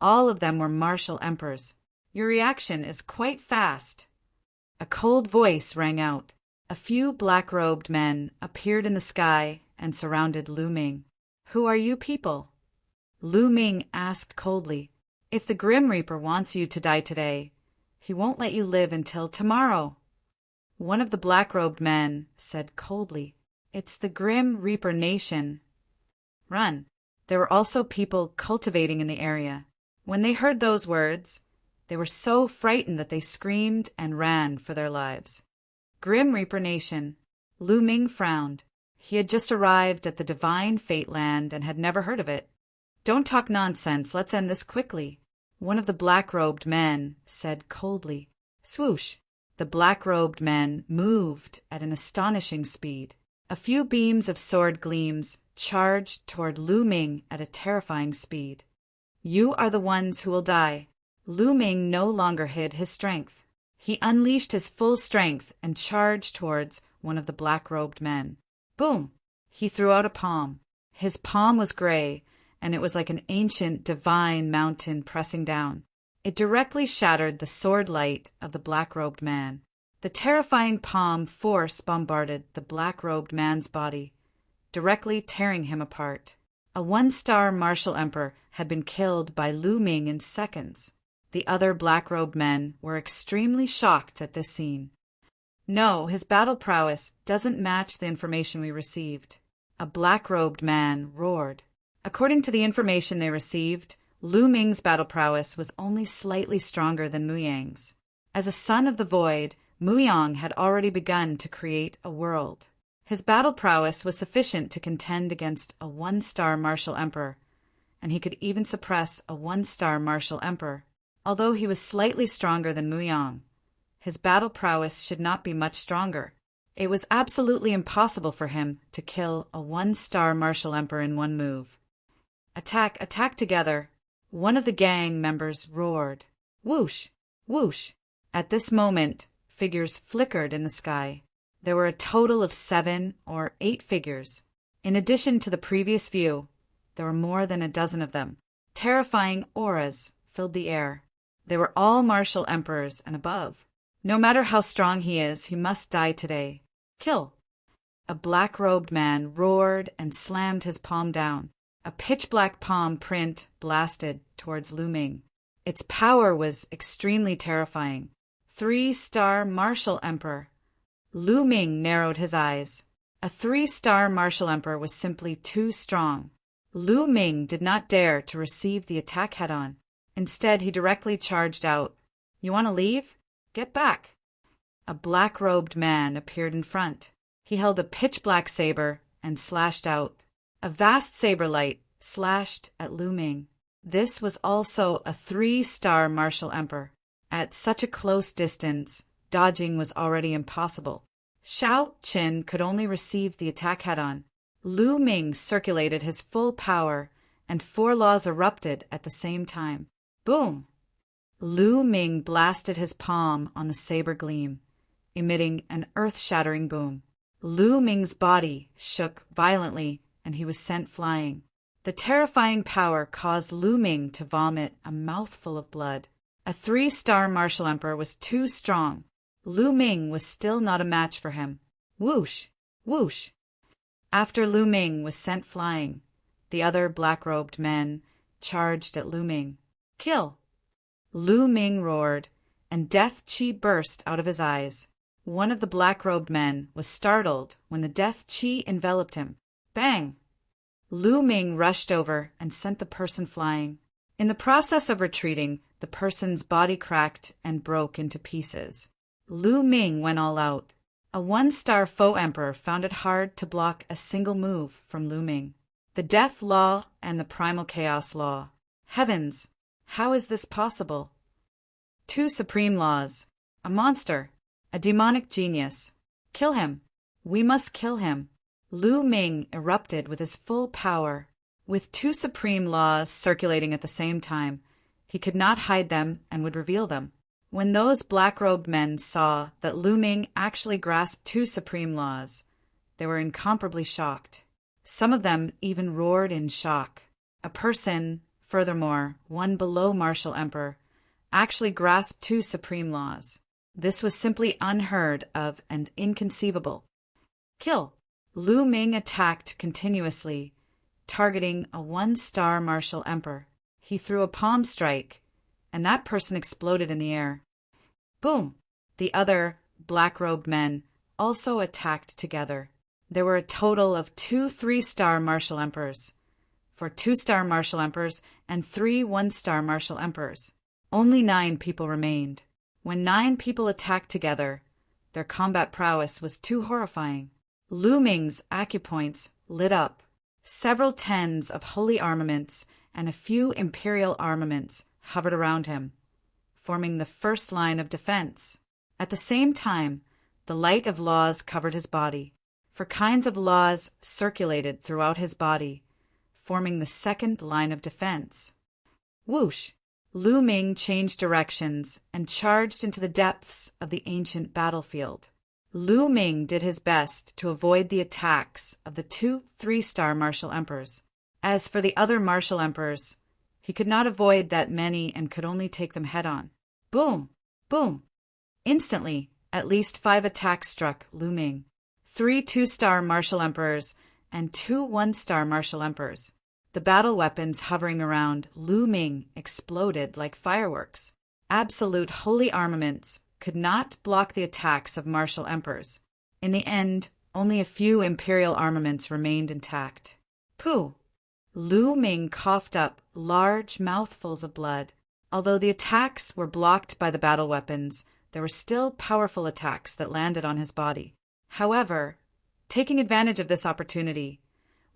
All of them were martial emperors. Your reaction is quite fast. A cold voice rang out. A few black-robed men appeared in the sky and surrounded Lu Ming. Who are you people? Lu Ming asked coldly. If the Grim Reaper wants you to die today, He won't let you live until tomorrow." One of the black-robed men said coldly, "It's the Grim Reaper Nation. Run." There were also people cultivating in the area. When they heard those words, they were so frightened that they screamed and ran for their lives. Grim Reaper Nation. Lu Ming frowned. He had just arrived at the divine Fate Land and had never heard of it. "Don't talk nonsense. Let's end this quickly." One of the black-robed men said coldly. Swoosh! The black-robed men moved at an astonishing speed. A few beams of sword gleams charged toward Lu Ming at a terrifying speed. "You are the ones who will die." Lu Ming no longer hid his strength. He unleashed his full strength and charged towards one of the black-robed men. Boom! He threw out a palm. His palm was gray, and it was like an ancient divine mountain pressing down. It directly shattered the sword light of the black-robed man. The terrifying palm force bombarded the black-robed man's body, directly tearing him apart. A one-star martial emperor had been killed by Lu Ming in seconds. The other black-robed men were extremely shocked at this scene. "No, his battle prowess doesn't match the information we received," a black-robed man roared. According to the information they received, Lu Ming's battle prowess was only slightly stronger than Muyang's. As a son of the void, Muyang had already begun to create a world. His battle prowess was sufficient to contend against a one-star martial emperor, and he could even suppress a one-star martial emperor. Although he was slightly stronger than Muyang, his battle prowess should not be much stronger. It was absolutely impossible for him to kill a one-star martial emperor in one move. "Attack! Attack together!" One of the gang members roared. Whoosh! Whoosh! At this moment, figures flickered in the sky. There were a total of 7 or 8 figures. In addition to the previous view, there were more than a dozen of them. Terrifying auras filled the air. They were all martial emperors and above. No matter how strong he is, he must die today. Kill! A black-robed man roared and slammed his palm down. A pitch-black palm print blasted towards Lu Ming. Its power was extremely terrifying. 3-star martial emperor. Lu Ming narrowed his eyes. A 3-star martial emperor was simply too strong. Lu Ming did not dare to receive the attack head-on. Instead, he directly charged out. "You want to leave? Get back!" A black-robed man appeared in front. He held a pitch-black saber and slashed out. A vast saber light slashed at Lu Ming. This was also a 3-star martial emperor. At such a close distance, dodging was already impossible. Shao Qin could only receive the attack head-on. Lu Ming circulated his full power, and 4 laws erupted at the same time. Boom! Lu Ming blasted his palm on the saber gleam, emitting an earth-shattering boom. Lu Ming's body shook violently, and he was sent flying. The terrifying power caused Lu Ming to vomit a mouthful of blood. A 3-star martial emperor was too strong. Lu Ming was still not a match for him. Whoosh! Whoosh! After Lu Ming was sent flying, the other black-robed men charged at Lu Ming. Kill! Lu Ming roared, and death chi burst out of his eyes. One of the black-robed men was startled when the death chi enveloped him. Bang! Lu Ming rushed over and sent the person flying. In the process of retreating, the person's body cracked and broke into pieces. Lu Ming went all out. A 1-star foe emperor found it hard to block a single move from Lu Ming. The Death Law and the Primal Chaos Law. Heavens! How is this possible? 2 supreme laws. A monster. A demonic genius. Kill him. We must kill him. Lu Ming erupted with his full power. With 2 supreme laws circulating at the same time, he could not hide them and would reveal them. When those black-robed men saw that Lu Ming actually grasped 2 supreme laws, they were incomparably shocked. Some of them even roared in shock. A person, furthermore, one below martial emperor, actually grasped 2 supreme laws. This was simply unheard of and inconceivable. Kill! Lu Ming attacked continuously, targeting a 1-star martial emperor. He threw a palm strike, and that person exploded in the air. Boom! The other black-robed men also attacked together. There were a total of 2 3-star martial emperors, 4 2-star martial emperors, and 3 1-star martial emperors. Only 9 people remained. When 9 people attacked together, their combat prowess was too horrifying. Lu Ming's acupoints lit up. Several tens of holy armaments and a few imperial armaments hovered around him, forming the first line of defense. At the same time, the light of laws covered his body. 4 kinds of laws circulated throughout his body, forming the second line of defense. Whoosh! Lu Ming changed directions and charged into the depths of the ancient battlefield. Lu Ming did his best to avoid the attacks of the 2 3-star martial emperors. As for the other martial emperors, he could not avoid that many and could only take them head-on. Boom! Boom! Instantly, at least 5 attacks struck Lu Ming. 3 2-star martial emperors and 2 1-star martial emperors. The battle weapons hovering around Lu Ming exploded like fireworks. Absolute holy armaments could not block the attacks of martial emperors. In the end, only a few imperial armaments remained intact. Pooh! Lu Ming coughed up large mouthfuls of blood. Although the attacks were blocked by the battle weapons, there were still powerful attacks that landed on his body. However, taking advantage of this opportunity,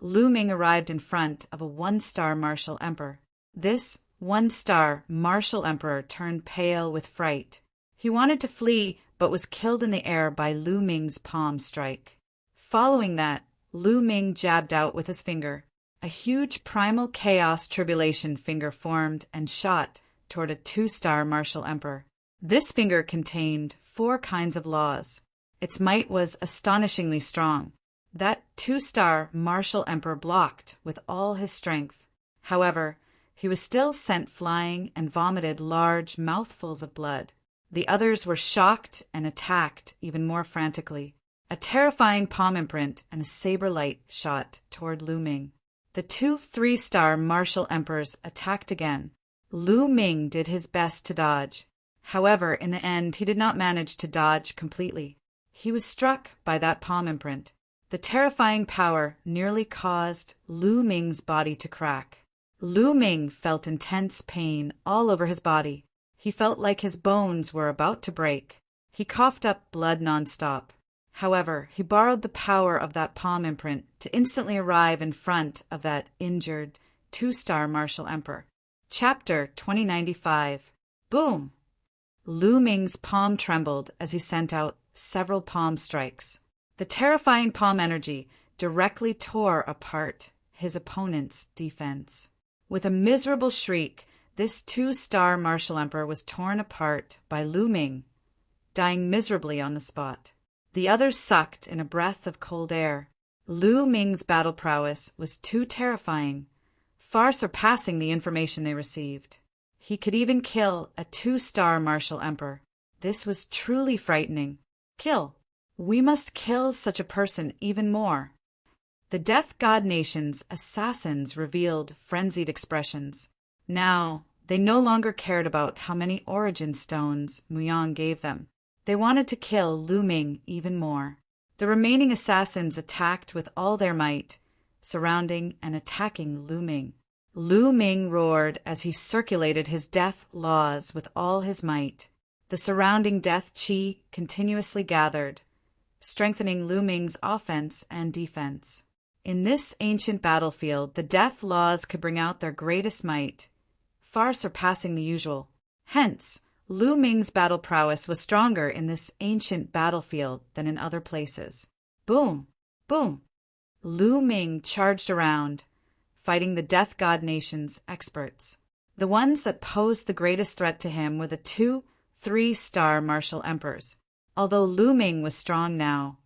Lu Ming arrived in front of a 1-star martial emperor. This 1-star martial emperor turned pale with fright. He wanted to flee, but was killed in the air by Lu Ming's palm strike. Following that, Lu Ming jabbed out with his finger. A huge primal chaos tribulation finger formed and shot toward a 2-star martial emperor. This finger contained 4 kinds of laws. Its might was astonishingly strong. That 2-star martial emperor blocked with all his strength. However, he was still sent flying and vomited large mouthfuls of blood. The others were shocked and attacked even more frantically. A terrifying palm imprint and a saber light shot toward Lu Ming. The 2 3-star martial emperors attacked again. Lu Ming did his best to dodge. However, in the end, he did not manage to dodge completely. He was struck by that palm imprint. The terrifying power nearly caused Lu Ming's body to crack. Lu Ming felt intense pain all over his body. He felt like his bones were about to break. He coughed up blood nonstop. However, he borrowed the power of that palm imprint to instantly arrive in front of that injured 2-star martial emperor. Chapter 2095. Boom! Lu Ming's palm trembled as he sent out several palm strikes. The terrifying palm energy directly tore apart his opponent's defense. With a miserable shriek, this 2-star martial emperor was torn apart by Lu Ming, dying miserably on the spot. The others sucked in a breath of cold air. Lu Ming's battle prowess was too terrifying, far surpassing the information they received. He could even kill a 2-star martial emperor. This was truly frightening. Kill. We must kill such a person even more. The Death God Nation's assassins revealed frenzied expressions. Now, they no longer cared about how many origin stones Muyang gave them. They wanted to kill Lu Ming even more. The remaining assassins attacked with all their might, surrounding and attacking Lu Ming. Lu Ming roared as he circulated his death laws with all his might. The surrounding death chi continuously gathered, strengthening Lu Ming's offense and defense. In this ancient battlefield, the death laws could bring out their greatest might, far surpassing the usual. Hence, Lu Ming's battle prowess was stronger in this ancient battlefield than in other places. Boom! Boom! Lu Ming charged around, fighting the Death God Nation's experts. The ones that posed the greatest threat to him were the 2 3-star martial emperors. Although Lu Ming was strong now,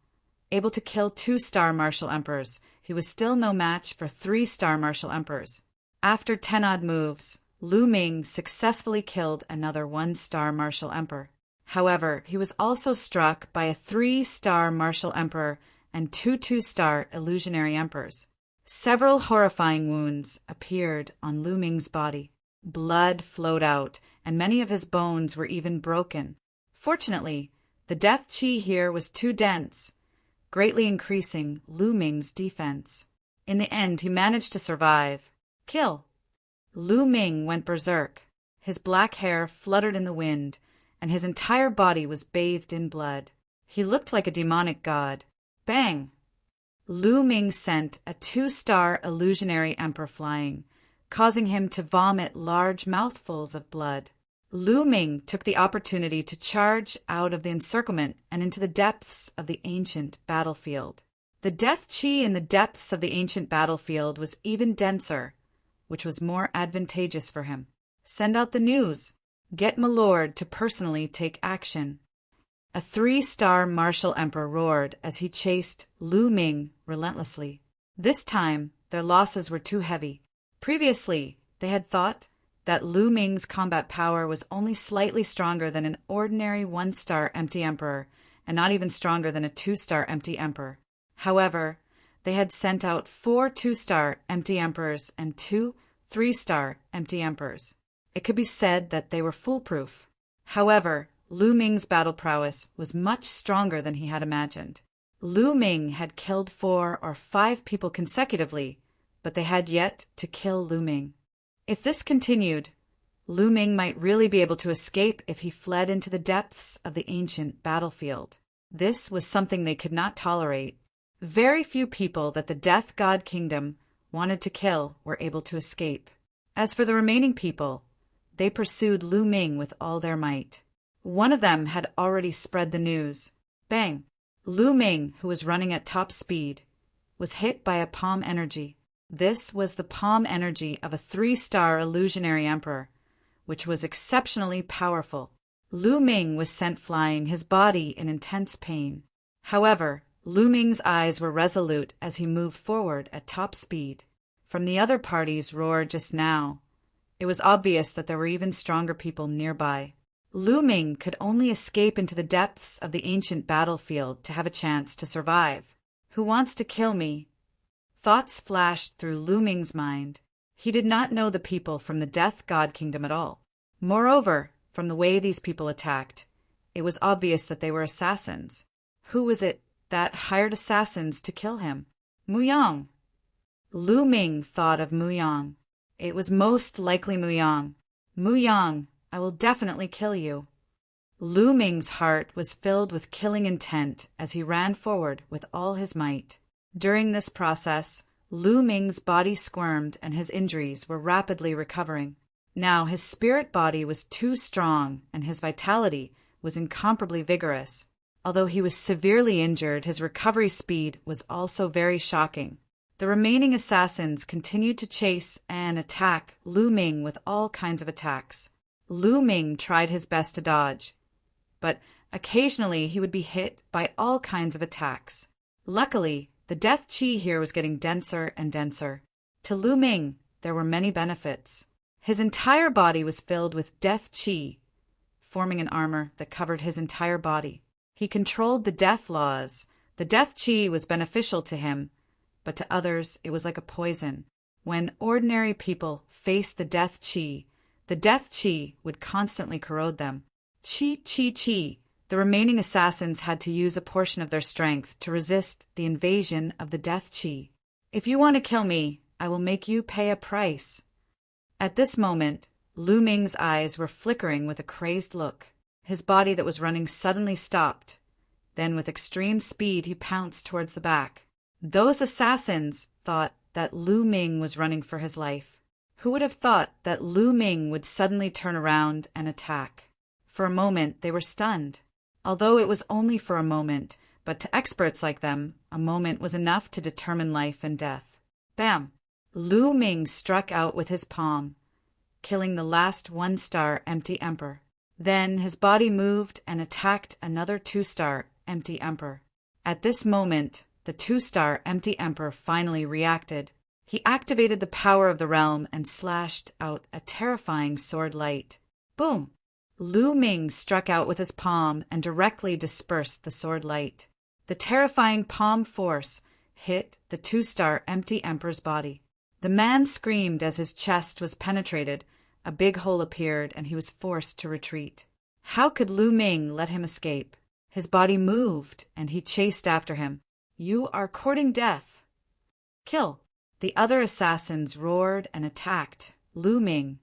able to kill 2-star martial emperors, he was still no match for 3-star martial emperors. After 10-odd moves, Lu Ming successfully killed another 1-star martial emperor. However, he was also struck by a 3-star martial emperor and 2 2-star illusionary emperors. Several horrifying wounds appeared on Lu Ming's body. Blood flowed out, and many of his bones were even broken. Fortunately, the death chi here was too dense, greatly increasing Lu Ming's defense. In the end, he managed to survive. Kill! Lu Ming went berserk. His black hair fluttered in the wind, and his entire body was bathed in blood. He looked like a demonic god. Bang! Lu Ming sent a 2-star illusionary emperor flying, causing him to vomit large mouthfuls of blood. Lu Ming took the opportunity to charge out of the encirclement and into the depths of the ancient battlefield. The death chi in the depths of the ancient battlefield was even denser, which was more advantageous for him. Send out the news. Get my lord to personally take action. A 3-star martial emperor roared as he chased Lu Ming relentlessly. This time, their losses were too heavy. Previously, they had thought that Lu Ming's combat power was only slightly stronger than an ordinary 1-star empty emperor, and not even stronger than a 2-star empty emperor. However, they had sent out 4 2-star empty emperors and 2 3-star empty emperors. It could be said that they were foolproof. However, Lu Ming's battle prowess was much stronger than he had imagined. Lu Ming had killed 4 or 5 people consecutively, but they had yet to kill Lu Ming. If this continued, Lu Ming might really be able to escape if he fled into the depths of the ancient battlefield. This was something they could not tolerate. Very few people that the Death God Kingdom wanted to kill were able to escape. As for the remaining people, they pursued Lu Ming with all their might. One of them had already spread the news. Bang! Lu Ming, who was running at top speed, was hit by a palm energy. This was the palm energy of a 3-star illusionary emperor, which was exceptionally powerful. Lu Ming was sent flying, his body in intense pain. However, Lu Ming's eyes were resolute as he moved forward at top speed. From the other party's roar just now, it was obvious that there were even stronger people nearby. Lu Ming could only escape into the depths of the ancient battlefield to have a chance to survive. Who wants to kill me? Thoughts flashed through Lu Ming's mind. He did not know the people from the Death God Kingdom at all. Moreover, from the way these people attacked, it was obvious that they were assassins. Who was it that hired assassins to kill him? Muyang. Lu Ming thought of Muyang. It was most likely Muyang. Muyang, I will definitely kill you. Lu Ming's heart was filled with killing intent as he ran forward with all his might. During this process, Lu Ming's body squirmed and his injuries were rapidly recovering. Now his spirit body was too strong and his vitality was incomparably vigorous. Although he was severely injured, his recovery speed was also very shocking. The remaining assassins continued to chase and attack Lu Ming with all kinds of attacks. Lu Ming tried his best to dodge, but occasionally he would be hit by all kinds of attacks. Luckily, the death chi here was getting denser and denser. To Lu Ming, there were many benefits. His entire body was filled with death chi, forming an armor that covered his entire body. He controlled the death laws. The death chi was beneficial to him, but to others it was like a poison. When ordinary people faced the death chi would constantly corrode them. Chi. The remaining assassins had to use a portion of their strength to resist the invasion of the death chi. If you want to kill me, I will make you pay a price. At this moment, Lu Ming's eyes were flickering with a crazed look. His body that was running suddenly stopped. Then with extreme speed he pounced towards the back. Those assassins thought that Lu Ming was running for his life. Who would have thought that Lu Ming would suddenly turn around and attack? For a moment they were stunned. Although it was only for a moment, but to experts like them, a moment was enough to determine life and death. Bam! Lu Ming struck out with his palm, killing the last 1-star empty emperor. Then his body moved and attacked another 2-star empty emperor. At this moment, the 2-star empty emperor finally reacted. He activated the power of the realm and slashed out a terrifying sword light. Boom! Lu Ming struck out with his palm and directly dispersed the sword light. The terrifying palm force hit the 2-star empty emperor's body. The man screamed as his chest was penetrated. A big hole appeared and he was forced to retreat. How could Lu Ming let him escape? His body moved, and he chased after him. You are courting death. Kill. The other assassins roared and attacked. Lu Ming.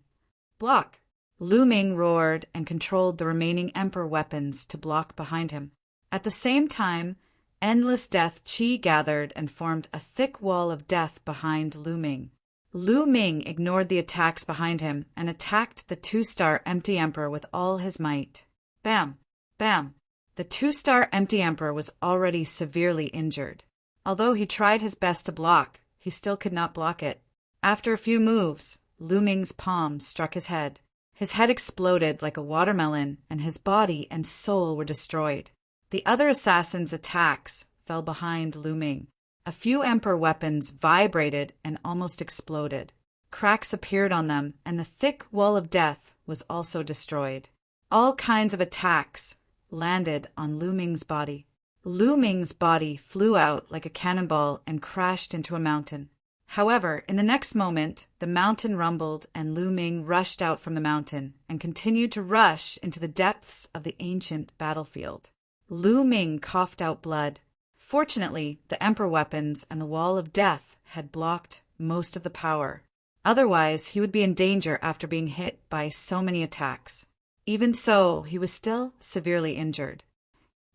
Block. Lu Ming roared and controlled the remaining Emperor weapons to block behind him. At the same time, endless death chi gathered and formed a thick wall of death behind Lu Ming. Lu Ming ignored the attacks behind him and attacked the two-star Empty Emperor with all his might. Bam! Bam! The two-star Empty Emperor was already severely injured. Although he tried his best to block, he still could not block it. After a few moves, Lu Ming's palm struck his head. His head exploded like a watermelon, and his body and soul were destroyed. The other assassins' attacks fell behind Lu Ming. A few Emperor weapons vibrated and almost exploded. Cracks appeared on them, and the thick wall of death was also destroyed. All kinds of attacks landed on Lu Ming's body. Lu Ming's body flew out like a cannonball and crashed into a mountain. However, in the next moment, the mountain rumbled and Lu Ming rushed out from the mountain and continued to rush into the depths of the ancient battlefield. Lu Ming coughed out blood. Fortunately, the Emperor weapons and the wall of death had blocked most of the power. Otherwise, he would be in danger after being hit by so many attacks. Even so, he was still severely injured.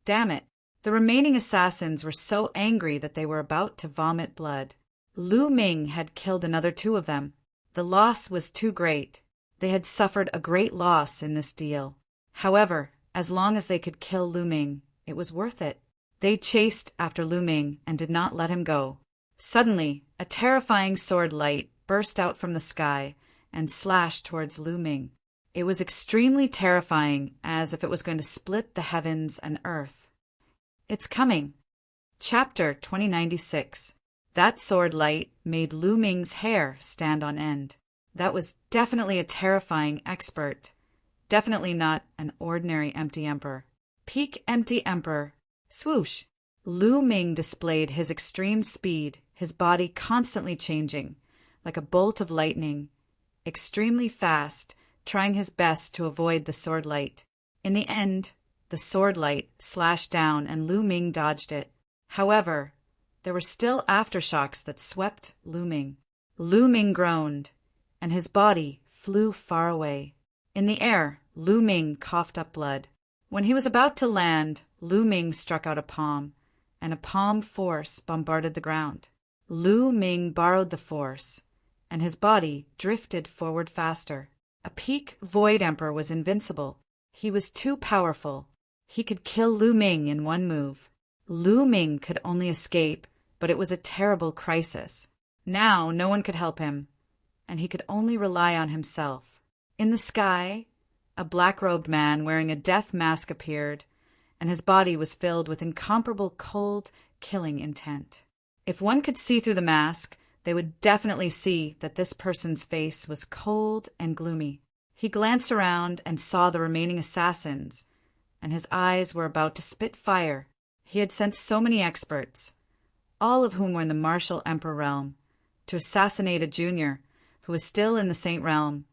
Damn it! The remaining assassins were so angry that they were about to vomit blood. Lu Ming had killed another two of them. The loss was too great. They had suffered a great loss in this deal. However, as long as they could kill Lu Ming, it was worth it. They chased after Lu Ming and did not let him go. Suddenly, a terrifying sword light burst out from the sky and slashed towards Lu Ming. It was extremely terrifying, as if it was going to split the heavens and earth. It's coming. Chapter 2096. That sword light made Lu Ming's hair stand on end. That was definitely a terrifying expert. Definitely not an ordinary Empty Emperor. Peak Empty Emperor. Swoosh! Lu Ming displayed his extreme speed, his body constantly changing, like a bolt of lightning, extremely fast, trying his best to avoid the sword light. In the end, the sword light slashed down and Lu Ming dodged it. However, there were still aftershocks that swept Lu Ming. Lu Ming groaned, and his body flew far away. In the air, Lu Ming coughed up blood. When he was about to land, Lu Ming struck out a palm, and a palm force bombarded the ground. Lu Ming borrowed the force, and his body drifted forward faster. A peak Void Emperor was invincible. He was too powerful. He could kill Lu Ming in one move. Lu Ming could only escape, but it was a terrible crisis. Now no one could help him, and he could only rely on himself. In the sky, a black-robed man wearing a death mask appeared, and his body was filled with incomparable cold, killing intent. If one could see through the mask, they would definitely see that this person's face was cold and gloomy. He glanced around and saw the remaining assassins, and his eyes were about to spit fire. He had sent so many experts, all of whom were in the martial Emperor realm, to assassinate a junior who was still in the Saint realm,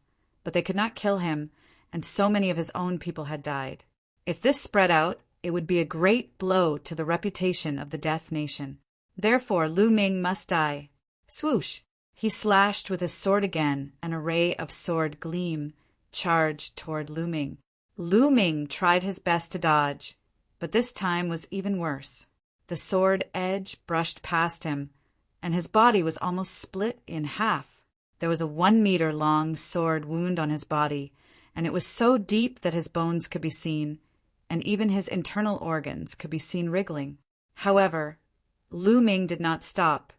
but they could not kill him, and so many of his own people had died. If this spread out, it would be a great blow to the reputation of the Death Nation. Therefore, Lu Ming must die. Swoosh! He slashed with his sword again, and a ray of sword gleam charged toward Lu Ming. Lu Ming tried his best to dodge, but this time was even worse. The sword edge brushed past him, and his body was almost split in half. There was a 1-meter-long sword wound on his body, and it was so deep that his bones could be seen, and even his internal organs could be seen wriggling. However, Lu Ming did not stop,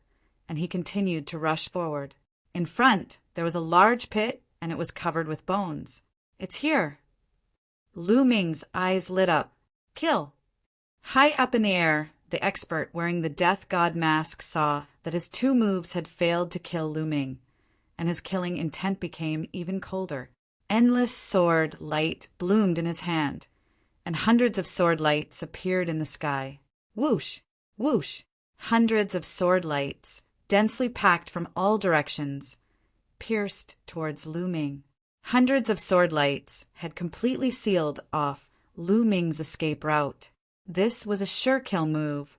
and he continued to rush forward. In front, there was a large pit, and it was covered with bones. It's here! Lu Ming's eyes lit up. Kill! High up in the air, the expert wearing the death god mask saw that his 2 moves had failed to kill Lu Ming, and his killing intent became even colder. Endless sword light bloomed in his hand, and hundreds of sword lights appeared in the sky. Whoosh! Whoosh! Hundreds of sword lights, densely packed from all directions, pierced towards Lu Ming. Hundreds of sword lights had completely sealed off Lu Ming's escape route. This was a sure-kill move,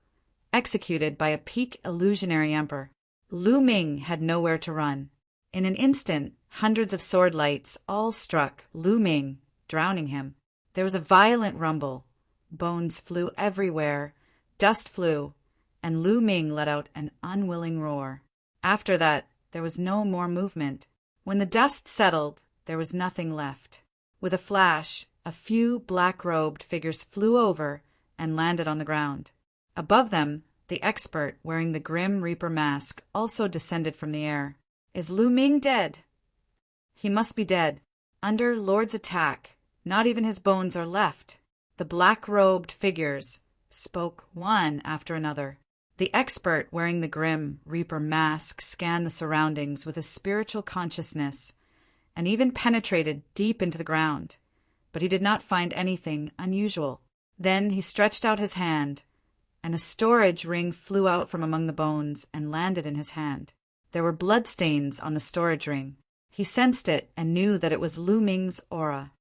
executed by a peak illusionary emperor. Lu Ming had nowhere to run. In an instant, hundreds of sword lights all struck Lu Ming, drowning him. There was a violent rumble. Bones flew everywhere, dust flew, and Lu Ming let out an unwilling roar. After that, there was no more movement. When the dust settled, there was nothing left. With a flash, a few black-robed figures flew over and landed on the ground. Above them, the expert wearing the Grim Reaper mask also descended from the air. Is Lu Ming dead? He must be dead. Under Lord's attack, not even his bones are left. The black-robed figures spoke one after another. The expert wearing the Grim Reaper mask scanned the surroundings with a spiritual consciousness and even penetrated deep into the ground, but he did not find anything unusual. Then he stretched out his hand, and a storage ring flew out from among the bones and landed in his hand. There were bloodstains on the storage ring. He sensed it and knew that it was Lu Ming's aura.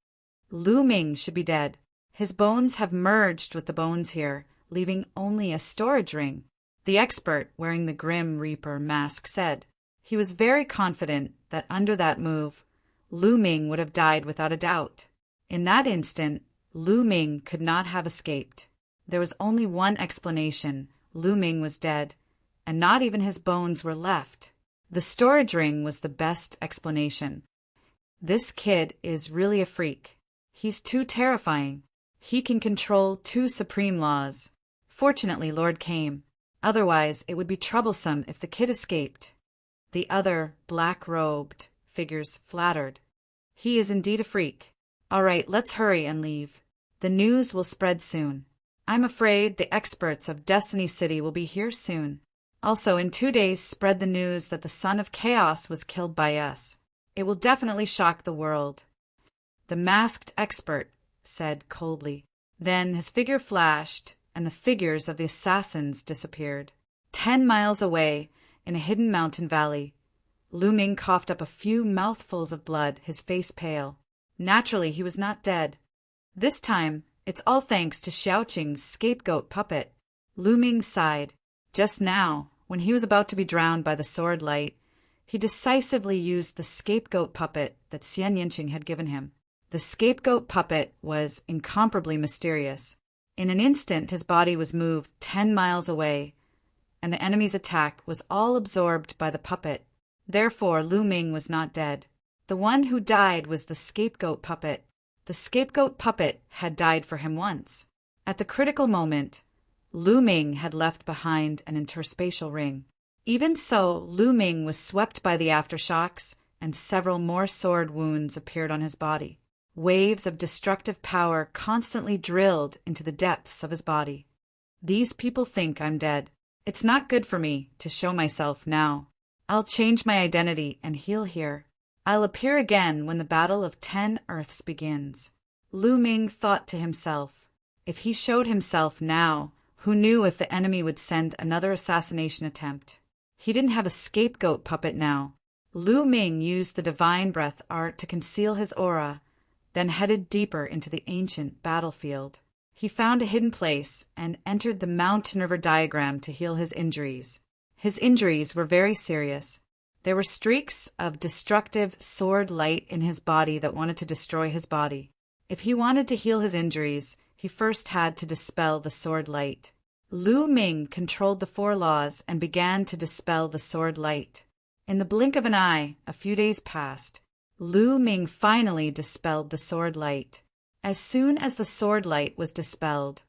Lu Ming should be dead. His bones have merged with the bones here, leaving only a storage ring. The expert wearing the Grim Reaper mask said. He was very confident that under that move, Lu Ming would have died without a doubt. In that instant, Lu Ming could not have escaped. There was only one explanation. Lu Ming was dead, and not even his bones were left. The storage ring was the best explanation. This kid is really a freak. He's too terrifying. He can control two supreme laws. Fortunately, Lord came. Otherwise, it would be troublesome if the kid escaped. The other black-robed figures flattered. He is indeed a freak. All right, let's hurry and leave. The news will spread soon. I'm afraid the experts of Destiny City will be here soon. Also, in 2 days, spread the news that the Son of Chaos was killed by us. It will definitely shock the world. The masked expert said coldly. Then his figure flashed, and the figures of the assassins disappeared. 10 miles away, in a hidden mountain valley, Lu Ming coughed up a few mouthfuls of blood, his face pale. Naturally, he was not dead. This time, it's all thanks to Xiaoqing's scapegoat puppet. Lu Ming sighed. Just now, when he was about to be drowned by the sword light, he decisively used the scapegoat puppet that Xian Yinqing had given him. The scapegoat puppet was incomparably mysterious. In an instant, his body was moved 10 miles away, and the enemy's attack was all absorbed by the puppet. Therefore, Lu Ming was not dead. The one who died was the scapegoat puppet. The scapegoat puppet had died for him once. At the critical moment, Lu Ming had left behind an interspatial ring. Even so, Lu Ming was swept by the aftershocks, and several more sword wounds appeared on his body. Waves of destructive power constantly drilled into the depths of his body. These people think I'm dead. It's not good for me to show myself now. I'll change my identity and heal here. I'll appear again when the Battle of 10 Earths begins. Lu Ming thought to himself. If he showed himself now, who knew if the enemy would send another assassination attempt? He didn't have a scapegoat puppet now. Lu Ming used the divine breath art to conceal his aura, then headed deeper into the ancient battlefield. He found a hidden place and entered the mountain river diagram to heal his injuries. His injuries were very serious. There were streaks of destructive sword light in his body that wanted to destroy his body. If he wanted to heal his injuries, he first had to dispel the sword light. Lu Ming controlled the 4 laws and began to dispel the sword light. In the blink of an eye, a few days passed. Lu Ming finally dispelled the sword light. As soon as the sword light was dispelled,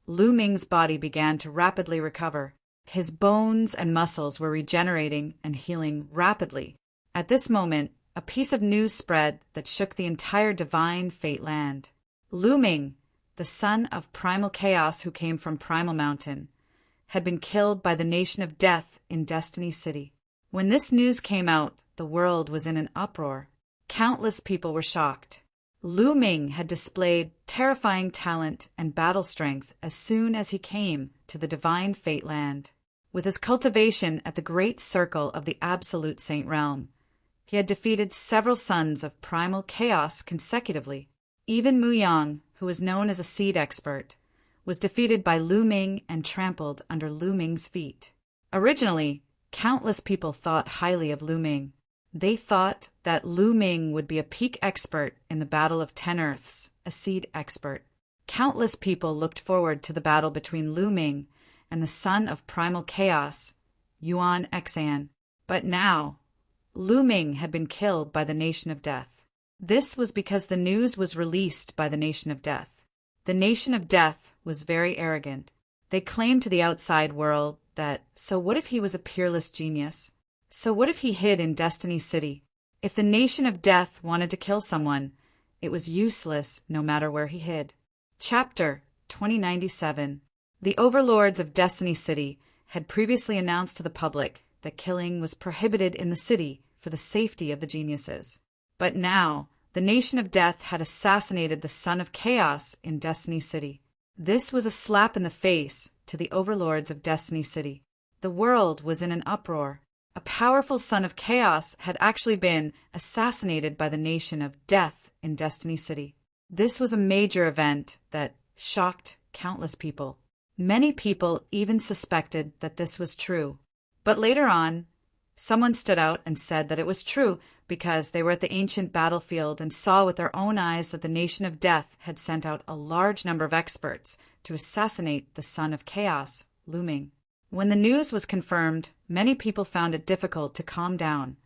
Lu Ming's body began to rapidly recover. His bones and muscles were regenerating and healing rapidly. At this moment, a piece of news spread that shook the entire divine fate land. Lu Ming, the son of primal chaos who came from Primal Mountain, had been killed by the Nation of Death in Destiny City. When this news came out, the world was in an uproar. Countless people were shocked. Lu Ming had displayed terrifying talent and battle strength as soon as he came to the divine fate land. With his cultivation at the great circle of the Absolute Saint Realm, He had defeated several sons of primal chaos consecutively. Even Mu Yang, who was known as a seed expert, was defeated by Lu Ming and trampled under Lu Ming's feet. Originally, countless people thought highly of Lu Ming. They thought that Lu Ming would be a peak expert in the Battle of 10 Earths, a seed expert. Countless people looked forward to the battle between Lu Ming and the son of primal chaos, Yuan Xan. But now, Lu Ming had been killed by the Nation of Death. This was because the news was released by the Nation of Death. The Nation of Death was very arrogant. They claimed to the outside world that, so what if he was a peerless genius? So what if he hid in Destiny City? If the Nation of Death wanted to kill someone, it was useless no matter where he hid. Chapter 2097. The overlords of Destiny City had previously announced to the public that killing was prohibited in the city for the safety of the geniuses. But now, the Nation of Death had assassinated the Son of Chaos in Destiny City. This was a slap in the face to the overlords of Destiny City. The world was in an uproar. A powerful Son of Chaos had actually been assassinated by the Nation of Death in Destiny City. This was a major event that shocked countless people. Many people even suspected that this was true. But later on, someone stood out and said that it was true because they were at the ancient battlefield and saw with their own eyes that the Nation of Death had sent out a large number of experts to assassinate the Son of Chaos, Lu Ming. When the news was confirmed, many people found it difficult to calm down,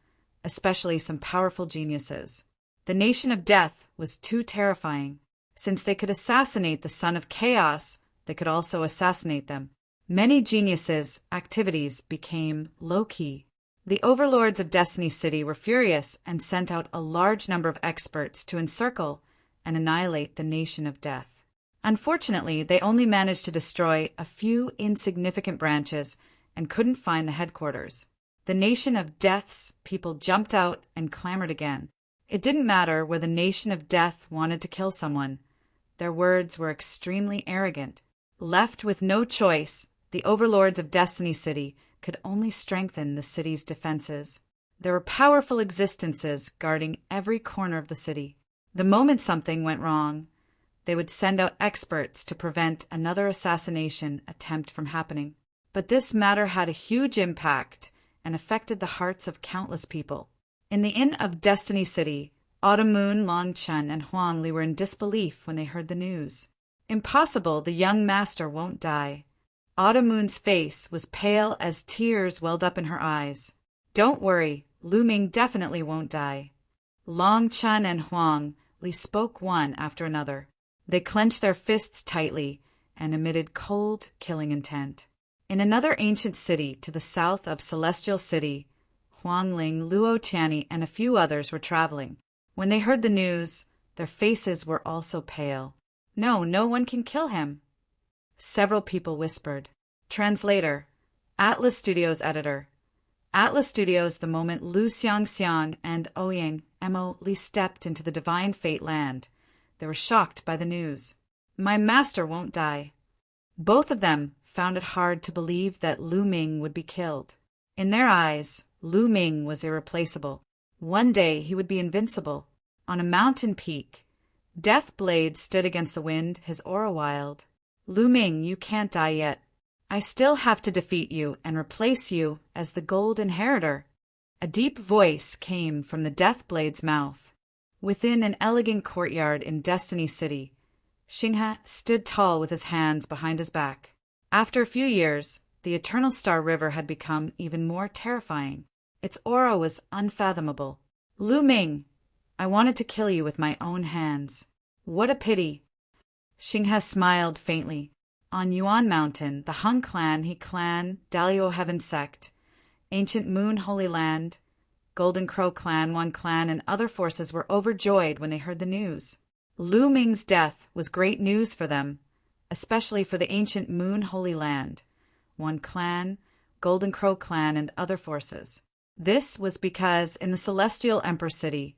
especially some powerful geniuses. The Nation of Death was too terrifying. Since they could assassinate the Son of Chaos, they could also assassinate them. Many geniuses' activities became low-key. The overlords of Destiny City were furious and sent out a large number of experts to encircle and annihilate the Nation of Death. Unfortunately, they only managed to destroy a few insignificant branches and couldn't find the headquarters. The Nation of Death's people jumped out and clamored again. It didn't matter where the Nation of Death wanted to kill someone. Their words were extremely arrogant. Left with no choice, the overlords of Destiny City could only strengthen the city's defenses. There were powerful existences guarding every corner of the city. The moment something went wrong, they would send out experts to prevent another assassination attempt from happening. But this matter had a huge impact and affected the hearts of countless people. In the Inn of Destiny City, Autumn Moon, Long Chen, and Huang Li were in disbelief when they heard the news. Impossible, the young master won't die. Autumn Moon's face was pale as tears welled up in her eyes. Don't worry, Lu Ming definitely won't die. Long Chen and Huang Li spoke one after another. They clenched their fists tightly and emitted cold, killing intent. In another ancient city to the south of Celestial City, Huang Ling, Luo Tianyi, and a few others were traveling. When they heard the news, their faces were also pale. No, no one can kill him. Several people whispered. Translator, Atlas Studios editor. Atlas Studios, the moment Lu Xiangxiang and Ouyang Mo Li stepped into the divine fate land, they were shocked by the news. My master won't die. Both of them found it hard to believe that Lu Ming would be killed. In their eyes, Lu Ming was irreplaceable. One day he would be invincible. On a mountain peak, Death Blade stood against the wind, his aura wild. Lu Ming, you can't die yet. I still have to defeat you and replace you as the gold inheritor. A deep voice came from the Death Blade's mouth. Within an elegant courtyard in Destiny City, Xinghe stood tall with his hands behind his back. After a few years, the Eternal Star River had become even more terrifying. Its aura was unfathomable. Lu Ming, I wanted to kill you with my own hands. What a pity. Xinghe smiled faintly. On Yuan Mountain, the Hung Clan, He Clan, Dalio Heaven Sect, Ancient Moon Holy Land, Golden Crow Clan, One Clan, and other forces were overjoyed when they heard the news. Lu Ming's death was great news for them, especially for the Ancient Moon Holy Land, One Clan, Golden Crow Clan, and other forces. This was because in the Celestial Emperor City,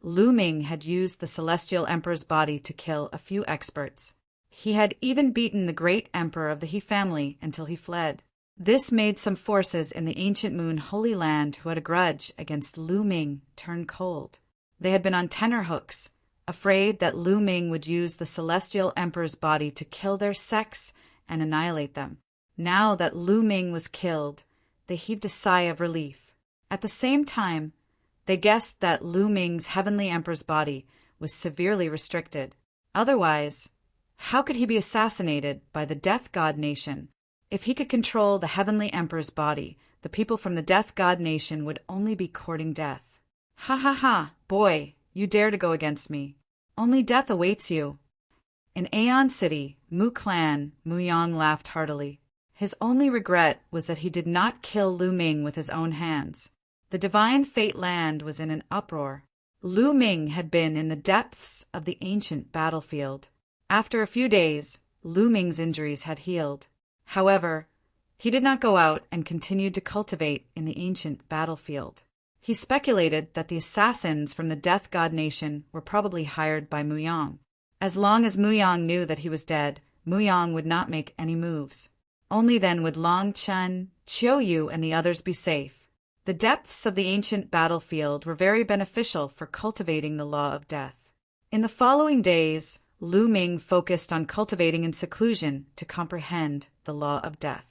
Lu Ming had used the Celestial Emperor's body to kill a few experts. He had even beaten the great emperor of the He family until he fled. This made some forces in the ancient Moon Holy Land who had a grudge against Lu Ming turn cold. They had been on tenterhooks, afraid that Lu Ming would use the Celestial Emperor's body to kill their sex and annihilate them. Now that Lu Ming was killed, they heaved a sigh of relief. At the same time, they guessed that Lu Ming's Heavenly Emperor's body was severely restricted. Otherwise, how could he be assassinated by the Death God Nation? If he could control the Heavenly Emperor's body, the people from the Death God Nation would only be courting death. Ha ha ha, boy, you dare to go against me. Only death awaits you. In Aeon City, Mu Clan, Mu Yang laughed heartily. His only regret was that he did not kill Lu Ming with his own hands. The Divine Fate Land was in an uproar. Lu Ming had been in the depths of the ancient battlefield. After a few days, Lu Ming's injuries had healed. However, he did not go out and continued to cultivate in the ancient battlefield. He speculated that the assassins from the Death God Nation were probably hired by Mu Yang. As long as Mu Yang knew that he was dead, Mu Yang would not make any moves. Only then would Long Chen, Chiu Yu, and the others be safe. The depths of the ancient battlefield were very beneficial for cultivating the law of death. In the following days, Lu Ming focused on cultivating in seclusion to comprehend the law of death.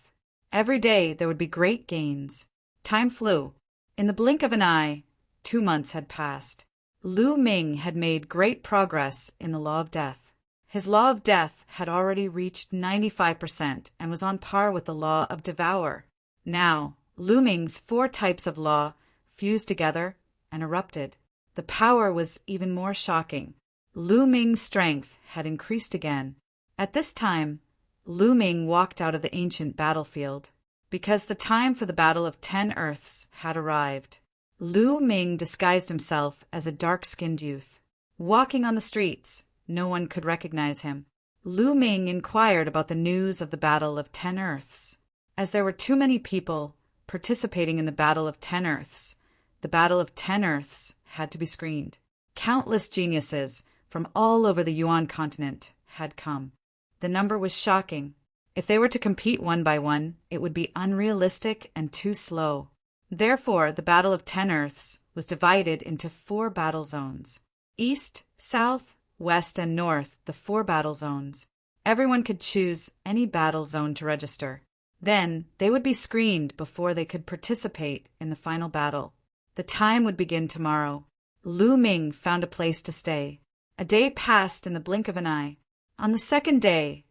Every day there would be great gains. Time flew. In the blink of an eye, 2 months had passed. Lu Ming had made great progress in the law of death. His law of death had already reached 95% and was on par with the law of devour. Now, Lu Ming's 4 types of law fused together and erupted. The power was even more shocking. Lu Ming's strength had increased again. At this time, Lu Ming walked out of the ancient battlefield, because the time for the Battle of 10 Earths had arrived. Lu Ming disguised himself as a dark-skinned youth. Walking on the streets, no one could recognize him. Lu Ming inquired about the news of the Battle of 10 Earths. As there were too many people participating in the Battle of 10 Earths, the Battle of 10 Earths had to be screened. Countless geniuses from all over the Yuan continent had come. The number was shocking. If they were to compete one by one, it would be unrealistic and too slow. Therefore, the Battle of 10 Earths was divided into 4 battle zones. East, South, West, and North, the 4 battle zones. Everyone could choose any battle zone to register. Then, they would be screened before they could participate in the final battle. The time would begin tomorrow. Lu Ming found a place to stay. A day passed in the blink of an eye. On the second day,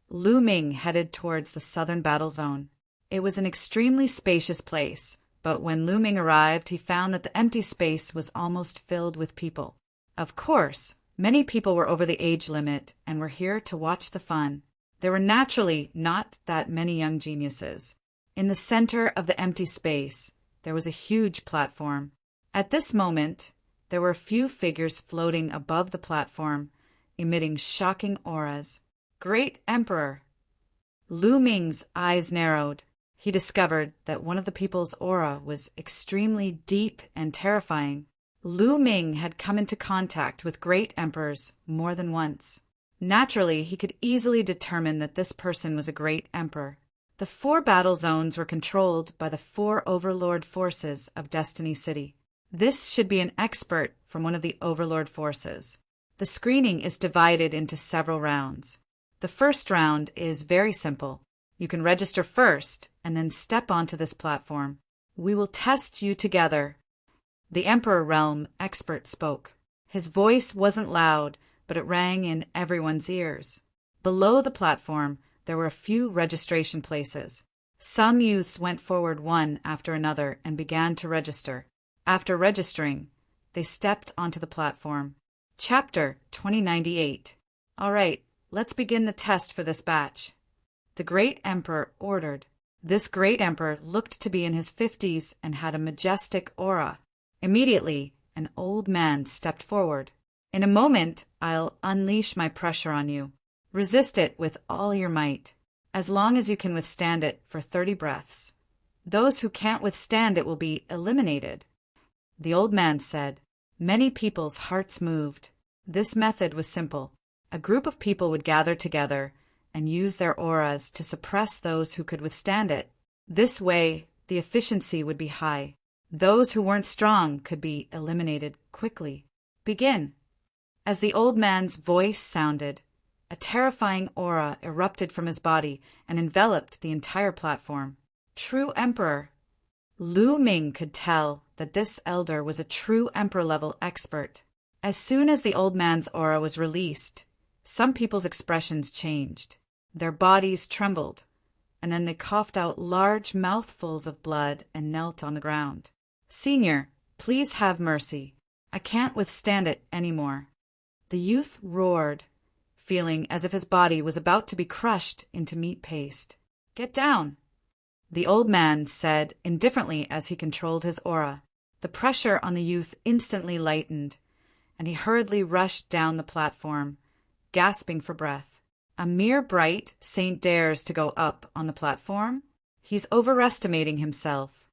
Lu Ming headed towards the southern battle zone. It was an extremely spacious place, but when Lu Ming arrived, he found that the empty space was almost filled with people. Of course, many people were over the age limit and were here to watch the fun. There were naturally not that many young geniuses. In the center of the empty space, there was a huge platform. At this moment, there were a few figures floating above the platform, emitting shocking auras. Great Emperor! Lu Ming's eyes narrowed. He discovered that one of the people's aura was extremely deep and terrifying. Lu Ming had come into contact with great emperors more than once. Naturally, he could easily determine that this person was a great emperor. The 4 battle zones were controlled by the 4 overlord forces of Destiny City. This should be an expert from one of the overlord forces. The screening is divided into several rounds. The first round is very simple. You can register first and then step onto this platform. We will test you together. The Emperor Realm expert spoke. His voice wasn't loud, but it rang in everyone's ears. Below the platform, there were a few registration places. Some youths went forward one after another and began to register. After registering, they stepped onto the platform. Chapter 2098. All right, let's begin the test for this batch. The Great Emperor ordered. This Great Emperor looked to be in his 50s and had a majestic aura. Immediately, an old man stepped forward. In a moment, I'll unleash my pressure on you. Resist it with all your might, as long as you can withstand it for 30 breaths. Those who can't withstand it will be eliminated. The old man said. Many people's hearts moved. This method was simple. A group of people would gather together and use their auras to suppress those who could withstand it. This way, the efficiency would be high. Those who weren't strong could be eliminated quickly. Begin. As the old man's voice sounded, a terrifying aura erupted from his body and enveloped the entire platform. True Emperor. Lu Ming could tell that this elder was a true emperor-level expert. As soon as the old man's aura was released, some people's expressions changed. Their bodies trembled, and then they coughed out large mouthfuls of blood and knelt on the ground. Senior, please have mercy. I can't withstand it anymore. The youth roared, feeling as if his body was about to be crushed into meat paste. Get down, the old man said indifferently as he controlled his aura. The pressure on the youth instantly lightened, and he hurriedly rushed down the platform, gasping for breath. A mere bright saint dares to go up on the platform? He's overestimating himself.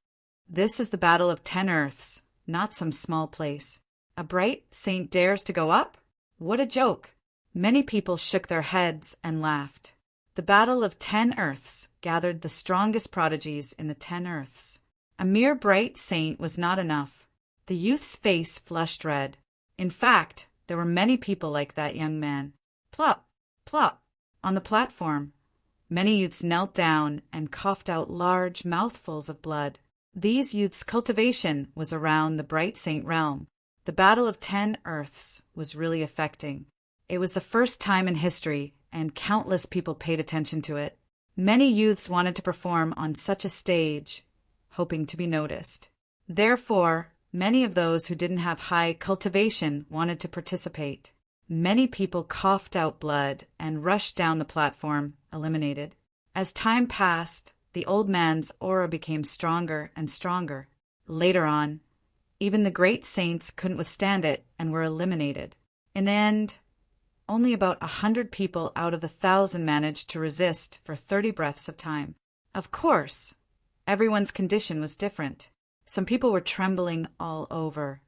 This is the Battle of 10 Earths, not some small place. A bright saint dares to go up? What a joke! Many people shook their heads and laughed. The Battle of 10 Earths gathered the strongest prodigies in the 10 Earths. A mere bright saint was not enough. The youth's face flushed red. In fact, there were many people like that young man. Plop, plop, on the platform. Many youths knelt down and coughed out large mouthfuls of blood. These youths' cultivation was around the bright saint realm. The Battle of 10 Earths was really affecting. It was the first time in history, and countless people paid attention to it. Many youths wanted to perform on such a stage, hoping to be noticed. Therefore, many of those who didn't have high cultivation wanted to participate. Many people coughed out blood and rushed down the platform, eliminated. As time passed, the old man's aura became stronger and stronger. Later on, even the great saints couldn't withstand it and were eliminated. In the end, only about 100 people out of the 1,000 managed to resist for 30 breaths of time. Of course, everyone's condition was different. Some people were trembling all over,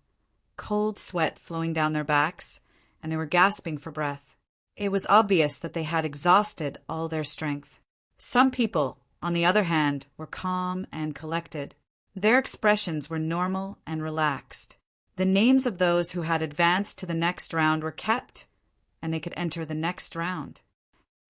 cold sweat flowing down their backs, and they were gasping for breath. It was obvious that they had exhausted all their strength. Some people, on the other hand, were calm and collected. Their expressions were normal and relaxed. The names of those who had advanced to the next round were kept, and they could enter the next round.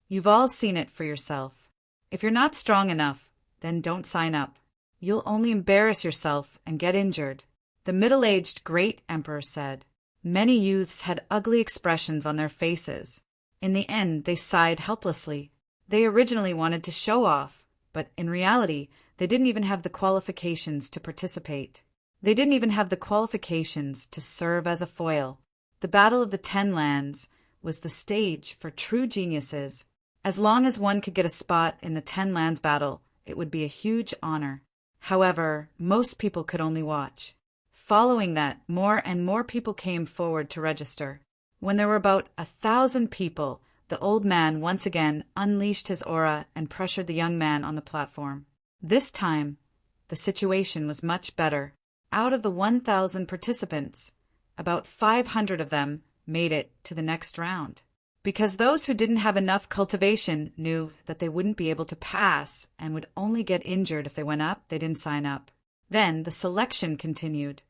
You've all seen it for yourself. If you're not strong enough, then don't sign up. You'll only embarrass yourself and get injured. The middle-aged great emperor said. Many youths had ugly expressions on their faces. In the end, they sighed helplessly. They originally wanted to show off, but in reality, they didn't even have the qualifications to participate. They didn't even have the qualifications to serve as a foil. The Battle of the 10 Lands was the stage for true geniuses. As long as one could get a spot in the 10 Lands battle, it would be a huge honor. However, most people could only watch. Following that, more and more people came forward to register. When there were about 1,000 people, the old man once again unleashed his aura and pressured the young man on the platform. This time, the situation was much better. Out of the 1,000 participants, about 500 of them made it to the next round. Because those who didn't have enough cultivation knew that they wouldn't be able to pass and would only get injured if they went up, they didn't sign up. Then the selection continued.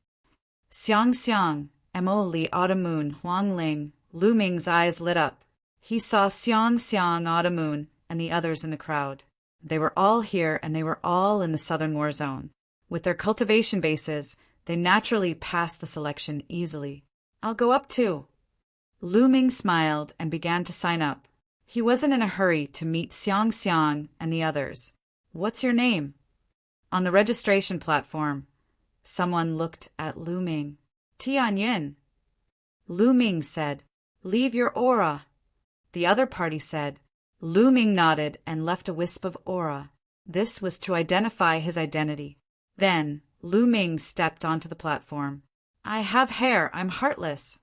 Xiang Xiang, Mo Li Autumn Moon, Huang Ling, Lu Ming's eyes lit up. He saw Xiang Xiang Autumn Moon and the others in the crowd. They were all here, and they were all in the Southern War Zone. With their cultivation bases, they naturally passed the selection easily. I'll go up too. Lu Ming smiled and began to sign up. He wasn't in a hurry to meet Xiang Xiang and the others. What's your name? On the registration platform, someone looked at Lu Ming. Tianyin. Lu Ming said, Leave your aura. The other party said. Lu Ming nodded and left a wisp of aura. This was to identify his identity. Then Lu Ming stepped onto the platform. I have hair, I'm heartless.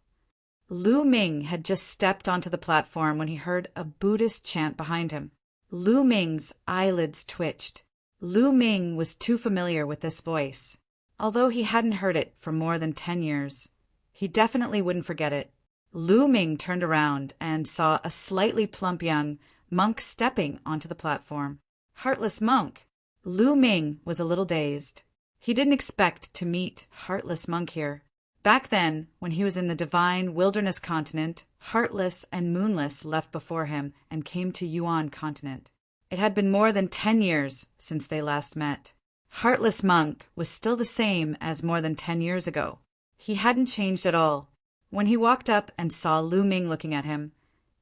Lu Ming had just stepped onto the platform when he heard a Buddhist chant behind him. Lu Ming's eyelids twitched. Lu Ming was too familiar with this voice. Although he hadn't heard it for more than 10 years, he definitely wouldn't forget it. Lu Ming turned around and saw a slightly plump young monk stepping onto the platform. Heartless monk. Lu Ming was a little dazed. He didn't expect to meet Heartless Monk here. Back then, when he was in the divine wilderness continent, Heartless and Moonless left before him and came to Yuan continent. It had been more than 10 years since they last met. Heartless Monk was still the same as more than 10 years ago. He hadn't changed at all. When he walked up and saw Lu Ming looking at him,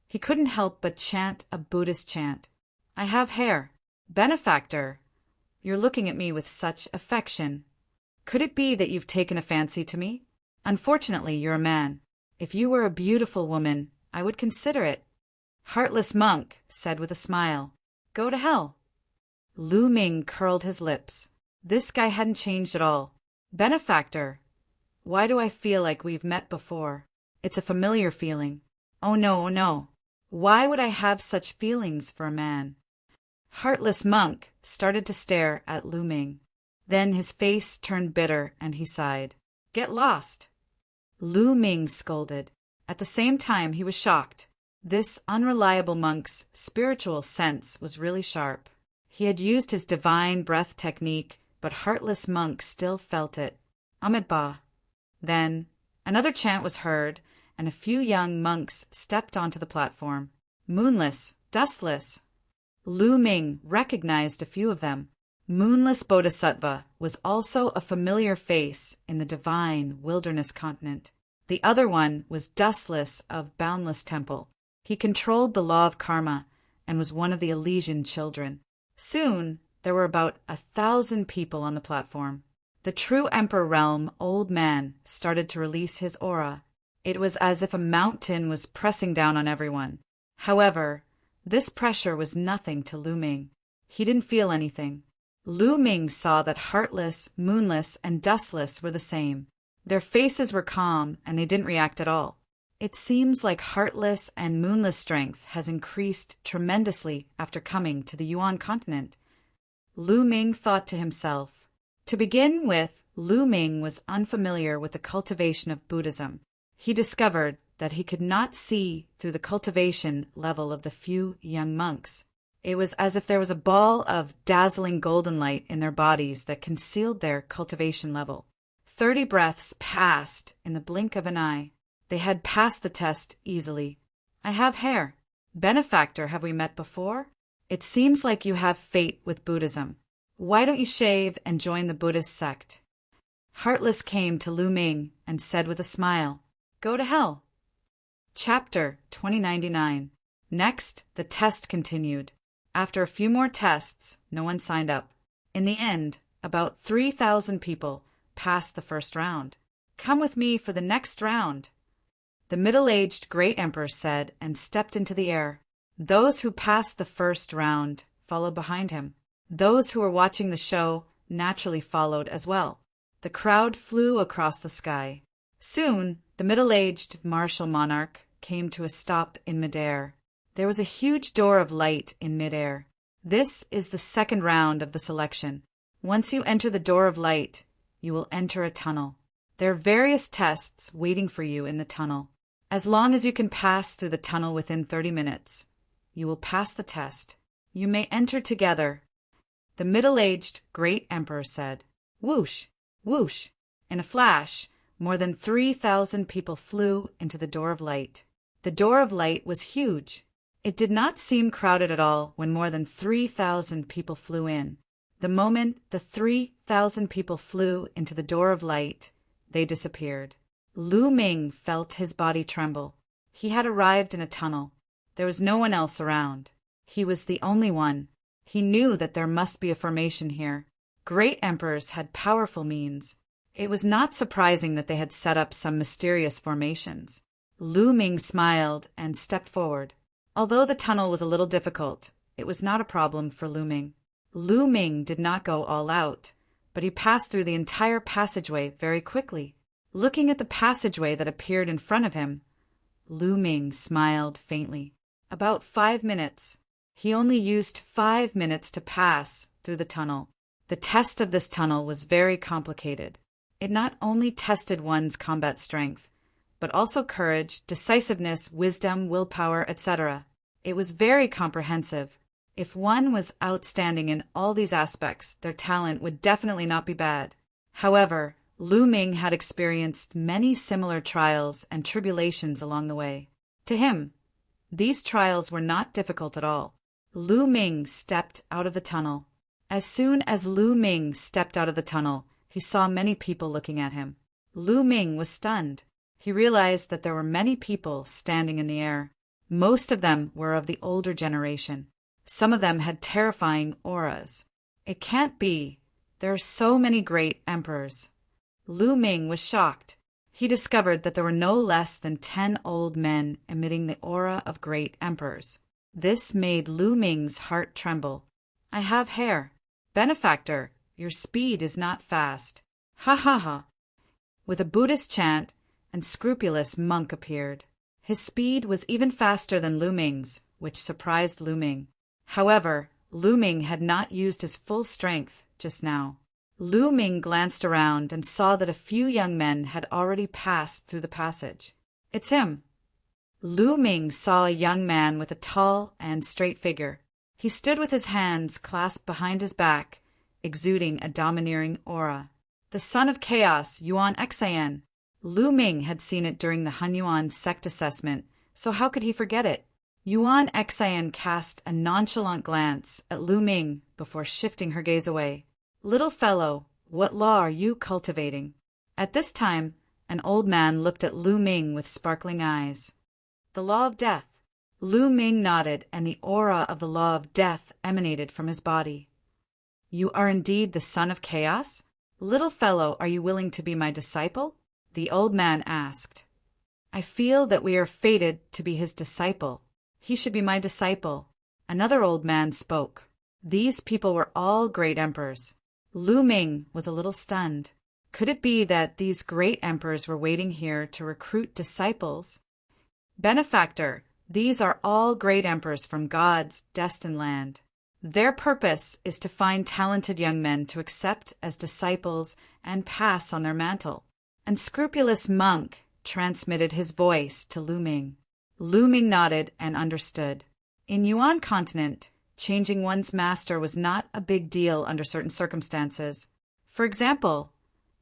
he couldn't help but chant a Buddhist chant. I have hair. Benefactor, you're looking at me with such affection. Could it be that you've taken a fancy to me? Unfortunately, you're a man. If you were a beautiful woman, I would consider it. Heartless Monk said with a smile, Go to hell. Lu Ming curled his lips. This guy hadn't changed at all. Benefactor, why do I feel like we've met before? It's a familiar feeling. Oh no, oh no. Why would I have such feelings for a man? Heartless Monk started to stare at Lu Ming. Then his face turned bitter and he sighed. Get lost. Lu Ming scolded. At the same time, he was shocked. This unreliable monk's spiritual sense was really sharp. He had used his divine breath technique, but Heartless Monk still felt it. Amitabha. Then another chant was heard, and a few young monks stepped onto the platform. Moonless, Dustless. Lu Ming recognized a few of them. Moonless Bodhisattva was also a familiar face in the divine wilderness continent. The other one was Dustless of Boundless Temple. He controlled the law of karma and was one of the Elysian children. Soon, there were about 1,000 people on the platform. The true Emperor Realm Old Man started to release his aura. It was as if a mountain was pressing down on everyone. However, this pressure was nothing to Lu Ming. He didn't feel anything. Lu Ming saw that Heartless, Moonless, and Dustless were the same. Their faces were calm, and they didn't react at all. It seems like Heartless and Moonless strength has increased tremendously after coming to the Yuan continent. Lu Ming thought to himself. To begin with, Lu Ming was unfamiliar with the cultivation of Buddhism. He discovered that he could not see through the cultivation level of the few young monks. It was as if there was a ball of dazzling golden light in their bodies that concealed their cultivation level. 30 breaths passed in the blink of an eye. They had passed the test easily. I have hair. Benefactor, have we met before? It seems like you have fate with Buddhism. Why don't you shave and join the Buddhist sect? Heartless came to Lu Ming and said with a smile, Go to hell. Chapter 2099. Next, the test continued. After a few more tests, no one signed up. In the end, about 3,000 people passed the first round. Come with me for the next round, the middle-aged great emperor said and stepped into the air. Those who passed the first round followed behind him. Those who were watching the show naturally followed as well. The crowd flew across the sky. Soon, the middle-aged martial monarch came to a stop in midair. There was a huge door of light in midair. This is the second round of the selection. Once you enter the door of light, you will enter a tunnel. There are various tests waiting for you in the tunnel. As long as you can pass through the tunnel within 30 minutes, you will pass the test. You may enter together. The middle-aged great emperor said, Whoosh, whoosh. In a flash, more than 3,000 people flew into the door of light. The door of light was huge. It did not seem crowded at all when more than 3,000 people flew in. The moment the 3,000 people flew into the door of light, they disappeared. Lu Ming felt his body tremble. He had arrived in a tunnel. There was no one else around. He was the only one. He knew that there must be a formation here. Great emperors had powerful means. It was not surprising that they had set up some mysterious formations. Lu Ming smiled and stepped forward. Although the tunnel was a little difficult, it was not a problem for Lu Ming. Lu Ming did not go all out, but he passed through the entire passageway very quickly. Looking at the passageway that appeared in front of him, Lu Ming smiled faintly. About 5 minutes. He only used 5 minutes to pass through the tunnel. The test of this tunnel was very complicated. It not only tested one's combat strength, but also courage, decisiveness, wisdom, willpower, etc. It was very comprehensive. If one was outstanding in all these aspects, their talent would definitely not be bad. However, Lu Ming had experienced many similar trials and tribulations along the way. To him, these trials were not difficult at all. Lu Ming stepped out of the tunnel. As soon as Lu Ming stepped out of the tunnel, he saw many people looking at him. Lu Ming was stunned. He realized that there were many people standing in the air. Most of them were of the older generation. Some of them had terrifying auras. It can't be. There are so many great emperors. Lu Ming was shocked. He discovered that there were no less than 10 old men emitting the aura of great emperors. This made Lu Ming's heart tremble. I have hair. Benefactor, your speed is not fast. Ha ha ha. With a Buddhist chant, and scrupulous monk appeared. His speed was even faster than Lu Ming's, which surprised Lu Ming. However, Lu Ming had not used his full strength just now. Lu Ming glanced around and saw that a few young men had already passed through the passage. It's him. Lu Ming saw a young man with a tall and straight figure. He stood with his hands clasped behind his back, exuding a domineering aura. The son of chaos, Yuan Xian. Lu Ming had seen it during the Hunyuan sect assessment, so how could he forget it? Yuan Xian cast a nonchalant glance at Lu Ming before shifting her gaze away. Little fellow, what law are you cultivating? At this time, an old man looked at Lu Ming with sparkling eyes. The law of death. Lu Ming nodded, and the aura of the law of death emanated from his body. You are indeed the son of chaos? Little fellow, are you willing to be my disciple? The old man asked. I feel that we are fated to be his disciple. He should be my disciple. Another old man spoke. These people were all great emperors. Lu Ming was a little stunned. Could it be that these great emperors were waiting here to recruit disciples? Benefactor, these are all great emperors from God's destined land. Their purpose is to find talented young men to accept as disciples and pass on their mantle. And scrupulous monk transmitted his voice to Lu Ming. Lu Ming nodded and understood. In Yuan continent, changing one's master was not a big deal under certain circumstances. For example,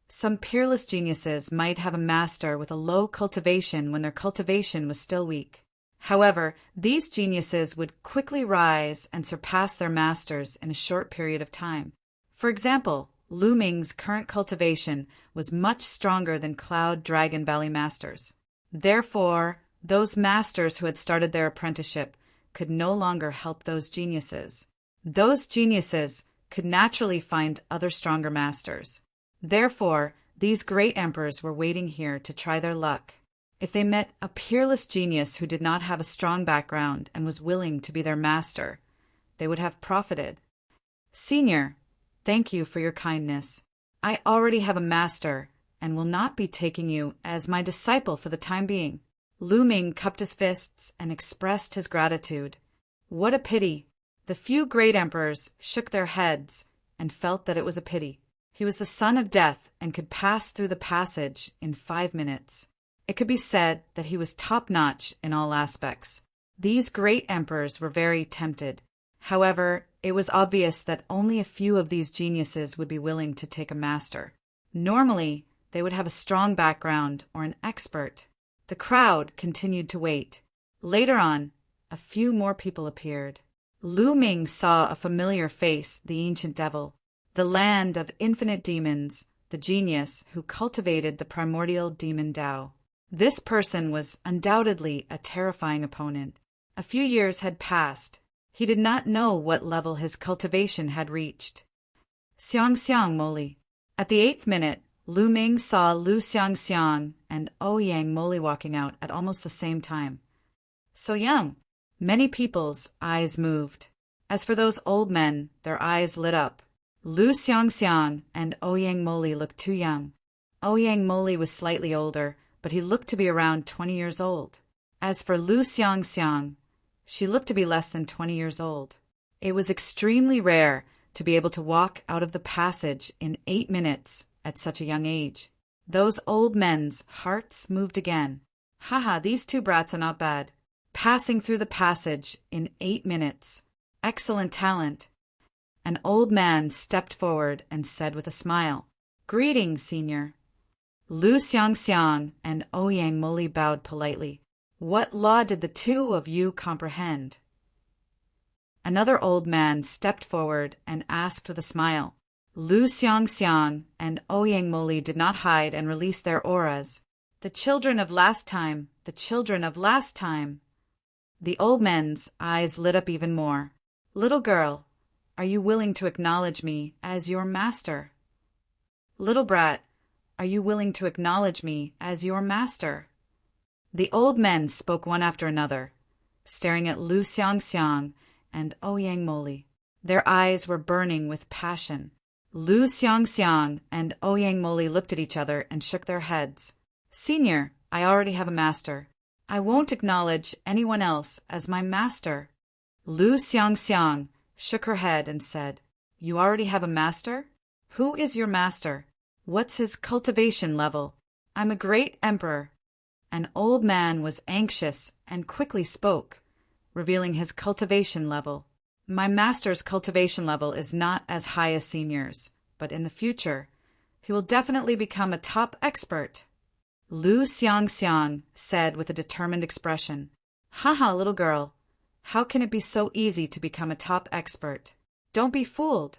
some peerless geniuses might have a master with a low cultivation when their cultivation was still weak. However, these geniuses would quickly rise and surpass their masters in a short period of time. For example, Lu Ming's current cultivation was much stronger than Cloud Dragon Valley masters. Therefore, those masters who had started their apprenticeship could no longer help those geniuses. Those geniuses could naturally find other stronger masters. Therefore, these great emperors were waiting here to try their luck. If they met a peerless genius who did not have a strong background and was willing to be their master, they would have profited. Senior, thank you for your kindness. I already have a master and will not be taking you as my disciple for the time being. Lu Ming cupped his fists and expressed his gratitude. What a pity! The few great emperors shook their heads and felt that it was a pity. He was the son of death and could pass through the passage in 5 minutes. It could be said that he was top-notch in all aspects. These great emperors were very tempted. However, it was obvious that only a few of these geniuses would be willing to take a master. Normally, they would have a strong background or an expert. The crowd continued to wait. Later on, a few more people appeared. Lu Ming saw a familiar face, the ancient devil, the land of infinite demons, the genius who cultivated the primordial demon Tao. This person was undoubtedly a terrifying opponent. A few years had passed. He did not know what level his cultivation had reached. Xiang Moli. At the 8th minute, Lu Ming saw Lu Xiang and Ouyang Moli walking out at almost the same time. So young. Many people's eyes moved. As for those old men, their eyes lit up. Lu Xiang and Ouyang Moli looked too young. Ouyang Moli was slightly older, but he looked to be around 20 years old. As for Lu Xiang, she looked to be less than 20 years old. It was extremely rare to be able to walk out of the passage in 8 minutes at such a young age. Those old men's hearts moved again. Haha, these two brats are not bad. Passing through the passage in 8 minutes. Excellent talent. An old man stepped forward and said with a smile, "Greetings, senior." Lu Xiangxiang and Ouyang Moli bowed politely. What law did the two of you comprehend? Another old man stepped forward and asked with a smile. Lu Xiangxiang and Ouyang Moli did not hide and release their auras. The children of last time, the children of last time. The old men's eyes lit up even more. Little girl, are you willing to acknowledge me as your master? Little brat, are you willing to acknowledge me as your master? The old men spoke one after another, staring at Lu Xiangxiang and Ouyang Moli. Their eyes were burning with passion. Lu Xiangxiang and Ouyang Moli looked at each other and shook their heads. Senior, I already have a master. I won't acknowledge anyone else as my master. Lu Xiangxiang shook her head and said, You already have a master? Who is your master? What's his cultivation level? I'm a great emperor. An old man was anxious and quickly spoke, revealing his cultivation level. My master's cultivation level is not as high as senior's, but in the future, he will definitely become a top expert. Lu Xiangxiang said with a determined expression, Haha, little girl, how can it be so easy to become a top expert? Don't be fooled.